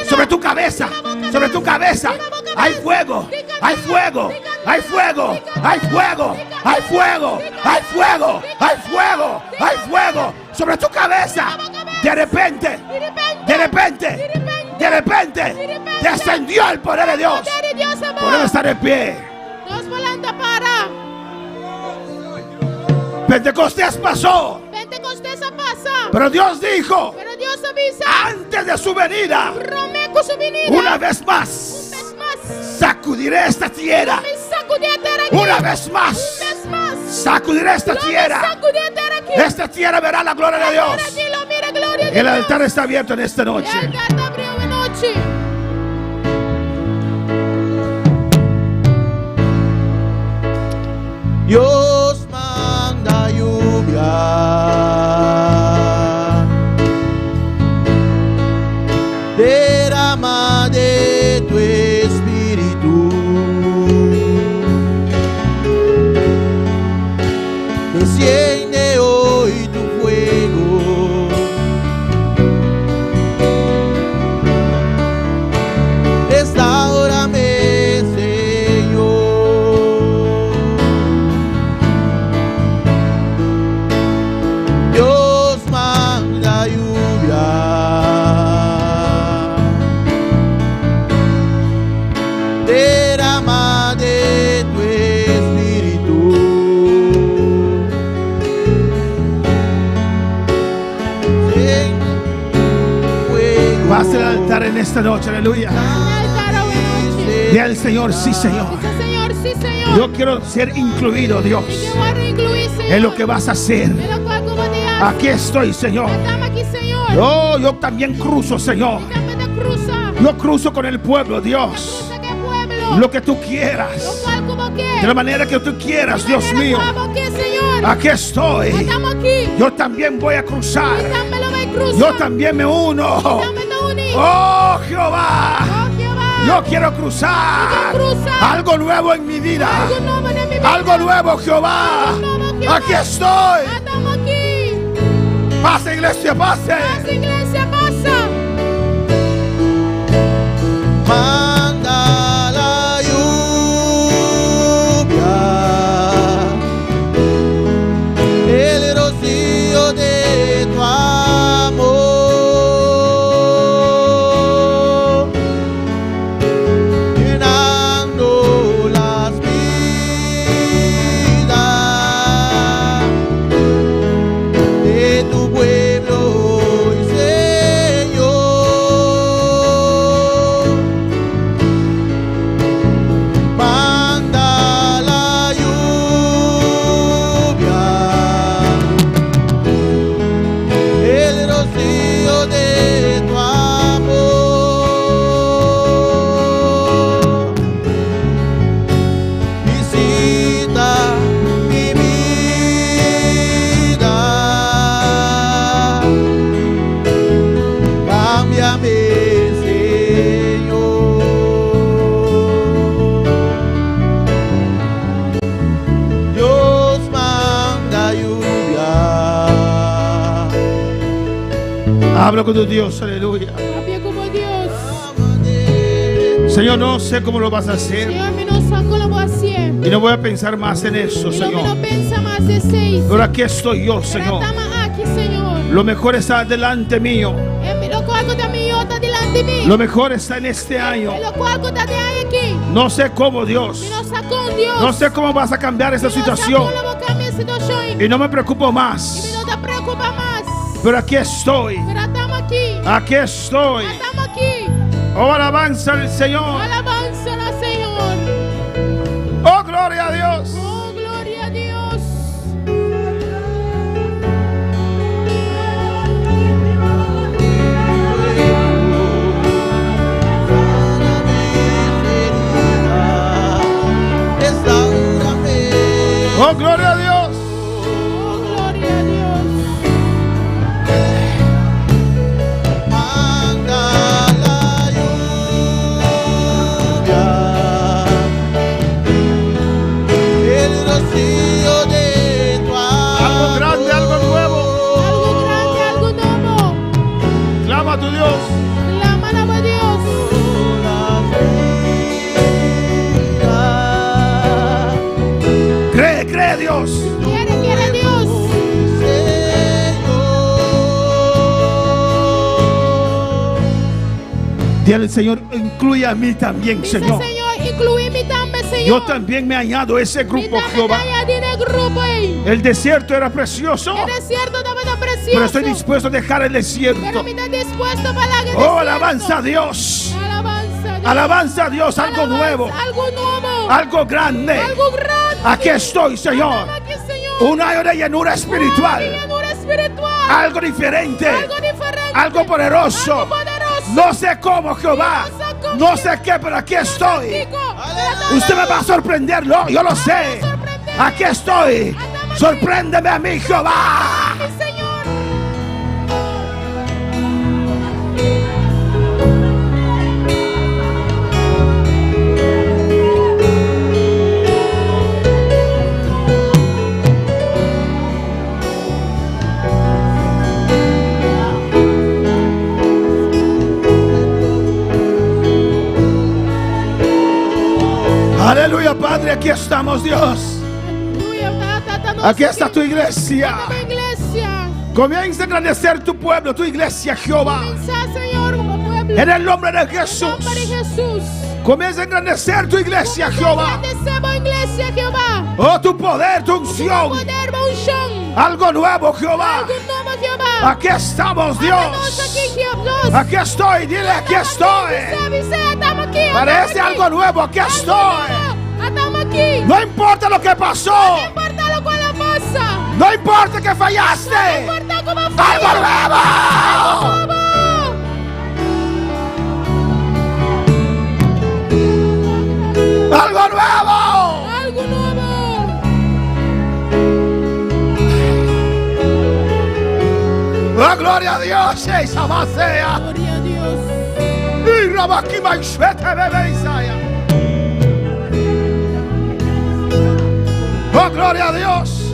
Sobre tu cabeza. Sobre tu cabeza. Hay fuego. Hay fuego. Hay fuego. Hay fuego. Hay fuego. Hay fuego. Hay fuego. Hay fuego. Sobre tu cabeza. De repente. De repente. De repente. Descendió el poder de Dios. Podemos estar de pie. Dios volando para. Pentecostés pasó. Pentecostés pasa. Pero Dios dijo. Pero Dios avisa. Antes de su venida. Romeco su venida. Una vez más. Sacudiré esta tierra. Una vez más. Sacudiré esta tierra. Esta tierra verá la gloria de Dios. El altar está abierto en esta noche. Dios manda lluvia, derrama de tu espíritu, desciende hoy tu fuego, restaurame, Señor. Dios manda lluvia, derrama de tu espíritu, en fuego. Pase el altar en esta noche, aleluya. Dile al Señor, sí, Señor. Señor, sí, Señor. Yo quiero ser incluido, Dios, Y que voy a incluir, Señor, en lo que vas a hacer. en lo cual tú vas a hacer. Aquí estoy, Señor. Estamos aquí, Señor. Yo también cruzo, Señor. También te cruza. Yo cruzo con el pueblo, Dios. Cruza qué pueblo. Lo que tú Lo quieras. cual como que. De la manera que tú quieras, Dios mío. Estamos aquí, Señor. Aquí estoy. Estamos aquí. Yo también voy a cruzar. También lo voy a cruzar. Yo también me uno. También te uní. Oh, Jehová. Oh, Jehová. Yo quiero cruzar. Yo quiero cruzar. Algo nuevo en mi vida. Algo nuevo en mi vida. Algo nuevo, Jehová. Algo nuevo, Jehová. Aquí estoy. Estamos aquí. Pase, iglesia, pase. Pasa, iglesia, pasa. Manda la lluvia, el rocío de tu amor, llenando las vidas de tu pueblo, Señor. Manda la lluvia, el rocío de tu amor, visita mi vida, cámbiame, Señor. Dios manda lluvia. Habla con tu Dios, aleluya. Habla como Dios. Señor, no sé cómo lo vas a hacer. Señor, me no saco la voz así. Y no voy a pensar más en eso, Y no me Señor. no pensa más de seis. Pero aquí estoy yo, Pero Señor. estamos aquí, Señor. Lo mejor está delante mío. Lo cual está mío está delante de mí. Lo mejor está en este año. Lo cual está de ahí aquí. No sé cómo, Dios. Me no sacó un Dios. No sé cómo vas a cambiar esta Me no situación. sacó la boca mi situación. Y no me preocupo Y me más. no te preocupa más. Pero aquí estoy. Pero estamos aquí. Aquí estoy. Estamos aquí. Oh, alabanza al Señor. Alabanza al Señor. Oh, gloria a Dios. Oh, gloria a Dios. Restaurame, Oh, gloria a Dios. Dios. Alaba a Dios. Cree Dios. Quiere Dios. Dile al Señor, incluye a mí también, Dice Señor. Señor, incluí-me também, Señor. Yo también me añado a ese grupo, Jehová. el grupo aí. El desierto era precioso, El desierto estaba precioso. pero estoy dispuesto a dejar el Pero desierto. me está dispuesto a pagar el Oh, desierto. alabanza a Dios. Alabanza a Dios. Alabanza a Dios, algo Alabanza, nuevo, algo nuevo. algo grande. Algo grande. Aquí estoy, Señor. Aquí, Señor. Un año de llenura espiritual, Llenura espiritual. algo diferente, Algo diferente. algo poderoso. Algo poderoso. No sé cómo, Jehová, no sé qué, pero aquí estoy. Usted me va a sorprender, ¿no? Yo lo sé. Aquí estoy. Sorpréndeme a mí, Jehová. Sí, Señor. Aleluya, Padre, aquí estamos, Dios. Aquí está tu iglesia. Iglesia. Comienza a engrandecer tu pueblo, tu iglesia, Jehová. Comienza, Señor, como pueblo. En el nombre de En Jesús. nombre de Jesús. Comienza a engrandecer tu iglesia, Jehová. Bendecemos, iglesia, Jehová. Oh, tu poder, tu unción. Poder, unción. Algo nuevo, Jehová. Algo nuevo, Jehová. Aquí estamos, Estamos Dios. aquí, Dios. Aquí estoy, dile, aquí estoy. Estamos aquí. Parece algo nuevo, aquí estoy. Estamos aquí. No importa lo que pasó. No importa lo que pasa. No importa que fallaste. No importa cómo fue. Algo nuevo. Algo nuevo. Algo nuevo. Oh, gloria a Dios. Esa más sea. Gloria a Dios. Y Rabakima y Shvete Bebe Isaya. Oh, gloria a Dios.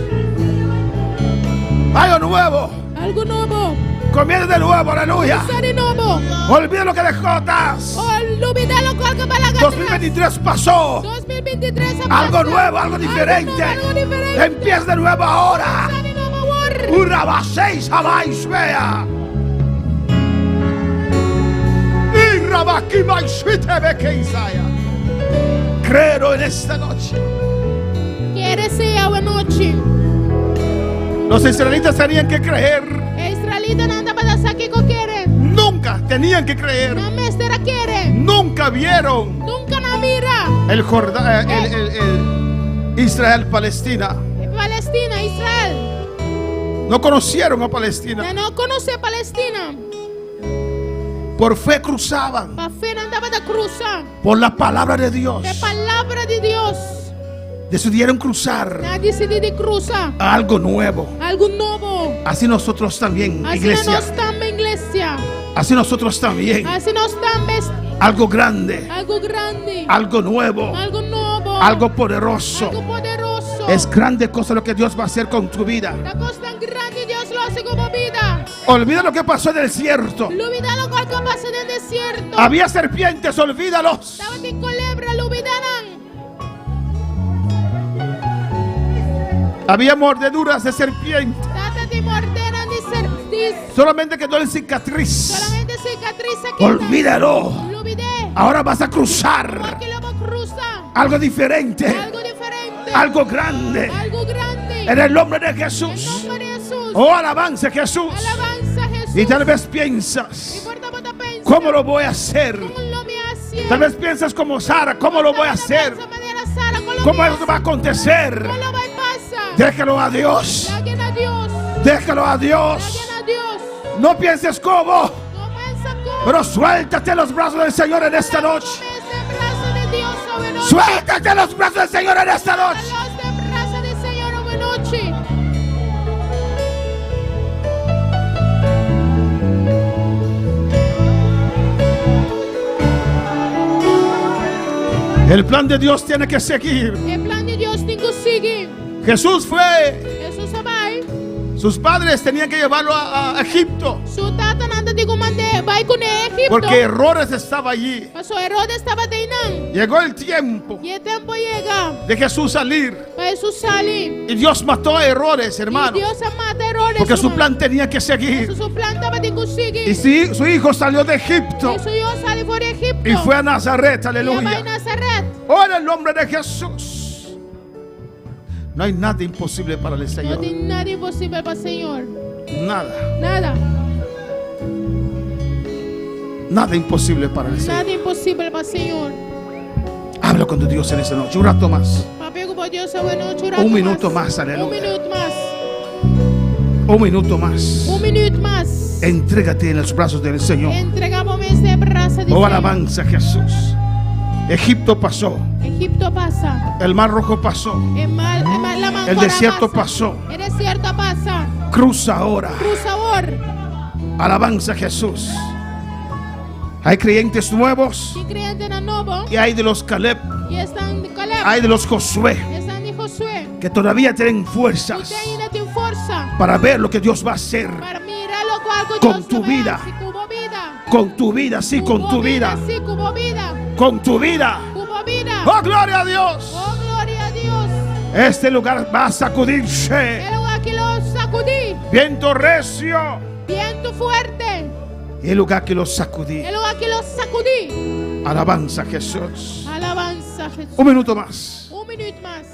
Algo nuevo. Algo nuevo. Comienza de nuevo, aleluya. Comienza de nuevo. Olvida lo que dejó atrás. Olvida lo que para la 2023 pasó. 2023 Algo nuevo, algo diferente. Algo diferente. Empieza de nuevo ahora. De nuevo, amor. Urabaseis Habais vea. Y Rabakima y Shvete Beke Isaya. Creo en esta noche. Quiere ser a noche. Los israelitas tenían que creer. Israelita no anda para saque que quiere. Nunca tenían que creer. No me estará quiere. Nunca vieron Nunca la mira. el Jordán, el Israel-Palestina. Palestina, Israel. No conocieron a Palestina. No conoce Palestina. Por fe cruzaban. Pa fe no andaba de cruzar. Por la palabra de Dios. De palabra de Dios. Decidieron cruzar Nadie se de cruzar. a algo nuevo. Algo nuevo. Así nosotros también, Así iglesia. no estamos iglesia. Así nosotros también. Así no estamos Algo grande. algo grande. Algo nuevo. Algo nuevo. Algo poderoso. Algo poderoso. Es grande cosa lo que Dios va a hacer con tu vida. La cosa tan grande Dios lo hace como vida. Olvida lo que pasó en el desierto. Olvida lo que pasa en el desierto. Había serpientes, olvídalos. Estaba en culebra, lo olvidarán. Había mordeduras de serpiente. Trata de morder a Solamente quedó en cicatriz. solamente cicatriz aquí. Olvídalo. Lo olvidé. Ahora vas a cruzar Porque lo va a cruzar. algo diferente, Algo diferente. algo grande. Algo grande. En el nombre de En Jesús. nombre de Jesús. Oh, alabanza Jesús. Alabanza Jesús. Y tal vez Y piensas, por tanto piensa, ¿cómo lo voy a hacer? ¿cómo lo me hace? Tal vez piensas como Sara, ¿cómo lo voy a hacer? ¿Cómo eso va a acontecer? ¿Cómo lo va a pasar? Déjalo a Dios. Lleguen a Dios. Déjalo a Dios. Lleguen a Dios. No pienses cómo, No piensa cómo. pero suéltate en los brazos del Señor en esta noche. Este brazo de Dios sobre noche. Suéltate en los brazos del Señor en esta noche. Este brazo del Señor sobre noche. El plan de Dios tiene que seguir. El plan de Dios tiene que seguir. Jesús fue, Jesús sabe. sus padres tenían que llevarlo a Egipto. Su tata nada digo mande vai con Egipto. Porque Herodes estaba allí. Pasó Herodes estaba teinando. Llegó el tiempo Y el tiempo llega. de Jesús salir. Jesús sale. Y Dios mató a Herodes, Y hermano. Dios mata a Herodes. Porque su hermano. plan tenía que seguir. Su plan estaba de conseguir. Y si su hijo salió de Egipto Y su hijo sale por Egipto. y fue a Nazaret, Y va a aleluya. Nazaret. Ahora el nombre de Jesús. No hay nada imposible para el No Señor. tiene nada imposible para el Señor. Nada. Nada. Nada imposible para el Señor. Nada imposible para el Señor. Habla con tu Dios en esta noche. Un rato más. Papi, por Dios, bueno, Un minuto más, aleluya. Un minuto más. Un minuto más. Un minuto más. Entrégate en los brazos del Señor. Entregamos este brazo de Oh, Señor. alabanza a Jesús. Egipto pasó. Egipto pasa. El mar rojo pasó. La mancora El desierto pasa. pasó. El desierto pasa. Cruza ahora. Cruz ahora. Alabanza a Jesús. Hay creyentes nuevos. Si creen en el nuevo. Y hay de los Caleb. Y están de Caleb. Hay de los Josué. Están de Josué. Que todavía tienen fuerzas Usted tiene fuerza. para ver lo que Dios va a hacer Para mirar lo cual con Dios tu va a vida. hacer. Como vida. con tu vida, sí, con tu vida. Sí, como vida. Con tu vida. Como vida. Oh, gloria a Dios. Oh, gloria a Dios. Este lugar va a sacudirse. El lugar que lo sacudí. Viento recio. Viento fuerte. El lugar que lo sacudí. El lugar que lo sacudí. Alabanza a Jesús. Alabanza a Jesús. Un minuto más. Un minuto más.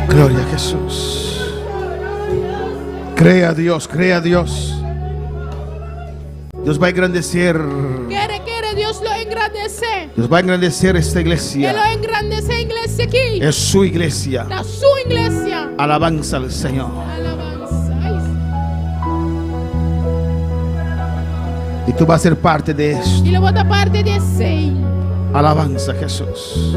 Gloria a Jesús. Crea a Dios, crea a Dios. Dios va a engrandecer. Quiere, Dios lo engrandece. Dios va a engrandecer esta Que lo iglesia. engrandece iglesia aquí. Es su iglesia. La su iglesia. Alabanza al Señor. Alabanza. Ay, Y tú vas a ser parte de esto. y la otra parte de sí. Alabanza a Jesús.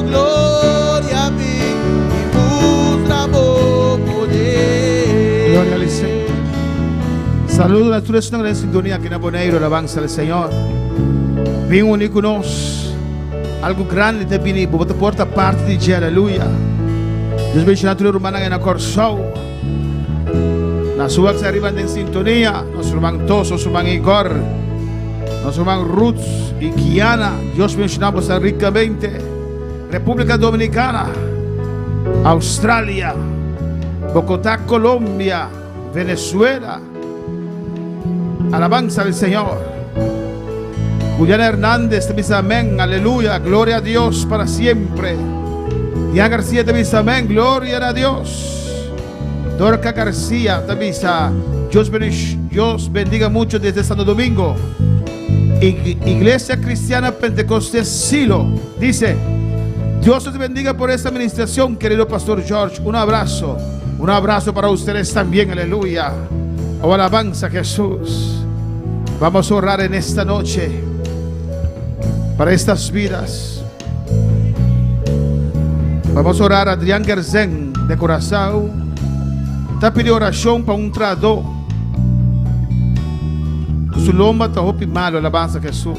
Gloria. tú eres una gran sintonía que no pone alabanza al Señor. Vem unir conosco. Algo grande te vini, bota porta parte de dia, aleluia. Deus bendiga a tua irmã na Corsol. Na sua que se arriba em sintonia, nosso irmão Tosso, nosso irmão Igor, nosso irmão Ruth e Kiana. Deus bendiga você ricamente. República Dominicana, Austrália, Bogotá, Colômbia, Venezuela. Alabanza al Señor. Juliana Hernández te dice amén, aleluya, gloria a Dios para siempre. Diana García te dice amén, gloria a Dios. Dorca García te dice Dios bendiga mucho desde Santo Domingo. Iglesia Cristiana Pentecostés Silo dice: Dios te bendiga por esta administración, querido Pastor George. Un abrazo para ustedes también, aleluya. Oh, alabanza a Jesús. Vamos a orar en esta noche para estas vidas. Vamos a orar a Adrián Gerzen de Curazao. Está pidiendo oración para un traidor. Su lomba está malo, alabanza a Jesús.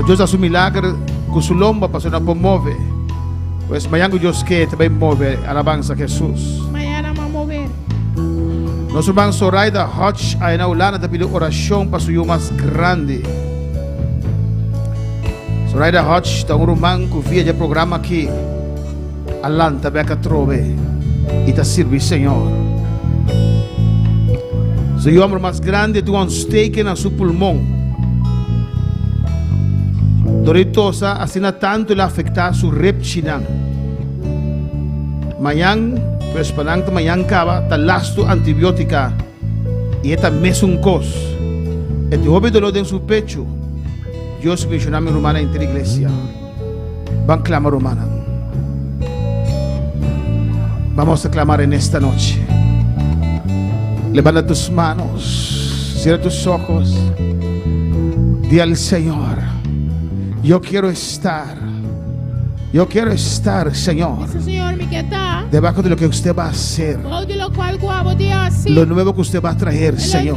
Dios hace un milagre con su lomba para no puede mover. Pues mañana Dios que también mueve, alabanza a Jesús. Mañana va a mover. Nosso irmão Zoraida Hodge, aí na Holanda, está pedindo oração para o seu mais grande. Zoraida Hodge está um irmão que via de programa aqui. Alanta, beca trove. E está servindo, Senhor. Seu homem mais grande, tu ontsteking na seu pulmão. Doritosa, assim tanto ele afetar seu reptinang. Manhã, pues panang tamayang kaba talasto antibiótica y esta mesuncos. Este hobe dolor en su pecho. Dios mencioname romana en la iglesia. Van clama romana. Vamos a clamar en esta noche. Levanta tus manos, cierra tus ojos. Di al Señor: yo quiero estar, Señor, Señor, mi quieta. debajo de lo que usted va a hacer, De lo cual guabo de así. lo nuevo que usted va a traer, Señor.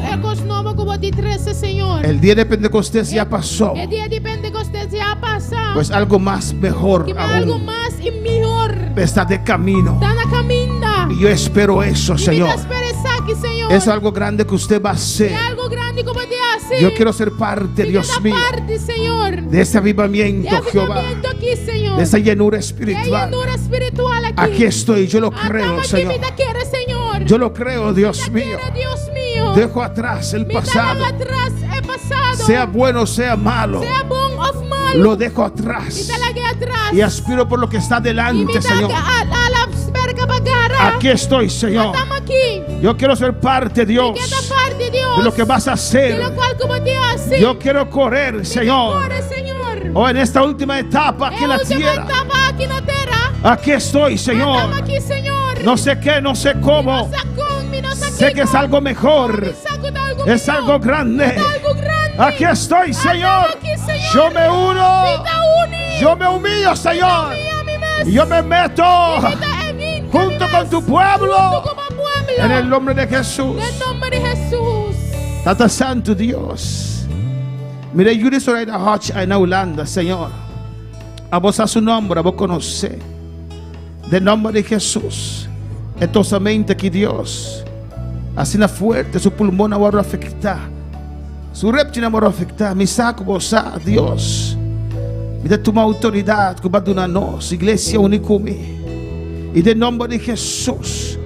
Señor. El día de Pentecostés ya pasó, El día de Pentecostés ya pasa. pues algo más mejor Que algo aún más y mejor. está de camino. Está na caminda. Y yo espero eso, Señor. Aquí, Señor. Es algo grande que usted va a hacer. Es algo grande como te hace. Yo quiero ser parte, Dios mío, parte, Señor. de ese avivamiento, De Jehová, avivamiento aquí, Señor. de esa llenura De espiritual. llenura espiritual aquí. Aquí estoy, yo lo Estamos creo, aquí, Señor. mi te quiere, Señor. Yo lo creo, Dios Te mío. quiere, Dios mío. Dejo atrás el Mi pasado, dejo atrás el pasado. sea bueno, sea malo, Sea bon of malo. lo dejo Mi atrás te la que atrás. y aspiro por lo que está Y mi delante, te Señor. a la verga bagara. Aquí estoy, Señor. Estamos aquí. Yo quiero ser parte, Dios, Que esta parte, Dios. de lo que vas a De hacer. lo cual como te hace. Yo quiero correr, Señor, Corre, Señor. o en esta última etapa aquí en la última tierra. etapa aquí no tierra. Aquí estoy, Señor. Estamos aquí, Señor. No sé qué, no sé cómo. Sé que es algo mejor, es algo grande. Aquí estoy, Señor. Yo me uno, yo me humillo, Señor. Y yo me meto junto con tu pueblo en el nombre de Jesús. En nombre de Jesús. Tata Santo Dios. Mire, Yuri Zoraida Hodge en Holanda, Señor. A vos a su nombre, a vos conocer. De nombre de Jesús. Etosamente que Dios. Así na fuerte, su pulmón ahora afecta. Su reptina ahora afecta. Mi saco vos a Dios. Me toma autoridade que vai dar nós, igreja unicumi. E de nome de Jesus,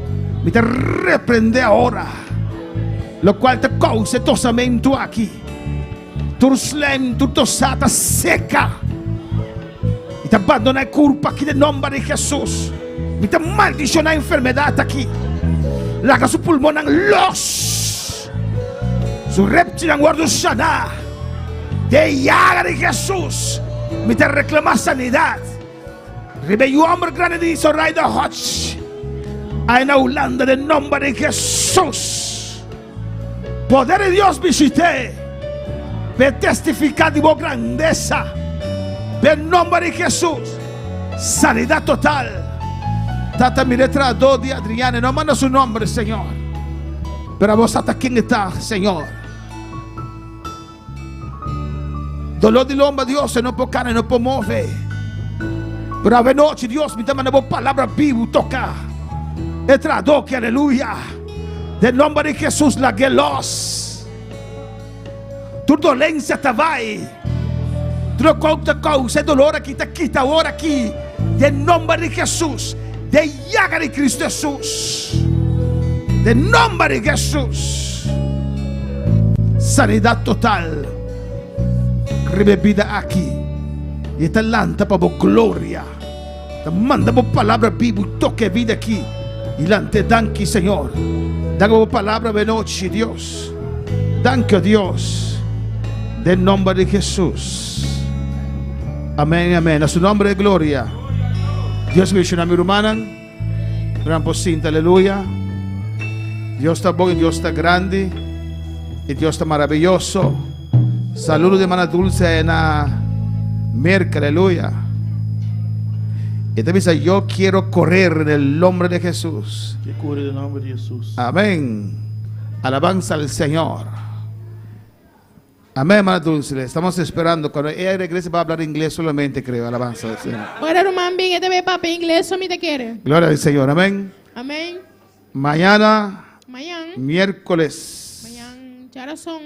me te repreender agora, lo qual te causa tosamento aqui. Tu slem, tu tosata seca. E te abandona a culpa aqui de nome de Jesus. Me te maldicionar a enfermidade aqui. Laga su pulmão em los. Su reptil em guardo sanar. De llaga de Jesus. Me te reclama sanidad. Rebellió hombre grande de Zoraida Hodge. Ahí en Holanda, de nombre de Jesús. Poder de Dios visité. Ve testificar de voz grandeza. Ve nombre de Jesús. Sanidad total. Tata mi letra 2 de Adriana. No manda su nombre, Señor. Pero vos hasta quién está, Señor. Dolor de lomba, Dios, não pode carne, não pode mover. Pero a noite, Deus, me dá uma palavra viva, tocar. E tradoque, aleluia. De nome de Jesus, la gelos. Tu dolência te vai. Tu conta causa, dolor aqui, te quita hora aqui. De nome de Jesus. De llaga de Cristo Jesus. De nome de Jesus. Sanidade total. Rebebida aqui. E esta lanta para a glória. Te manda uma palavra viva, toque vida aqui. E lante, danke, Senhor. Dá uma palavra de noite, Deus. Danke, Deus. De nome de Jesus. Amém, amém. A su nome de glória. Deus me ensina a mi hermana. Gran pocinta, aleluia. Deus está bom e Deus está grande. E Deus está maravilhoso. Saludo de mana dulce na merca, aleluya. Y te dice, yo quiero correr en el nombre de Jesús. Que corre en el nombre de Jesús. Amén. Alabanza al Señor. Amén, hermana Dulce. Estamos esperando. Cuando ella regrese va a hablar inglés solamente, creo. Alabanza al Señor. Ora rumah bing ete be papa inglês só me te quer. Gloria al Señor. Amén. Amém. Mañana, Amanhã, miércoles, cara som.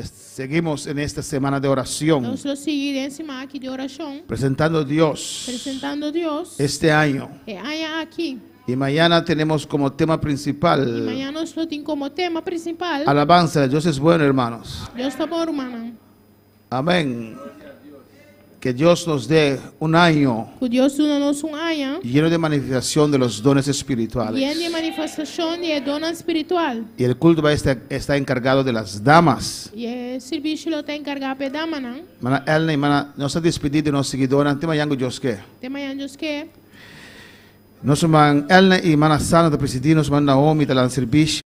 seguimos en esta semana de oración. Nós vamos seguir em cima aqui de oração, Presentando a Dios apresentando a Deus. este año. E amanhã aqui. Y mañana tenemos como tema E principal amanhã nós temos como tema principal. alabanza. Dios es bueno, hermanos. Deus está bom, irmã. Amén. Que Dios nos dé un año Que Deus nos amanhã. lleno de manifestación de los dones E espirituales. de manifestação de dona espiritual. Y el culto va a estar encargado de las damas. E o serviço lo tem encargado de dama, não? Mana Elna y mana, nos ha despedido de los seguidores. Ante mañana Dios que. De amanhã Deus quer. Nos man Elna y mana Sana de presidir, nos man Naomi de la servicio.